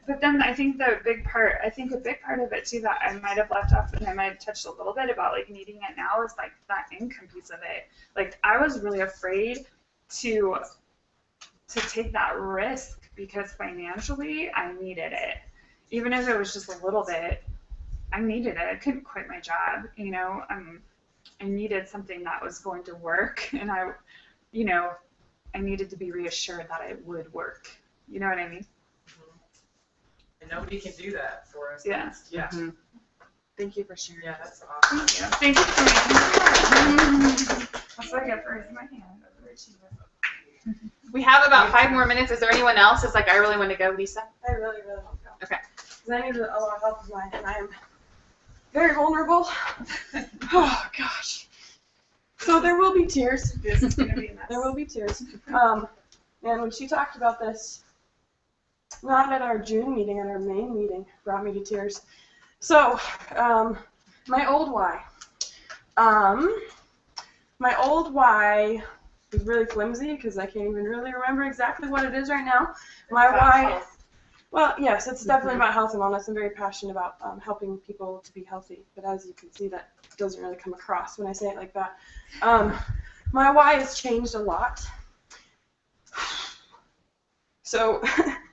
but then I think a big part of it too that I might have left off, and I might have touched a little bit about like needing it now, is like that income piece of it. Like, I was really afraid to take that risk because financially I needed it. Even if it was just a little bit, I needed it. I couldn't quit my job, I needed something that was going to work, and I needed to be reassured that it would work. You know what I mean? And nobody can do that for us. Yeah. Yeah. Mm-hmm. Thank you for sharing. Yeah, that's awesome. Thank you for making that. That's what I get for raising my hand. We have about 5 more minutes. Is there anyone else? It's like, I really want to go, Lisa. I really, really want to go. Okay. Because I need a lot of help of mine, and I am very vulnerable. Oh, gosh. So there will be tears. This is going to be a mess. There will be tears. And when she talked about this, not at our June meeting, at our main meeting, brought me to tears. So, my old why. My old why is really flimsy because I can't even really remember exactly what it is right now. My why, well, yes, it's definitely about health and wellness. I'm very passionate about helping people to be healthy, but as you can see, that doesn't really come across when I say it like that. My why has changed a lot. So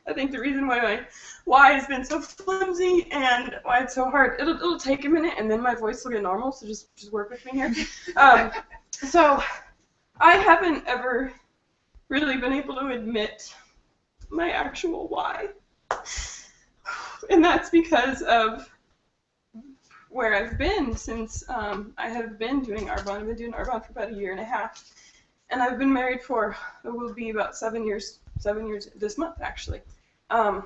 I think the reason why my why has been so flimsy and why it's so hard, it'll take a minute and then my voice will get normal, so just work with me here. So I haven't ever really been able to admit my actual why. And that's because of where I've been since I have been doing Arbonne. I've been doing Arbonne for about 1.5 years. And I've been married for, it will be about 7 years this month, actually. And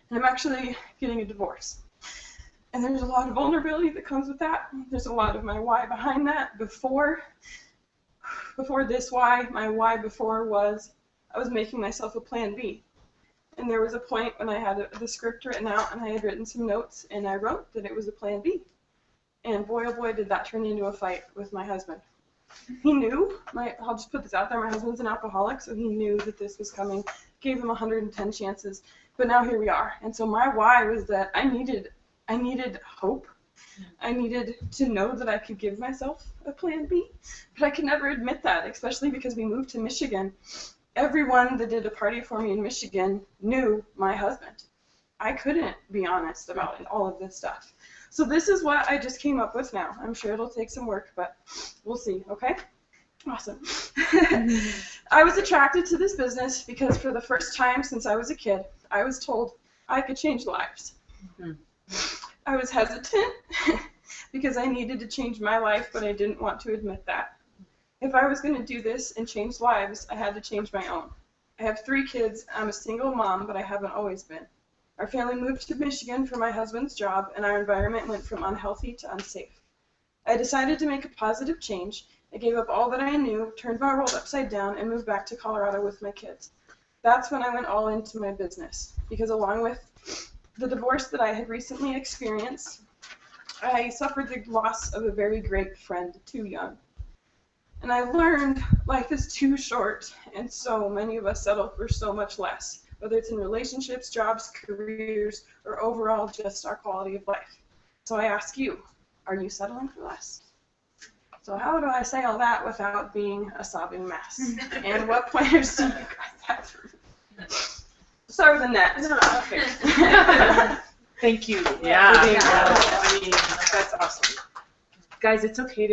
I'm actually getting a divorce. And there's a lot of vulnerability that comes with that. There's a lot of my why behind that. Before this why, my why before was I was making myself a plan B. And there was a point when I had the script written out and I had written some notes and I wrote that it was a plan B. And boy, oh boy, did that turn into a fight with my husband. He knew, I'll just put this out there, my husband's an alcoholic, so he knew that this was coming, gave him 110 chances, but now here we are. And so my why was that I needed hope. I needed to know that I could give myself a plan B, but I could never admit that, especially because we moved to Michigan. Everyone that did a party for me in Michigan knew my husband. I couldn't be honest about all of this stuff. So this is what I just came up with now. I'm sure it'll take some work, but we'll see, okay? Awesome. I was attracted to this business because for the first time since I was a kid, I was told I could change lives. I was hesitant because I needed to change my life, but I didn't want to admit that. If I was going to do this and change lives, I had to change my own. I have 3 kids. I'm a single mom, but I haven't always been. Our family moved to Michigan for my husband's job, and our environment went from unhealthy to unsafe. I decided to make a positive change. I gave up all that I knew, turned my world upside down, and moved back to Colorado with my kids. That's when I went all into my business, because along with the divorce that I had recently experienced, I suffered the loss of a very great friend too young. And I learned life is too short, and so many of us settle for so much less, whether it's in relationships, jobs, careers, or overall just our quality of life. So I ask you, are you settling for less? So how do I say all that without being a sobbing mess? And what pointers do you guys have for me? Start with Annette. Okay. Thank you. Yeah. I mean, that's awesome. Guys, it's okay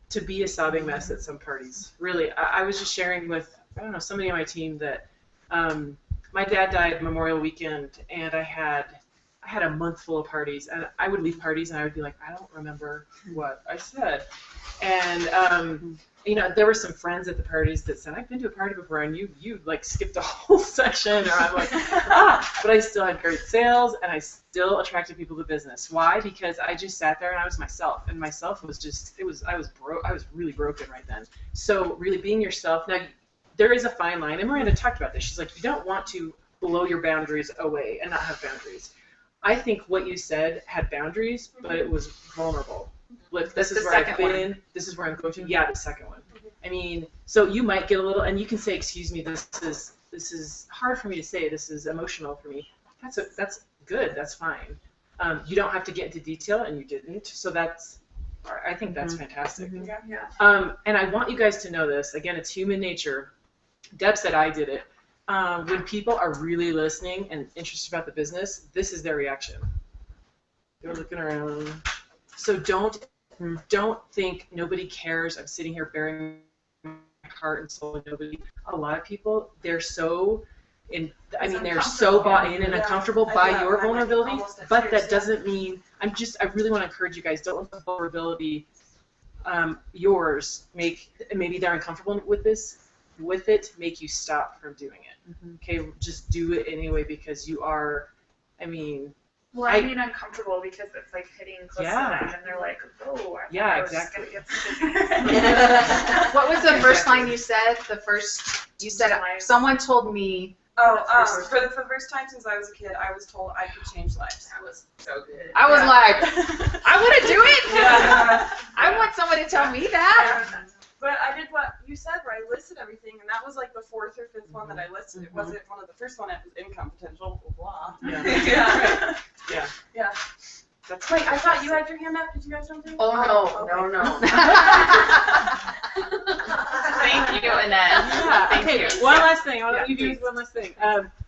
to be a sobbing mess at some parties. Really, I was just sharing with, I don't know, somebody on my team that my dad died Memorial Weekend, and I had a month full of parties, and I would leave parties and I would be like, I don't remember what I said. And there were some friends at the parties that said, I've been to a party before, and you like skipped a whole section, or I'm like, but I still had great sales, and I still attracted people to business. Why? Because I just sat there and I was myself, and myself was just, I was really broken right then. So really being yourself. Now, there is a fine line, and Miranda talked about this. She's like, you don't want to blow your boundaries away and not have boundaries. I think what you said had boundaries, but it was vulnerable. Like, this is where I've been. This is where I'm coaching. Yeah, the second one. I mean, so you might get a little, and you can say, excuse me, this is hard for me to say. This is emotional for me. That's good. That's fine. You don't have to get into detail, and you didn't. So I think that's fantastic. Yeah. And I want you guys to know this. Again, it's human nature. Deb said I did it. When people are really listening and interested about the business, this is their reaction. They're looking around. So don't think nobody cares. I'm sitting here bearing my heart and soul and nobody. A lot of people, they're so bought in and uncomfortable by your vulnerability, but that doesn't mean I really want to encourage you guys, don't let the vulnerability, yours, maybe they're uncomfortable with it, make you stop from doing it. Okay, just do it anyway because you are, I mean, Well, I mean uncomfortable because it's like hitting close to them and they're like, oh, I was just gonna get some disease. What was the first line you said? You said someone told me. For the first time since I was a kid, I was told I could change lives. That was so good. I was like, I want to do it. Yeah. I want someone to tell me that. But I did what you said, where I listed everything, and that was like the 4th or 5th one that I listed. It wasn't one of the first one. It was income potential, blah blah. Yeah. Yeah. Yeah. That's Wait, I thought you had your hand up. Did you have something? Oh no. Thank you, Annette. Yeah. Thank Okay. you. One last thing. I want to leave you with one last thing.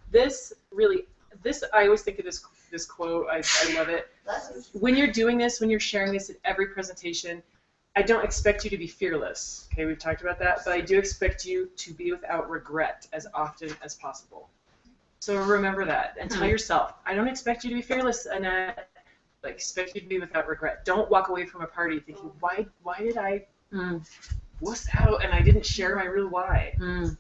This I always think of this quote. I love it. When you're doing this, when you're sharing this at every presentation, I don't expect you to be fearless. Okay, we've talked about that, but I do expect you to be without regret as often as possible. So remember that and tell yourself, I don't expect you to be fearless, and I expect you to be without regret. Don't walk away from a party thinking, why did I wuss out and I didn't share my real why?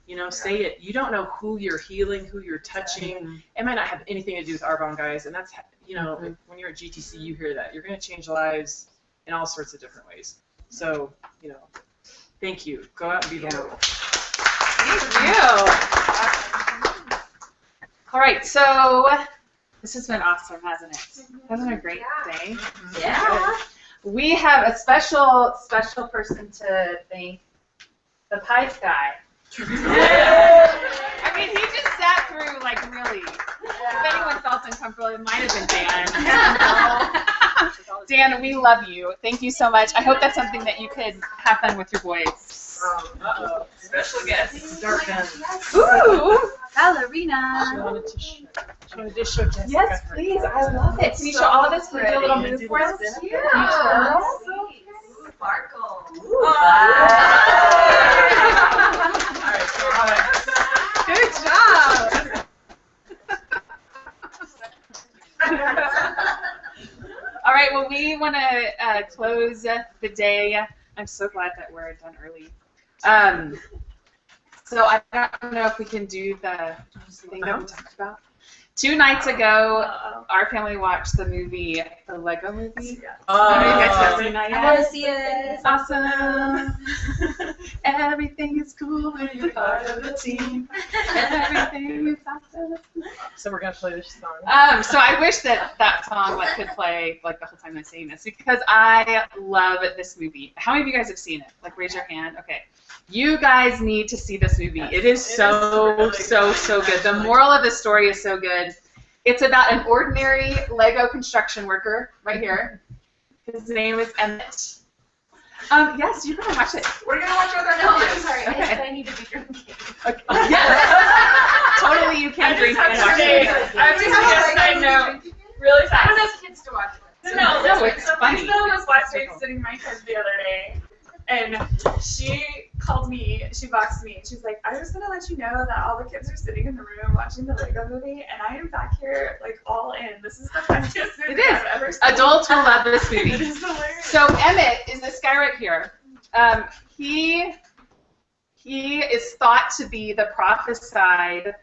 You know, say it. You don't know who you're healing, who you're touching. It might not have anything to do with Arbonne guys, and that's, you know, when you're at GTC, you hear that. You're going to change lives in all sorts of different ways. So, you know, thank you. Go out and be vulnerable. Thank you. All right, so this has been awesome, hasn't it? Hasn't it been a great day? Yeah. We have a special person to thank, the pipe guy. I mean, he just sat through, like, really. If anyone felt uncomfortable, it might have been Dan. Dan, we love you. Thank you so much. I hope that's something that you could have fun with your boys. Uh-oh. Special guest. Ooh! Ballerina. She wanted to show Jessica. Yes, please. I love it. Can you show all of us? Can you do a little move for us? Yeah. Sparkle. Good job. All right, well, we want to close the day. I'm so glad that we're done early. So I don't know if we can do the thing that we talked about. 2 nights ago, our family watched the movie, the Lego movie. Oh. I know you guys have seen that yet. I want to see it. It's awesome. Everything is cool when you're part of the team. Everything is awesome. So we're going to play this song. So I wish that song could play like the whole time I'm saying this because I love this movie. How many of you guys have seen it? Like raise your hand. Okay. You guys need to see this movie. It is so good. The moral of the story is so good. It's about an ordinary Lego construction worker right here. His name is Emmett. Yes, you can watch it. We're gonna watch it with our No, kids. I'm sorry. Okay. I need to be drinking. Okay. Yes. Totally, you can drink and watch it. I just have a side note, really fast. I don't have kids to watch it. No, it's funny. Lisa was last week sitting my kids the other day, and she called me, she boxed me, and she's like, I was gonna let you know that all the kids are sitting in the room watching the Lego movie, and I am back here, like, all in. This is the funniest movie I've ever seen. Adults will love this movie. It is hilarious. So Emmett is this guy right here. He is thought to be the prophesied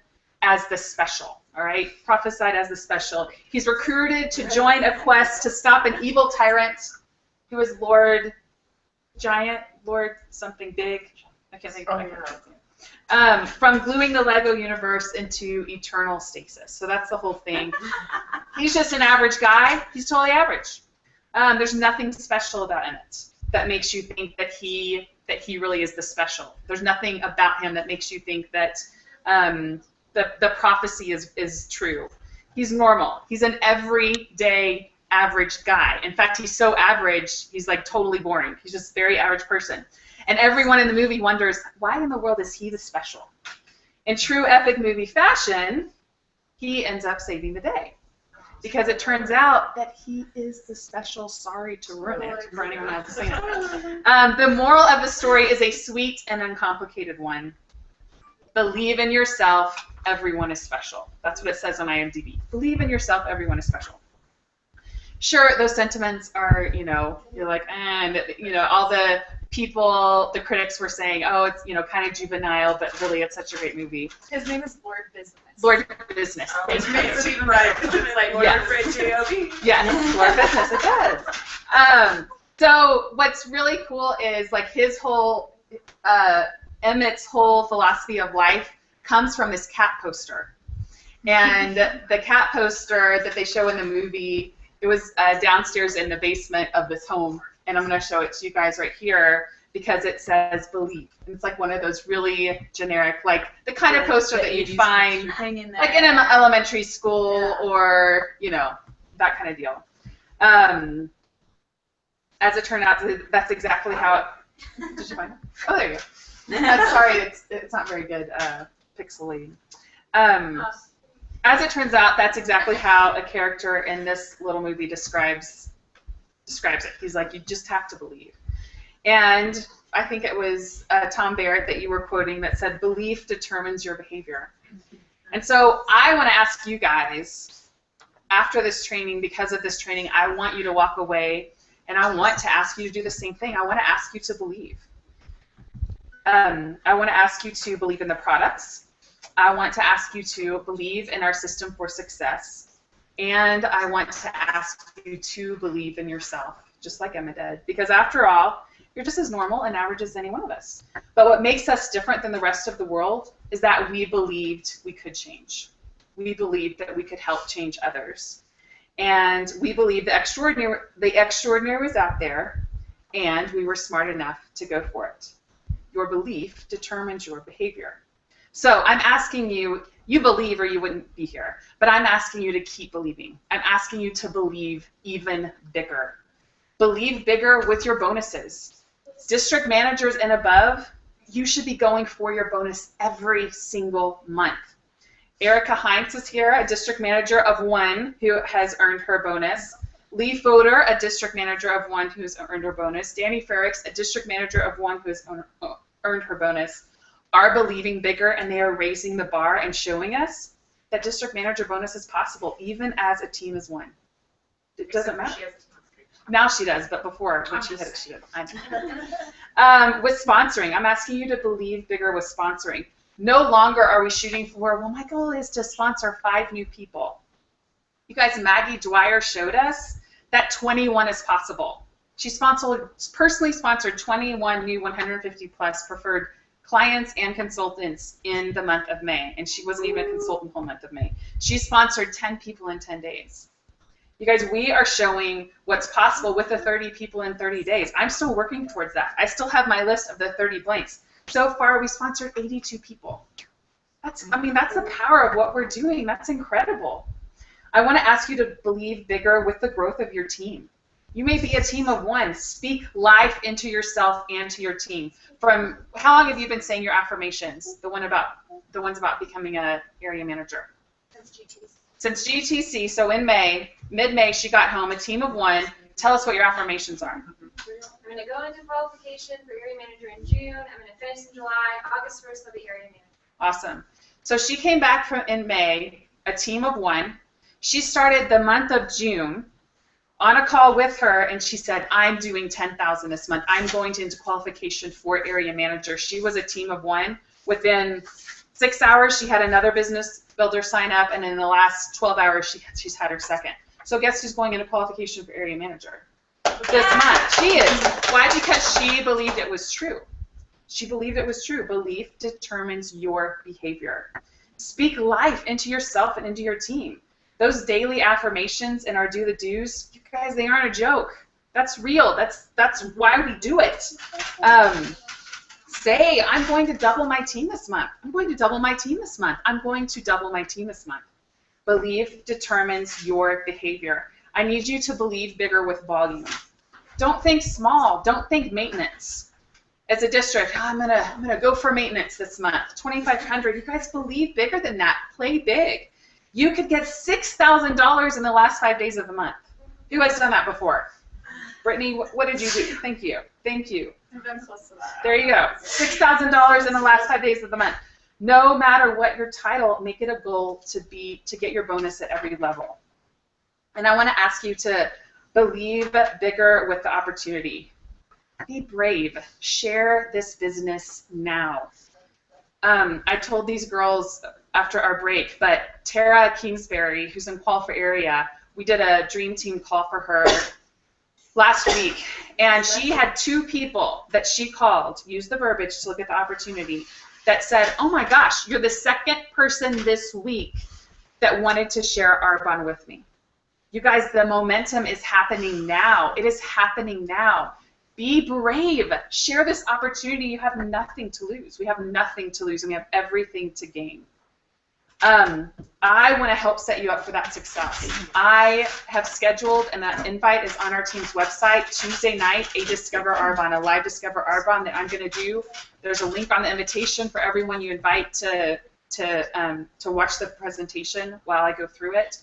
as the special. All right, prophesied as the special. He's recruited to join a quest to stop an evil tyrant who is Lord something big. I can't think of it. From gluing the Lego universe into eternal stasis. So that's the whole thing. He's just an average guy. He's totally average. There's nothing special about Emmett that makes you think that he really is the special. There's nothing about him that makes you think that the prophecy is true. He's normal. He's an everyday average guy. In fact, he's so average, he's like totally boring. He's just a very average person. And everyone in the movie wonders, why in the world is he the special? In true epic movie fashion, he ends up saving the day. Because it turns out that he is the special. Sorry to ruin it for anyone else saying it. The moral of the story is a sweet and uncomplicated one. Believe in yourself, everyone is special. That's what it says on IMDb. Believe in yourself, everyone is special. sure, those sentiments are, you know, you're like, and, you know, all the people, the critics were saying, oh, it's, you know, kind of juvenile, but really it's such a great movie. His name is Lord Business. Lord Business. Oh, which makes it even right. Isn't it like Lord Yes. J.O.B.? Yes, Lord Business, it does. So what's really cool is like his whole, Emmett's whole philosophy of life comes from this cat poster. And the cat poster that they show in the movie, it was downstairs in the basement of this home. And I'm going to show it to you guys right here because it says believe. And it's like one of those really generic, like the kind of poster that you'd find Hang in there. like in an elementary school or, you know, that kind of deal. As it turned out, that's exactly how it, did you find it? Oh, there you go. I'm sorry, it's not very good pixelating. As it turns out, that's exactly how a character in this little movie describes it. He's like, you just have to believe. And I think it was Tom Barrett that you were quoting that said, belief determines your behavior. And so I want to ask you guys, after this training, because of this training, I want you to walk away and I want to ask you to do the same thing. I want to ask you to believe. I want to ask you to believe in the products. I want to ask you to believe in our system for success. And I want to ask you to believe in yourself, just like Emma did. Because after all, you're just as normal and average as any one of us. But what makes us different than the rest of the world is that we believed we could change. We believed that we could help change others. And we believed the extraordinary was out there, and we were smart enough to go for it. Your belief determines your behavior. So I'm asking you, you believe or you wouldn't be here, but I'm asking you to keep believing. I'm asking you to believe even bigger. Believe bigger with your bonuses. District managers and above, you should be going for your bonus every single month. Erica Heinz is here, a district manager of 1 who has earned her bonus. Lee Fodor, a district manager of 1 who has earned her bonus. Danny Ferricks, a district manager of 1 who has earned her bonus, are believing bigger, and they are raising the bar and showing us that district manager bonus is possible, even as a team is 1. It doesn't matter. Now she does, but before, when she had it, she didn't. I know. With sponsoring, I'm asking you to believe bigger with sponsoring. No longer are we shooting for, well, my goal is to sponsor 5 new people. You guys, Maggie Dwyer showed us that 21 is possible. She personally sponsored 21 new 150 plus preferred clients and consultants in the month of May, and she wasn't even a consultant the whole month of May. She sponsored 10 people in 10 days. You guys, we are showing what's possible with the 30 people in 30 days. I'm still working towards that. I still have my list of the 30 blanks. So far, we sponsored 82 people. That's the power of what we're doing. That's incredible. I want to ask you to believe bigger with the growth of your team. You may be a team of 1. Speak life into yourself and to your team. From how long have you been saying your affirmations? The ones about becoming an area manager. Since GTC. So in May, mid-May, she got home, a team of 1. Tell us what your affirmations are. I'm going to go into qualification for area manager in June. I'm going to finish in July. August 1st, I'll be area manager. Awesome. So she came back in May, a team of 1. She started the month of June on a call with her, and she said, I'm doing 10,000 this month. I'm going into qualification for area manager. She was a team of 1. Within 6 hours, she had another business builder sign up, and in the last 12 hours, she's had her second. So guess who's going into qualification for area manager? This month. She is. Why? Because she believed it was true. She believed it was true. Belief determines your behavior. Speak life into yourself and into your team. Those daily affirmations and our do the do's, you guys, they aren't a joke. That's real. That's why we do it. Say, I'm going to double my team this month. I'm going to double my team this month. I'm going to double my team this month. Belief determines your behavior. I need you to believe bigger with volume. Don't think small. Don't think maintenance. As a district, I'm gonna go for maintenance this month. 2,500. You guys believe bigger than that. Play big. You could get $6,000 in the last 5 days of the month. Who has done that before? Brittany, what did you do? Thank you. Thank you. I've been close to that. There you go. $6,000 in the last 5 days of the month. No matter what your title, make it a goal to get your bonus at every level. And I want to ask you to Believe bigger with the opportunity. Be brave. Share this business now. I told these girls after our break, but Tara Kingsbury, who's in Qualifier area, we did a dream team call for her last week, and she had 2 people that she called, use the verbiage to look at the opportunity, that said, oh my gosh, you're the 2nd person this week that wanted to share Arbonne with me. You guys, the momentum is happening now. It is happening now. Be brave. Share this opportunity. You have nothing to lose. We have nothing to lose, and we have everything to gain. I want to help set you up for that success. I have scheduled, and that invite is on our team's website, Tuesday night, a Discover Arbonne, a live Discover Arbonne that I'm going to do. There's a link on the invitation for everyone you invite to watch the presentation while I go through it.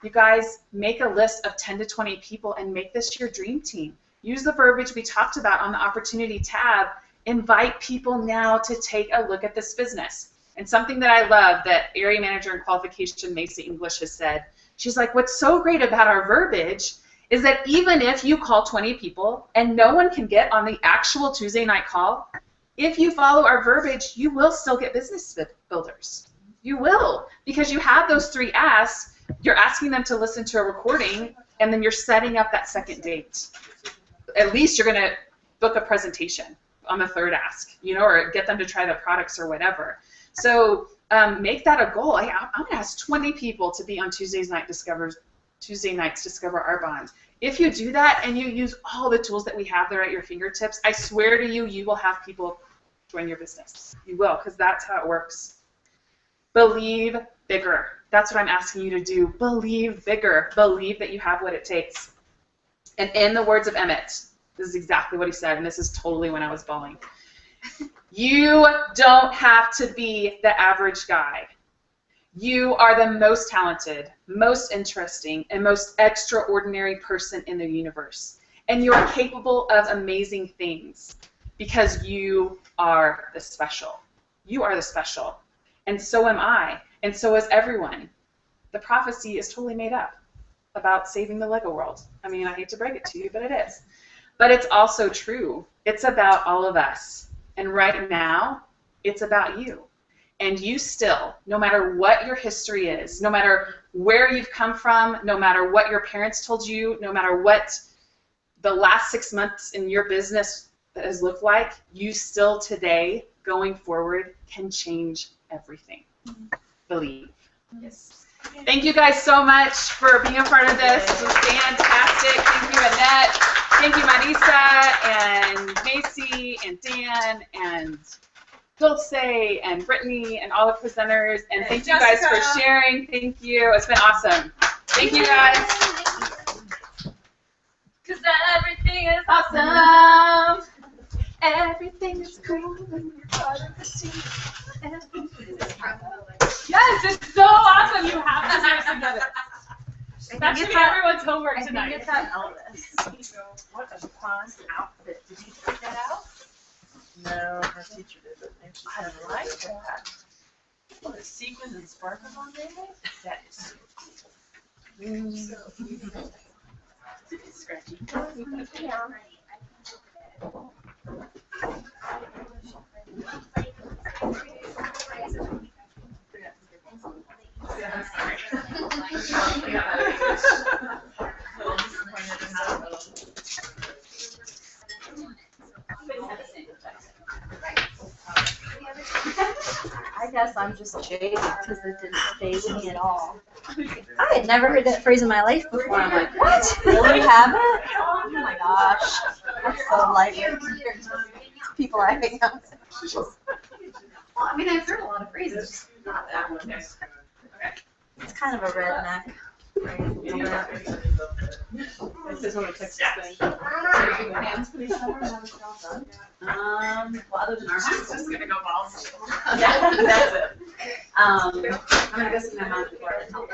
You guys, make a list of 10 to 20 people and make this your dream team. Use the verbiage we talked about on the opportunity tab. Invite people now to take a look at this business. And something that I love that area manager in qualification, Macy English, has said, she's like, what's so great about our verbiage is that even if you call 20 people and no one can get on the actual Tuesday night call, if you follow our verbiage, you will still get business builders. You will, because you have those 3 asks. You're asking them to listen to a recording, and then you're setting up that 2nd date. At least you're going to book a presentation on the 3rd ask, you know, or get them to try the products or whatever. So make that a goal. I'm going to ask 20 people to be on Tuesday nights Discover Arbonne. If you do that and you use all the tools that we have there at your fingertips, I swear to you, you will have people join your business. You will, because that's how it works. Believe bigger. That's what I'm asking you to do. Believe bigger. Believe that you have what it takes. And in the words of Emmett, this is exactly what he said, and this is totally when I was bawling. You don't have to be the average guy. You are the most talented, most interesting, and most extraordinary person in the universe. And you are capable of amazing things because you are the special. You are the special. And so am I. And so is everyone. The prophecy is totally made up about saving the Lego world. I mean, I hate to break it to you, but it is. But it's also true. It's about all of us. And right now, it's about you. And you still, no matter what your history is, no matter where you've come from, no matter what your parents told you, no matter what the last 6 months in your business has looked like, you still today, going forward, can change everything. Believe. Yes. Thank you guys so much for being a part of this. This was fantastic. Thank you, Annette. Thank you, Marisa, and Macy, and Dan, and Dulce, and Brittany, and all the presenters. And thank you guys for sharing. Thank you. It's been awesome. Thank you, guys. Because everything is awesome. Everything is cool when you're part of the team. Yes, it's so awesome. You have to do it together. That should be everyone's homework tonight. I think it's that Elvis. What a fun outfit. Did you pick that out? No, our teacher did it. I like that. Well, the sequins and sparkles on there? That is so cool. It's scratchy. I guess I'm just jaded because it didn't stay with me at all. I had never heard that phrase in my life before. I'm like, what? Really, you haven't? Oh my gosh. I'm so lightweight compared to people I hang out with. Well, I mean, I've heard a lot of phrases, just not that one. It's kind of a redneck phrase a little bit. This is one of the Texas things. Well, other than our She's just gonna go balls. yeah, that's it. I'm gonna go see my mom before I tell her.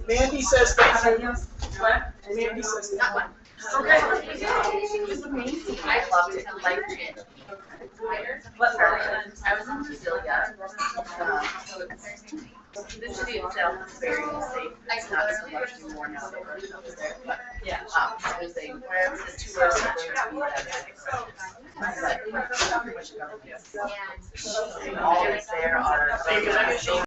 Mandy says thank you. What? Mandy says thank you. Okay. It was amazing. I loved it. I liked it. What version? I was in Cecilia. The city itself is very safe. It's not so much anymore now that we're there, but yeah, it was a, where it was a tour of all that's there are